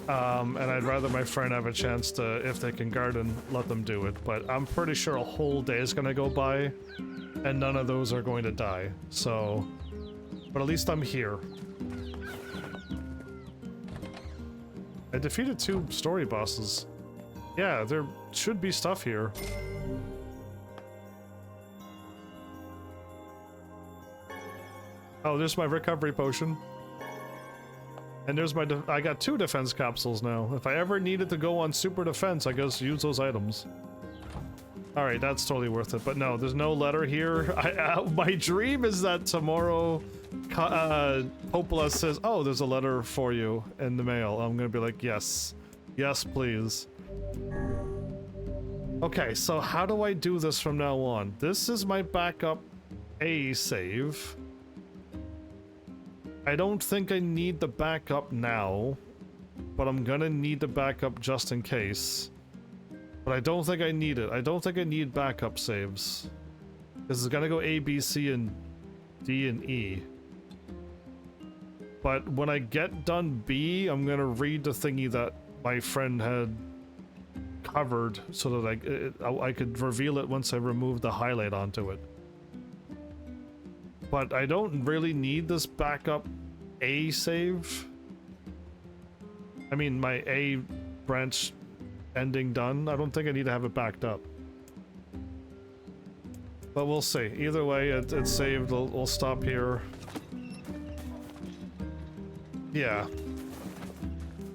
And I'd rather my friend have a chance to, if they can garden, let them do it. But I'm pretty sure a whole day is gonna go by, and none of those are going to die. So, but at least I'm here. I defeated 2 story bosses. Yeah, there should be stuff here. Oh, there's my recovery potion. And there's my I got 2 defense capsules now. If I ever needed to go on super defense, I guess use those items. Alright, that's totally worth it. But no, there's no letter here. My dream is that tomorrow Popola says, oh, there's a letter for you in the mail. I'm gonna be like, yes. Yes, please. Okay, so how do I do this from now on? This is my backup A save. I don't think I need the backup now, but I'm gonna need the backup just in case. But I don't think I need it. I don't think I need backup saves. This is gonna go A, B, C, and D, and E. But when I get done B, I'm gonna read the thingy that my friend had covered so that I could reveal it once I remove the highlight onto it. But I don't really need this backup A save. I mean, my A branch ending done. I don't think I need to have it backed up. But we'll see. Either way, it's saved. We'll stop here. Yeah.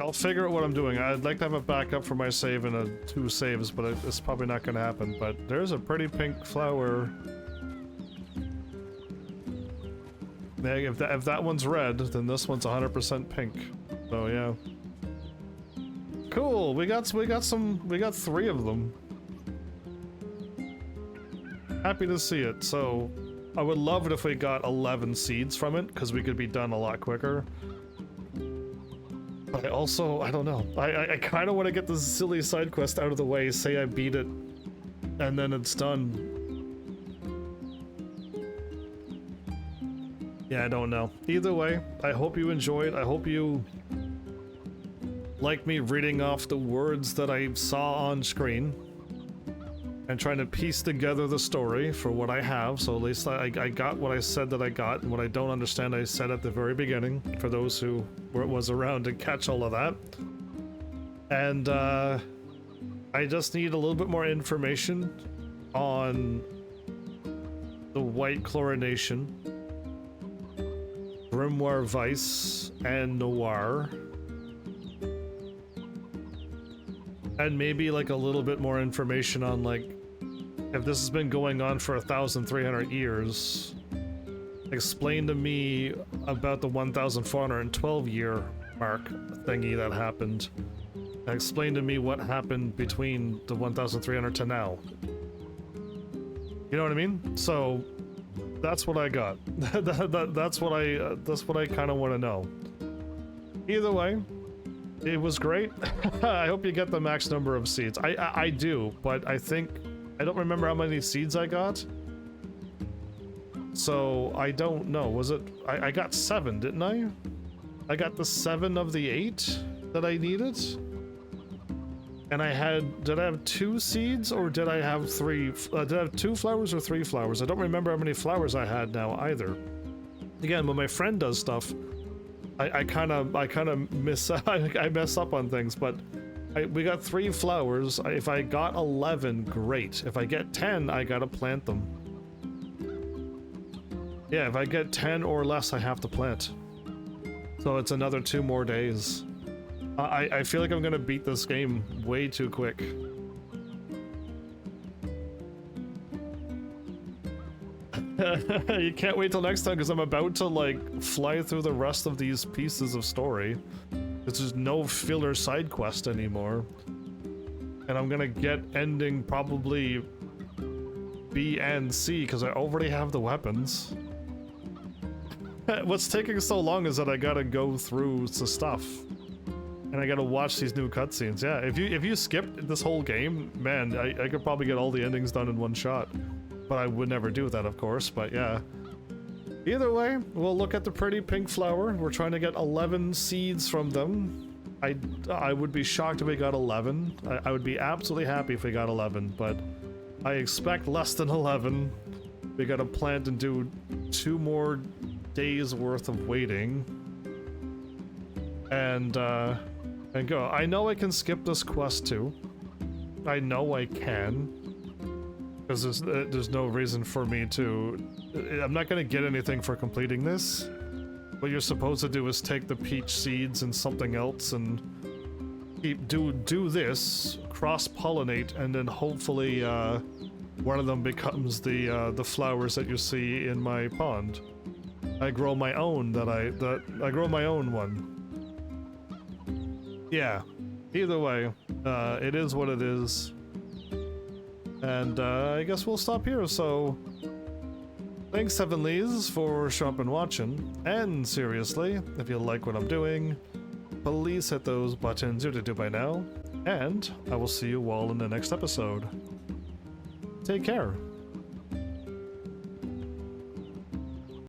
I'll figure out what I'm doing. I'd like to have a backup for my save and 2 saves, but it's probably not going to happen. But there's a pretty pink flower. Yeah, if that one's red, then this one's 100% pink. So yeah. Cool. We got 3 of them. Happy to see it. So I would love it if we got 11 seeds from it, because we could be done a lot quicker. But I also, I don't know. I kind of want to get this silly side quest out of the way, say I beat it, and then it's done. Yeah, I don't know. Either way, I hope you enjoyed. I hope you like me reading off the words that I saw on screen and trying to piece together the story for what I have. So at least I got what I said that I got, and what I don't understand I said at the very beginning, for those who was around to catch all of that. And I just need a little bit more information on the White Chlorination, Grimoire Vice, and Noir. And maybe like a little bit more information on like, if this has been going on for 1,300 years, explain to me about the 1,412 year mark thingy that happened. Explain to me what happened between the 1,300 to now. You know what I mean? So that's what I got. That's what I kind of want to know. Either way, it was great. I hope you get the max number of seeds. I do, but I think I don't remember how many seeds I got. So I don't know. Was it? I got 7, didn't I? I got the 7 of the 8 that I needed. And I had, did I have 2 seeds or did I have 3? Did I have 2 flowers or 3 flowers? I don't remember how many flowers I had now either. Again, when my friend does stuff, I kind of miss I mess up on things, but we got 3 flowers. If I got 11, great. If I get 10, I gotta plant them. Yeah, if I get 10 or less, I have to plant. So it's another 2 more days. I feel like I'm gonna beat this game way too quick. You can't wait till next time, because I'm about to like fly through the rest of these pieces of story. There's no filler side quest anymore. And I'm gonna get ending probably B and C, because I already have the weapons. What's taking so long is that I gotta go through the stuff. And I gotta watch these new cutscenes. Yeah, if you skipped this whole game, man, I could probably get all the endings done in one shot. But I would never do that, of course, but yeah. Either way, we'll look at the pretty pink flower. We're trying to get 11 seeds from them. I would be shocked if we got 11. I would be absolutely happy if we got 11, but I expect less than 11. We gotta plant and do 2 more days worth of waiting. And go. I know I can skip this quest too. I know I can. Because there's no reason for me to... I'm not going to get anything for completing this. What you're supposed to do is take the peach seeds and something else and do this, cross-pollinate, and then hopefully one of them becomes the flowers that you see in my pond. I grow my own I grow my own one. Yeah. Either way, it is what it is. And I guess we'll stop here, so thanks Heavenlies for showing up and watching, and seriously, if you like what I'm doing, please hit those buttons you're to do by now, and I will see you all in the next episode. Take care.